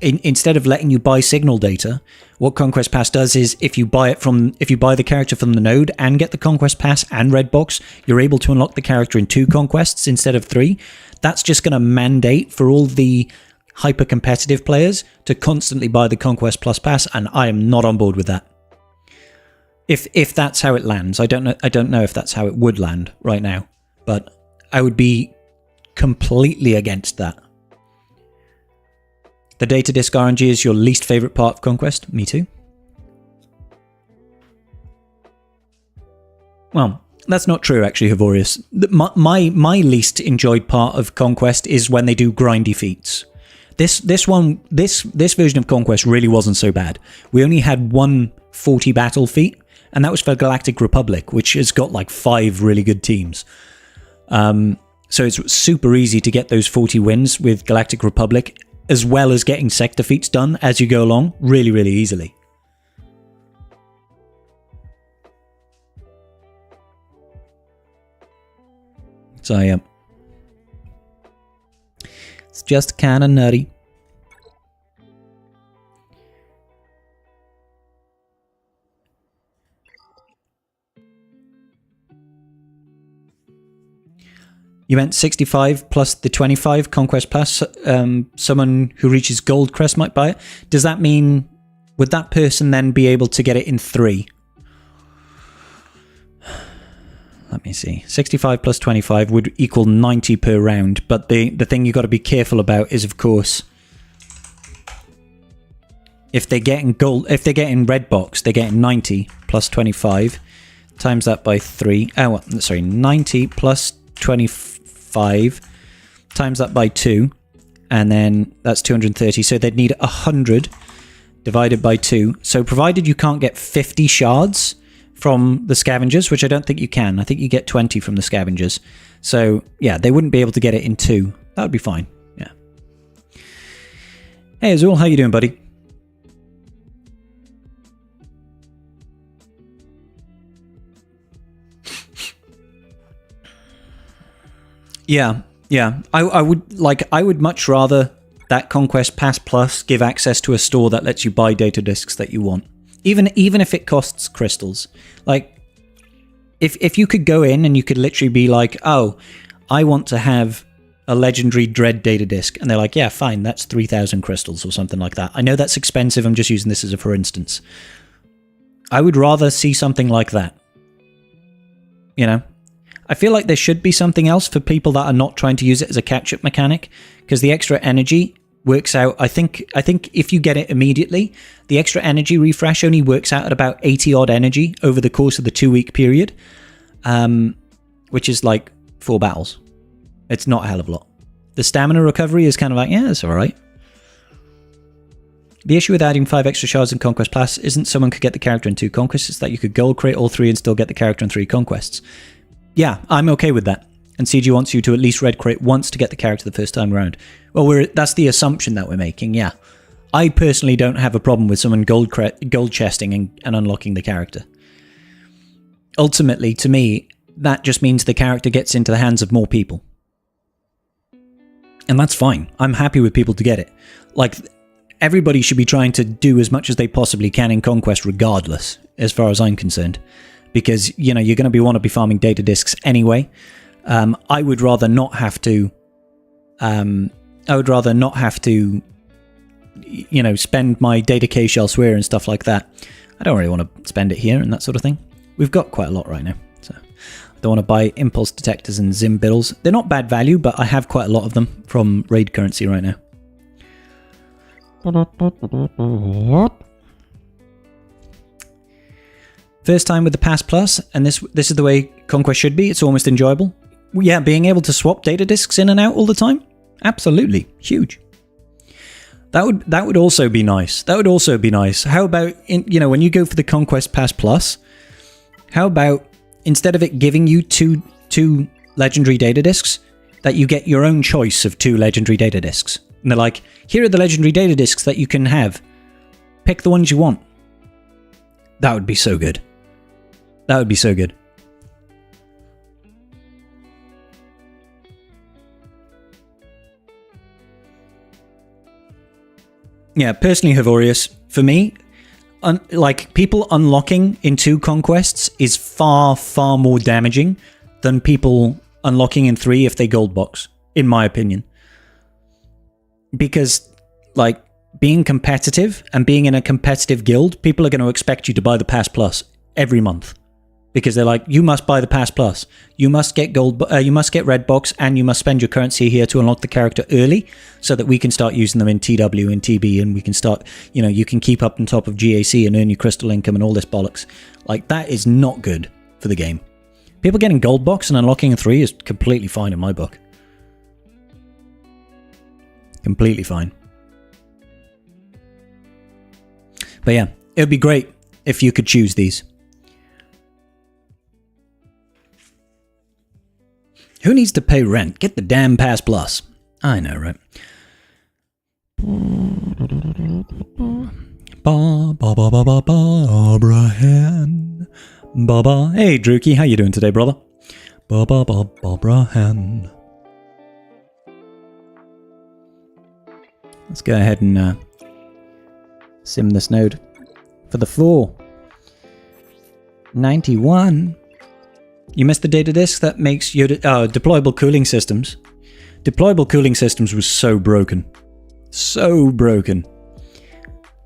instead of letting you buy signal data, what Conquest Pass does is if you buy the character from the node and get the Conquest Pass and red box, you're able to unlock the character in 2 conquests instead of 3. That's just going to mandate for all the hyper competitive players to constantly buy the Conquest Plus Pass, and I am not on board with that. If that's how it lands, I don't know if that's how it would land right now, but I would be completely against that. The data disk RNG is your least favorite part of Conquest? Me too. Well, that's not true actually, Havorius. My least enjoyed part of Conquest is when they do grindy feats. This version of Conquest really wasn't so bad. We only had one 40 battle feat, and that was for Galactic Republic, which has got like 5 really good teams. So it's super easy to get those 40 wins with Galactic Republic, as well as getting sector feats done as you go along, really, really easily. So yeah, it's just kind of nutty. You meant 65 plus the 25 Conquest Pass. Someone who reaches Gold Crest might buy it. Does that mean, would that person then be able to get it in 3? Let me see. 65 plus 25 would equal 90 per round. But the thing you got to be careful about is, of course, if they're getting red box, they're getting 90 plus 25. Times that by 3. Oh, sorry, 90 plus 25 times that by 2, and then that's 230. So they'd need 100 divided by 2. So provided you can't get 50 shards from the scavengers, which I don't think you can. I think you get 20 from the scavengers. So yeah, they wouldn't be able to get it in 2. That would be fine. Yeah. Hey Azul, how you doing, buddy? Yeah. I would much rather that Conquest Pass Plus give access to a store that lets you buy data discs that you want, even if it costs crystals. Like, if you could go in and you could literally be like, oh, I want to have a legendary Dread data disc, and they're like, yeah, fine, that's 3,000 crystals or something like that. I know that's expensive. I'm just using this as a for instance. I would rather see something like that. You know? I feel like there should be something else for people that are not trying to use it as a catch-up mechanic, because the extra energy works out. I think if you get it immediately, the extra energy refresh only works out at about 80 odd energy over the course of the 2-week period, which is like 4 battles. It's not a hell of a lot. The stamina recovery is kind of like, yeah, it's all right. The issue with adding 5 extra shards in Conquest Plus isn't someone could get the character in 2 conquests, it's that you could gold crate all 3 and still get the character in 3 conquests. Yeah, I'm okay with that. And CG wants you to at least red crate once to get the character the first time around. Well, that's the assumption that we're making, yeah. I personally don't have a problem with someone gold chesting and unlocking the character. Ultimately, to me, that just means the character gets into the hands of more people. And that's fine. I'm happy with people to get it. Like, everybody should be trying to do as much as they possibly can in Conquest regardless, as far as I'm concerned. Because, you know, you're going to want to be farming data discs anyway. I would rather not have to... you know, spend my data cache elsewhere and stuff like that. I don't really want to spend it here and that sort of thing. We've got quite a lot right now. So I don't want to buy impulse detectors and Zim biddles. They're not bad value, but I have quite a lot of them from raid currency right now. First time with the Pass Plus, and this is the way Conquest should be. It's almost enjoyable. Yeah, being able to swap data discs in and out all the time, absolutely huge. That would also be nice. That would also be nice. How about when you go for the Conquest Pass Plus, how about instead of it giving you two legendary data discs, that you get your own choice of 2 legendary data discs, and they're like, here are the legendary data discs that you can have. Pick the ones you want. That would be so good. That would be so good. Yeah, personally, Havorius, for me, like, people unlocking in 2 conquests is far, far more damaging than people unlocking in 3 if they gold box, in my opinion. Because, like, being competitive and being in a competitive guild, people are going to expect you to buy the Pass Plus every month. Because they're like, you must buy the Pass Plus. You must get you must get red box, and you must spend your currency here to unlock the character early, so that we can start using them in TW and TB, and we can start, you know, you can keep up on top of GAC and earn your crystal income and all this bollocks. Like, that is not good for the game. People getting gold box and unlocking in 3 is completely fine in my book. Completely fine. But yeah, it would be great if you could choose these. Who needs to pay rent? Get the damn Pass Plus. I know, right? Abraham. Baba. Hey, Drookie, how you doing today, brother? Abraham. Let's go ahead and sim this node for the 4. 91. You missed the data disk that makes your deployable cooling systems. Deployable cooling systems was so broken. So broken.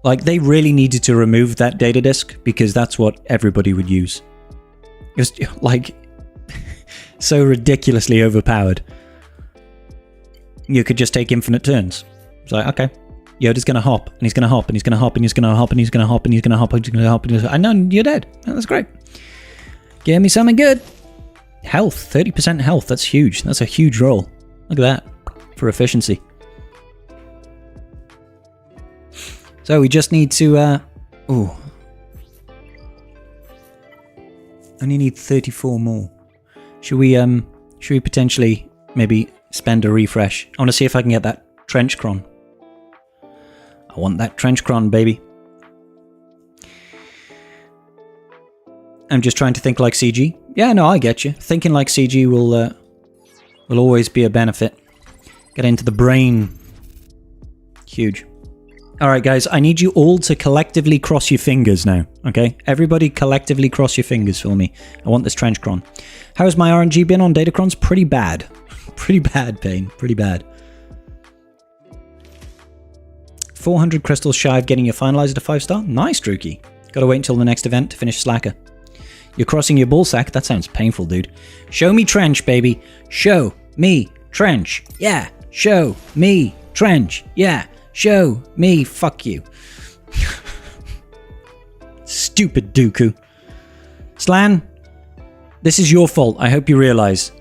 Like, they really needed to remove that data disk because that's what everybody would use. It was, like, so ridiculously overpowered. You could just take infinite turns. It's like, okay, Yoda's going to hop, and he's going to hop, and he's going to hop, and he's going to hop, and he's going to hop, and he's going to hop, and he's going to hop, and he's going to hop. I know, you're dead. Oh, that's great. Give me something good. Health, 30% health. That's huge. That's a huge roll. Look at that for efficiency. So we just need to. Only need 34 more. Should we potentially maybe spend a refresh? I want to see if I can get that trench cron. I want that trench cron, baby. I'm just trying to think like CG. Yeah, no, I get you. Thinking like CG will always be a benefit. Get into the brain. Huge. All right, guys, I need you all to collectively cross your fingers now, okay? Everybody collectively cross your fingers for me. I want this trench cron. How's my RNG been on Datacrons? Pretty bad. Pretty bad, Payne. Pretty bad. 400 crystals shy of getting your finalizer to 5-star. Nice, Drookie. Gotta wait until the next event to finish Slacker. You're crossing your ballsack? That sounds painful, dude. Show me trench, baby. Show me trench. Yeah. Show me trench. Yeah. Show me. Fuck you. Stupid Dooku. Slan, this is your fault. I hope you realize.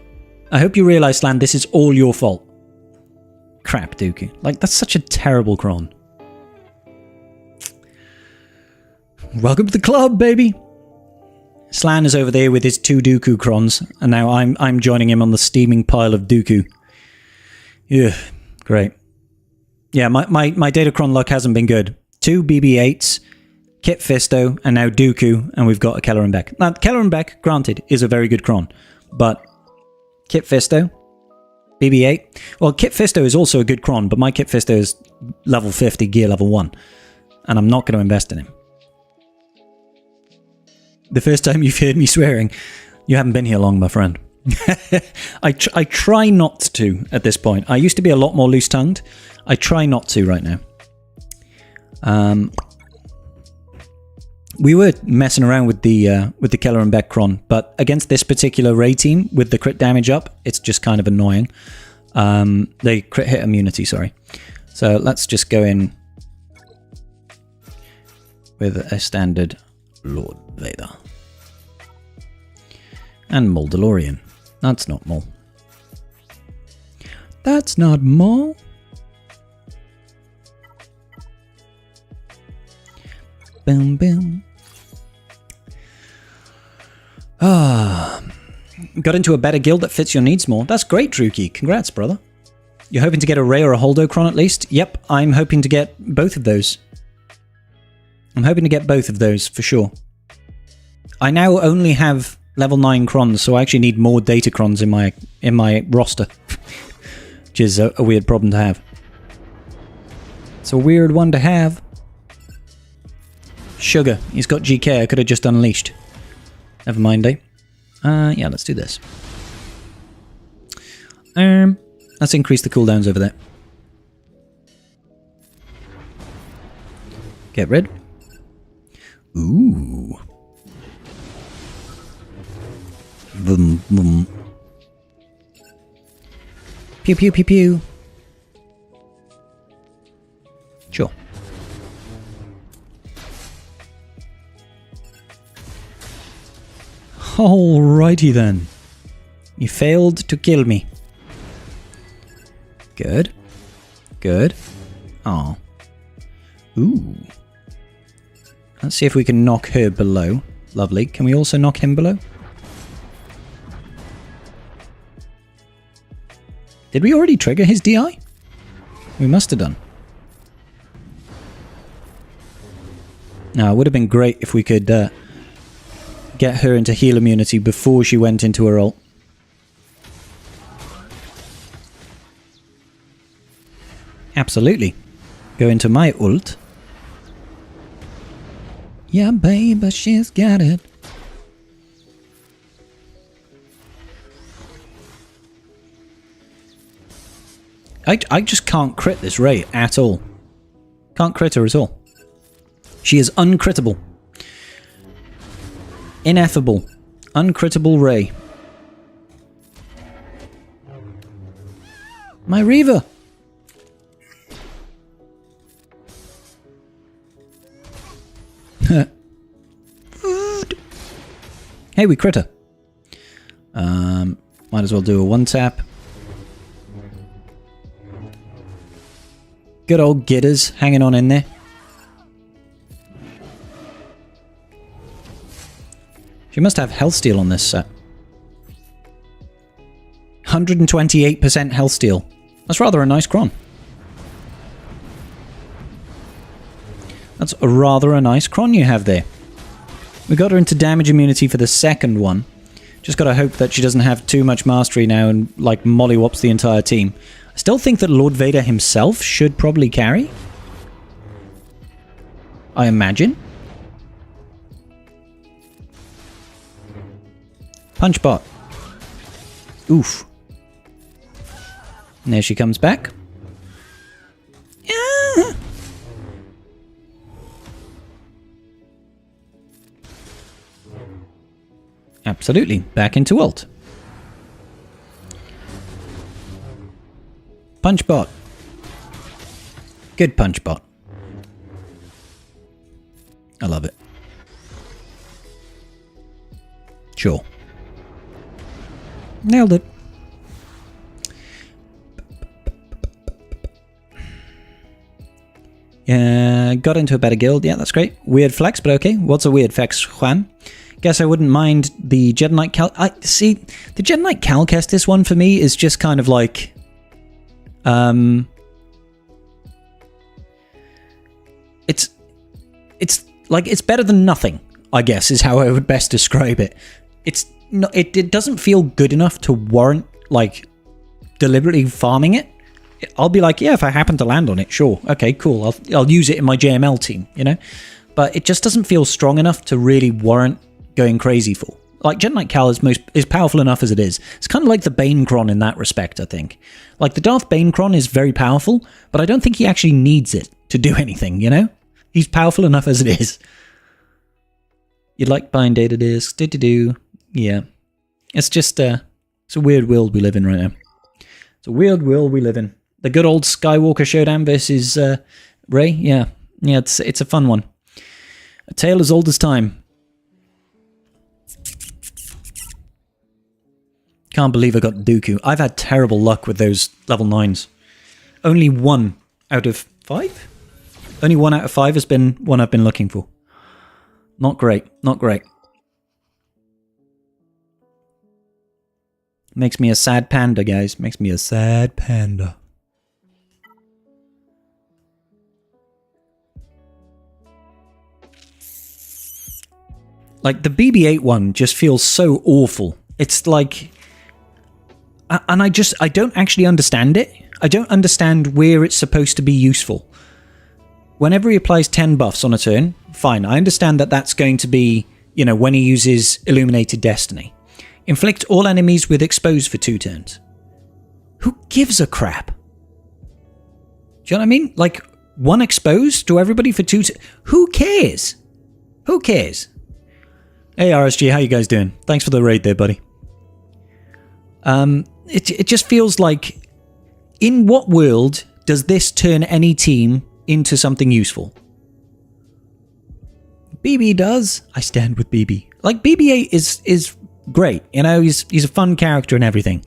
Slan, this is all your fault. Crap, Dooku. Like, that's such a terrible cron. Welcome to the club, baby. Slan is over there with his 2 Dooku crons, and now I'm joining him on the steaming pile of Dooku. Yeah, great. Yeah, my Datacron luck hasn't been good. 2 BB-8s, Kit Fisto, and now Dooku, and we've got a Keller and Beck. Now, Keller and Beck, granted, is a very good cron, but Kit Fisto, BB-8. Well, Kit Fisto is also a good cron, but my Kit Fisto is level 50, gear level 1, and I'm not going to invest in him. The first time you've heard me swearing, you haven't been here long, my friend. I try not to at this point. I used to be a lot more loose-tongued. I try not to right now. We were messing around with the Keller and Beck cron, but against this particular Ray team with the crit damage up, it's just kind of annoying. The crit hit immunity, sorry. So let's just go in with a standard Lord Vader. And Moldalorian. That's not Mol. That's not Mol. Boom, boom. Got into a better guild that fits your needs more. That's great, Drookie. Congrats, brother. You're hoping to get a Ray or a Holdocron at least? Yep, I'm hoping to get both of those. I'm hoping to get both of those, for sure. I now only have level 9 crons, so I actually need more data crons in my roster. Which is a weird problem to have. It's a weird one to have. Sugar. He's got GK. I could have just unleashed. Never mind, eh? Yeah, let's do this. Let's increase the cooldowns over there. Get rid. Ooh. Boom, boom. Pew, pew, pew, pew. Sure. Alrighty then. You failed to kill me. Good. Good. Oh. Ooh. Let's see if we can knock her below. Lovely. Can we also knock him below? Did we already trigger his DI? We must have done. Now, it would have been great if we could get her into heal immunity before she went into her ult. Absolutely. Go into my ult. Yeah, baby, she's got it. I just can't crit this Ray at all. Can't crit her at all. She is uncrittable. Ineffable. Uncrittable Ray. My Reaver! Hey, we crit her. Might as well do a one tap. Good old Gitters hanging on in there. She must have health steal on this set. 128% health steal. That's rather a nice cron. That's rather a nice cron you have there. We got her into damage immunity for the second one. Just gotta hope that she doesn't have too much mastery now and, like, mollywops the entire team. I still think that Lord Vader himself should probably carry. I imagine. Punch bot. Oof. And there she comes back. Yeah. Absolutely. Back into ult. Punch bot. Good punch bot. I love it. Sure. Nailed it. Got into a better guild. Yeah, that's great. Weird flex, but okay. What's a weird flex, Juan? Guess I wouldn't mind the Jedi Knight Cal... see, the Jedi Knight Cal Kestis one for me is just kind of like... It's like, it's better than nothing, I guess, is how I would best describe it. It's not, it doesn't feel good enough to warrant, like, deliberately farming it. I'll be like, yeah, if I happen to land on it, sure. Okay, cool. I'll use it in my JML team, you know? But it just doesn't feel strong enough to really warrant going crazy for. Like, Jedi Knight Cal is powerful enough as it is. It's kind of like the Bane Cron in that respect, I think. Like, the Darth Bane Cron is very powerful, but I don't think he actually needs it to do anything, you know? He's powerful enough as it is. You'd like buying data disks, do. Yeah. It's just, it's a weird world we live in right now. It's a weird world we live in. The good old Skywalker Showdown versus Rey, yeah. Yeah, it's a fun one. A tale as old as time. Can't believe I got Dooku. I've had terrible luck with those level 9s. Only 1 out of 5? Only 1 out of 5 has been one I've been looking for. Not great. Not great. Makes me a sad panda, guys. Makes me a sad panda. Like, the BB-8 one just feels so awful. It's like... And I don't actually understand it. I don't understand where it's supposed to be useful. Whenever he applies 10 buffs on a turn, fine. I understand that that's going to be, you know, when he uses Illuminated Destiny. Inflict all enemies with Expose for 2 turns. Who gives a crap? Do you know what I mean? Like, 1 Expose to everybody for 2 Who cares? Who cares? Hey, RSG, how you guys doing? Thanks for the raid there, buddy. It just feels like, in what world does this turn any team into something useful? BB does. I stand with BB. Like, BB-8 is great. You know, he's a fun character and everything.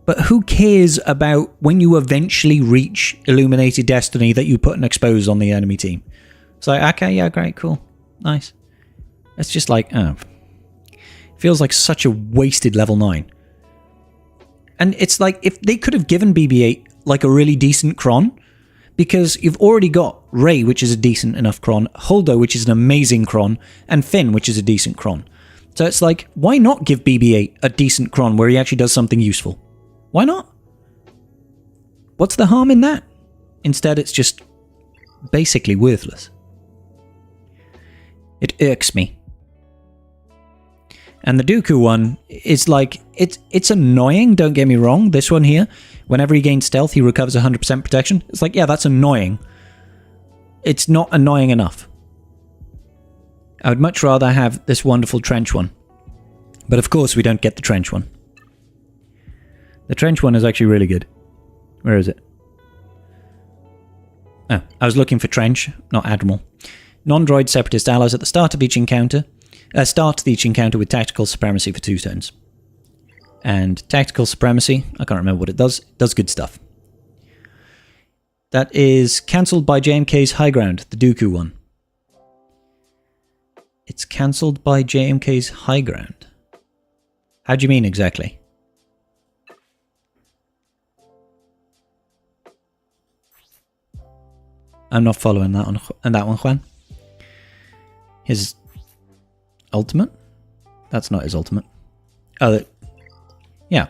But who cares about when you eventually reach Illuminated Destiny that you put an Expose on the enemy team? It's like, okay, yeah, great, cool, nice. It's just like, oh. It feels like such a wasted level 9. And it's like, if they could have given BB-8 like a really decent Cron, because you've already got Rey, which is a decent enough Cron, Holdo, which is an amazing Cron, and Finn, which is a decent Cron. So it's like, why not give BB-8 a decent Cron where he actually does something useful? Why not? What's the harm in that? Instead, it's just basically worthless. It irks me. And the Dooku one is like, it's annoying, don't get me wrong. This one here, whenever he gains stealth, he recovers 100% protection. It's like, yeah, that's annoying. It's not annoying enough. I would much rather have this wonderful trench one. But of course, we don't get the trench one. The trench one is actually really good. Where is it? Oh, I was looking for trench, not admiral. Non-droid separatist allies at the start of each encounter. Start each encounter with tactical supremacy for 2 turns. And tactical supremacy, I can't remember what it does. It does good stuff. That is cancelled by JMK's high ground, the Dooku one. It's cancelled by JMK's high ground. How do you mean exactly? I'm not following that one, Juan. His ultimate? That's not his ultimate. Oh, yeah.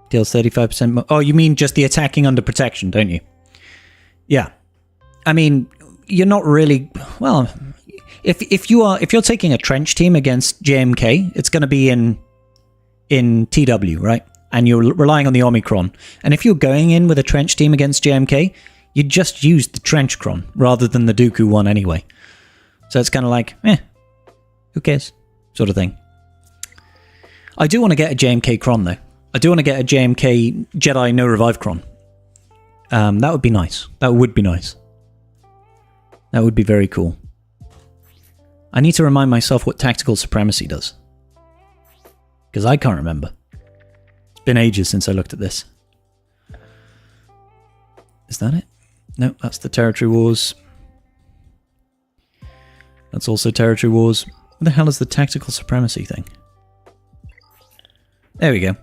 Deals 35% more. Oh, you mean just the attacking under protection, don't you? Yeah. I mean, you're not really... Well, if you're taking a trench team against JMK, it's going to be in TW, right? And you're relying on the Omicron. And if you're going in with a trench team against JMK, you just use the trench cron rather than the Dooku one anyway. So it's kind of like, who cares? Sort of thing. I do want to get a JMK cron though. I do want to get a JMK Jedi no revive cron. That would be nice. That would be nice. That would be very cool. I need to remind myself what tactical supremacy does. Because I can't remember. It's been ages since I looked at this. Is that it? No, that's the Territory Wars. That's also Territory Wars. What the hell is the tactical supremacy thing? There we go.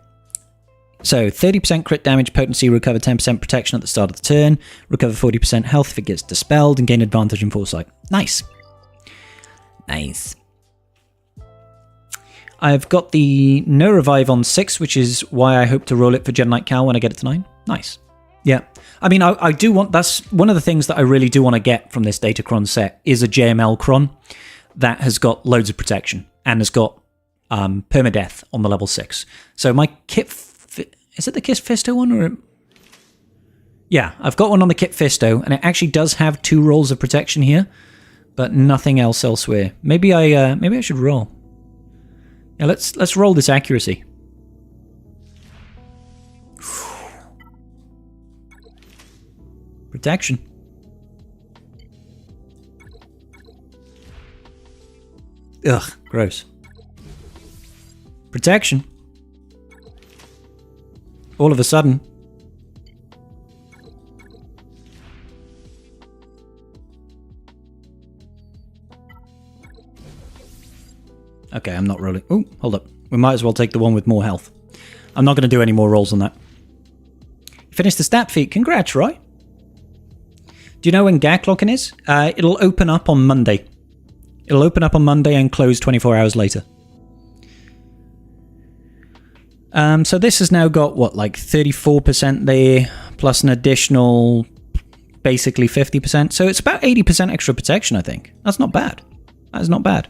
So, 30% crit damage, potency, recover 10% protection at the start of the turn, recover 40% health if it gets dispelled, and gain advantage in foresight. Nice. Nice. I've got the no revive on 6, which is why I hope to roll it for Jedi Knight Cal when I get it to 9. Nice. Yeah. I mean, I do want... That's one of the things that I really do want to get from this Datacron set is a JML Cron that has got loads of protection and has got permadeath on the level 6. So my kit... Is it the Kit Fisto one? Or... Yeah, I've got one on the Kit Fisto, and it actually does have 2 rolls of protection here, but nothing else elsewhere. Maybe I should roll. Yeah, let's roll this accuracy. Protection. Ugh, gross. Protection. All of a sudden. Okay, I'm not rolling. Oh, hold up. We might as well take the one with more health. I'm not going to do any more rolls on that. Finish the stat feat. Congrats, Roy. Do you know when gag clocking is? It'll open up on Monday. It'll open up on Monday and close 24 hours later. So this has now got, what, like 34% there, plus an additional, basically 50%. So it's about 80% extra protection, I think. That's not bad. That is not bad.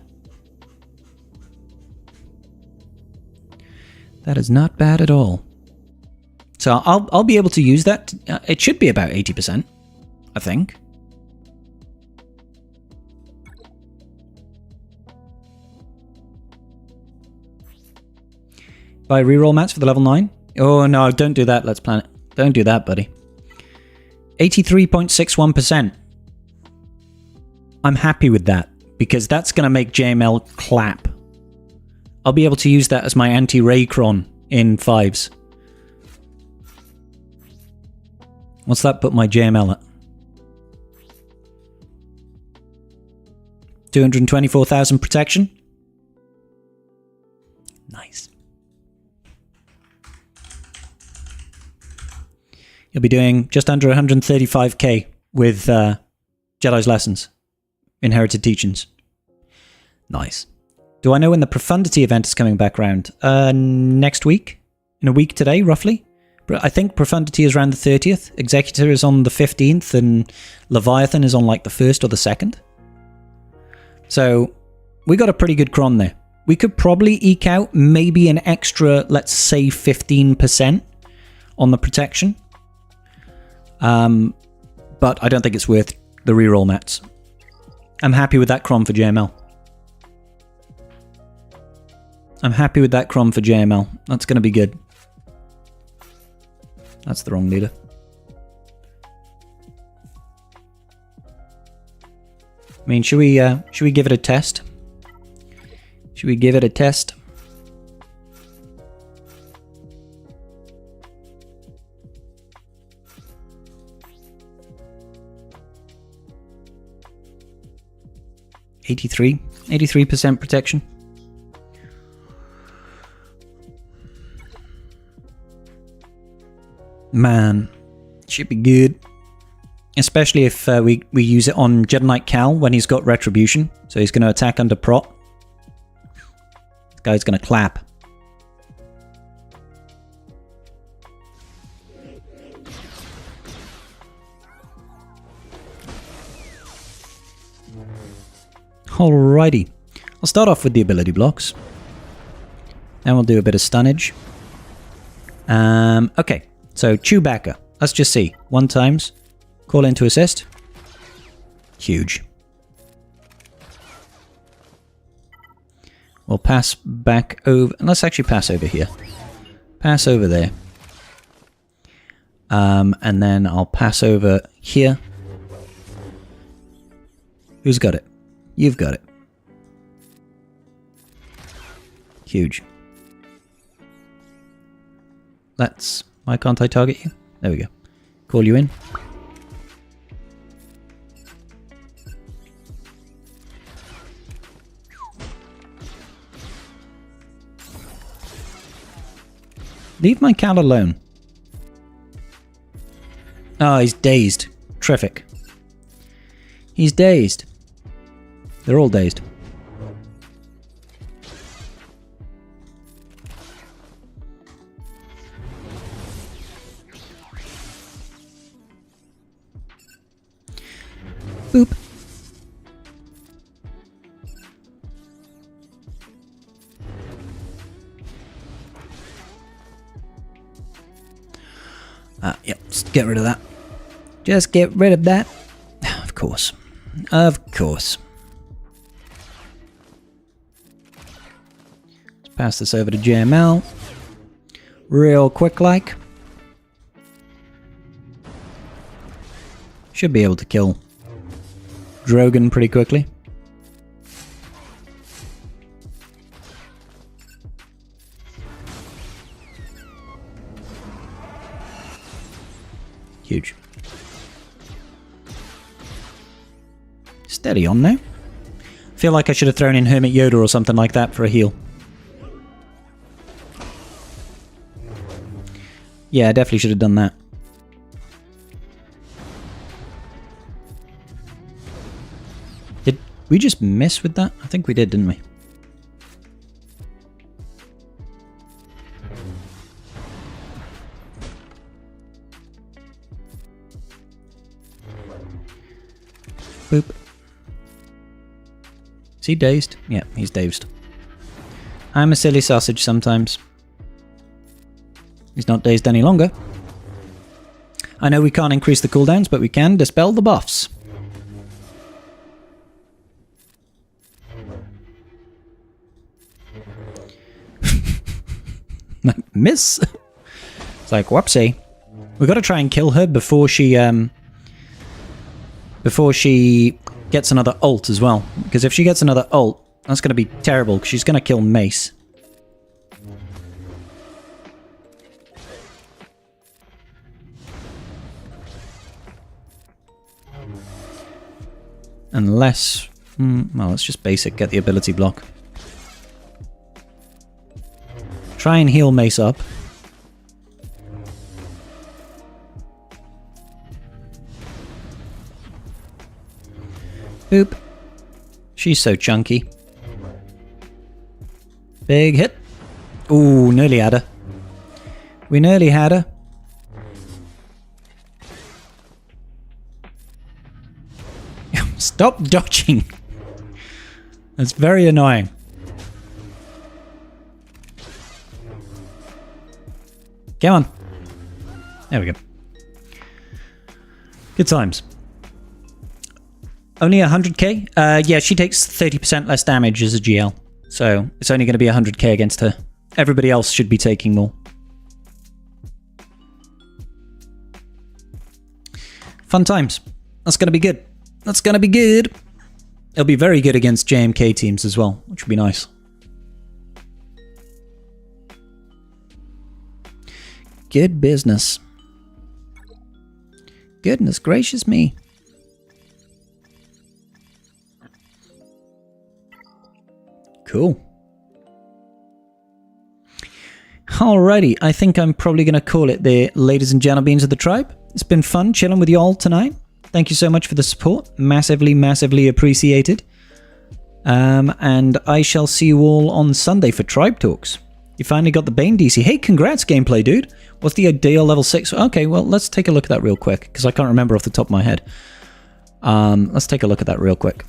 That is not bad at all. So I'll be able to use that. It should be about 80%, I think. Buy reroll mats for the level 9. Oh no, don't do that, Let's Planet. Don't do that, buddy. 83.61%. I'm happy with that, because that's going to make JML clap. I'll be able to use that as my anti-Raycron in 5s. What's that put my JML at? 224,000 protection? Nice. You'll be doing just under 135k with Jedi's Lessons, Inherited Teachings. Nice. Do I know when the Profundity event is coming back around? Next week? In a week today, roughly? I think Profundity is around the 30th. Executor is on the 15th, and Leviathan is on like the 1st or the 2nd. So we got a pretty good cron there. We could probably eke out maybe an extra, let's say 15% on the protection. But I don't think it's worth the reroll mats. I'm happy with that cron for JML. I'm happy with that cron for JML. That's going to be good. That's the wrong leader. I mean, should we give it a test? Should we give it a test? $83% protection. Man, should be good. Especially if we use it on Jedi Knight Cal when he's got Retribution. So he's going to attack under prot. This guy's going to clap. Alrighty. I'll start off with the ability blocks. Then we'll do a bit of stunnage. Okay. So, Chewbacca. Let's just see. 1 times. Call in to assist. Huge. We'll pass back over. Let's actually pass over here. Pass over there. And then I'll pass over here. Who's got it? You've got it. Huge. Let's... Why can't I target you? There we go. Call you in. Leave my Cal alone. Oh, he's dazed. Terrific. He's dazed. They're all dazed. Boop. Yep, just get rid of that. Just get rid of that. Of course. Of course. Let's pass this over to JML. Real quick like. Should be able to kill Drogon pretty quickly. Huge. Steady on now. Feel like I should have thrown in Hermit Yoda or something like that for a heal. Yeah, I definitely should have done that. Did we just miss with that? I think we did, didn't we? Boop. Is he dazed? Yeah, he's dazed. I'm a silly sausage sometimes. He's not dazed any longer. I know we can't increase the cooldowns, but we can dispel the buffs. Miss. It's like, whoopsie. We've got to try and kill her before she gets another ult as well. Because if she gets another ult, that's going to be terrible, because she's going to kill Mace. Unless... well, let's just basic, get the ability block. Try and heal Mace up. Boop. She's so chunky. Big hit. Ooh, nearly had her. We nearly had her. Stop dodging. That's very annoying. Come on. There we go. Good times. Only 100k? Yeah, she takes 30% less damage as a GL. So it's only going to be 100k against her. Everybody else should be taking more. Fun times. That's going to be good. That's going to be good. It'll be very good against JMK teams as well, which would be nice. Good business. Goodness gracious me. Cool. Alrighty, I think I'm probably going to call it there, ladies and gentlemen of the tribe. It's been fun chilling with you all tonight. Thank you so much for the support. Massively, massively appreciated. And I shall see you all on Sunday for Tribe Talks. You finally got the Bane DC. Hey, congrats, gameplay dude. What's the ideal level 6? Okay, well, let's take a look at that real quick, because I can't remember off the top of my head. Let's take a look at that real quick.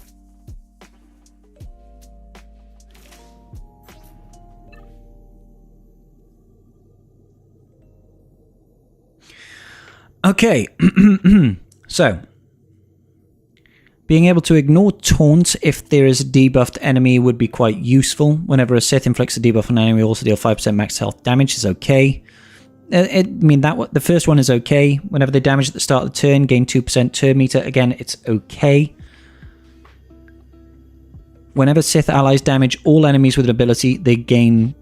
Okay, so being able to ignore taunt if there is a debuffed enemy would be quite useful. Whenever a Sith inflicts a debuff on an enemy, also deal 5% max health damage is okay. I mean, the first one is okay. Whenever they damage at the start of the turn, gain 2% turn meter. Again, it's okay. Whenever Sith allies damage all enemies with an ability, they grant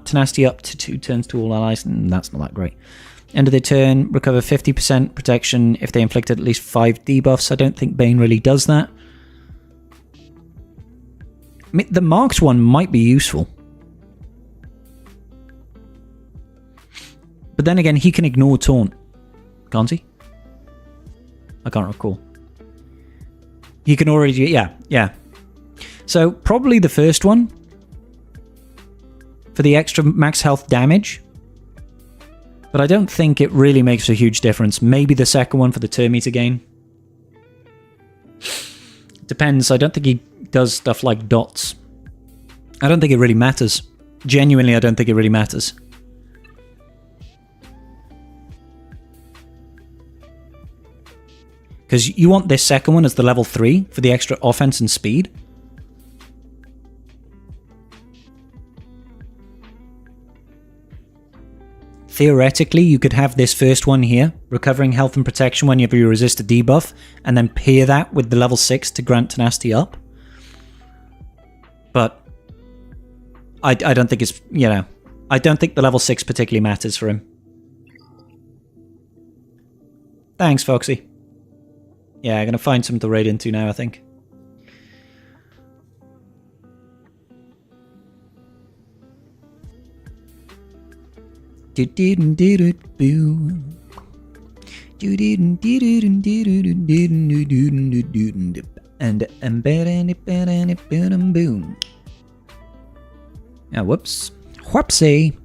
tenacity up to 2 turns to all allies, and that's not that great. End of the turn, recover 50% protection if they inflicted at least 5 debuffs. I don't think Bane really does that. I mean, the marked one might be useful. But then again, he can ignore taunt. Can't he? I can't recall. He can already... Yeah. So, probably the first one. For the extra max health damage. But I don't think it really makes a huge difference. Maybe the second one for the turn meter gain. Depends. I don't think he does stuff like dots. I don't think it really matters. Genuinely, I don't think it really matters. Because you want this second one as the level 3 for the extra offense and speed. Theoretically, you could have this first one here, recovering health and protection whenever you resist a debuff, and then pair that with the level 6 to grant tenacity up. But I don't think it's, I don't think the level 6 particularly matters for him. Thanks, Foxy. Yeah, I'm going to find something to raid into now, I think. And boom. Whoops. Whoopsie.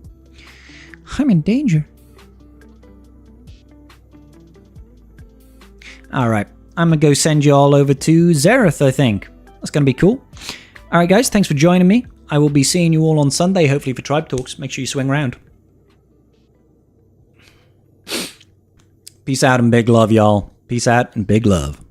I'm in danger. Alright. I'm going to go send you all over to Zereth, I think. That's going to be cool. All right, guys, thanks for joining me. I will be seeing you all on Sunday, hopefully for Tribe Talks. Make sure you swing around. Peace out and big love, y'all. Peace out and big love.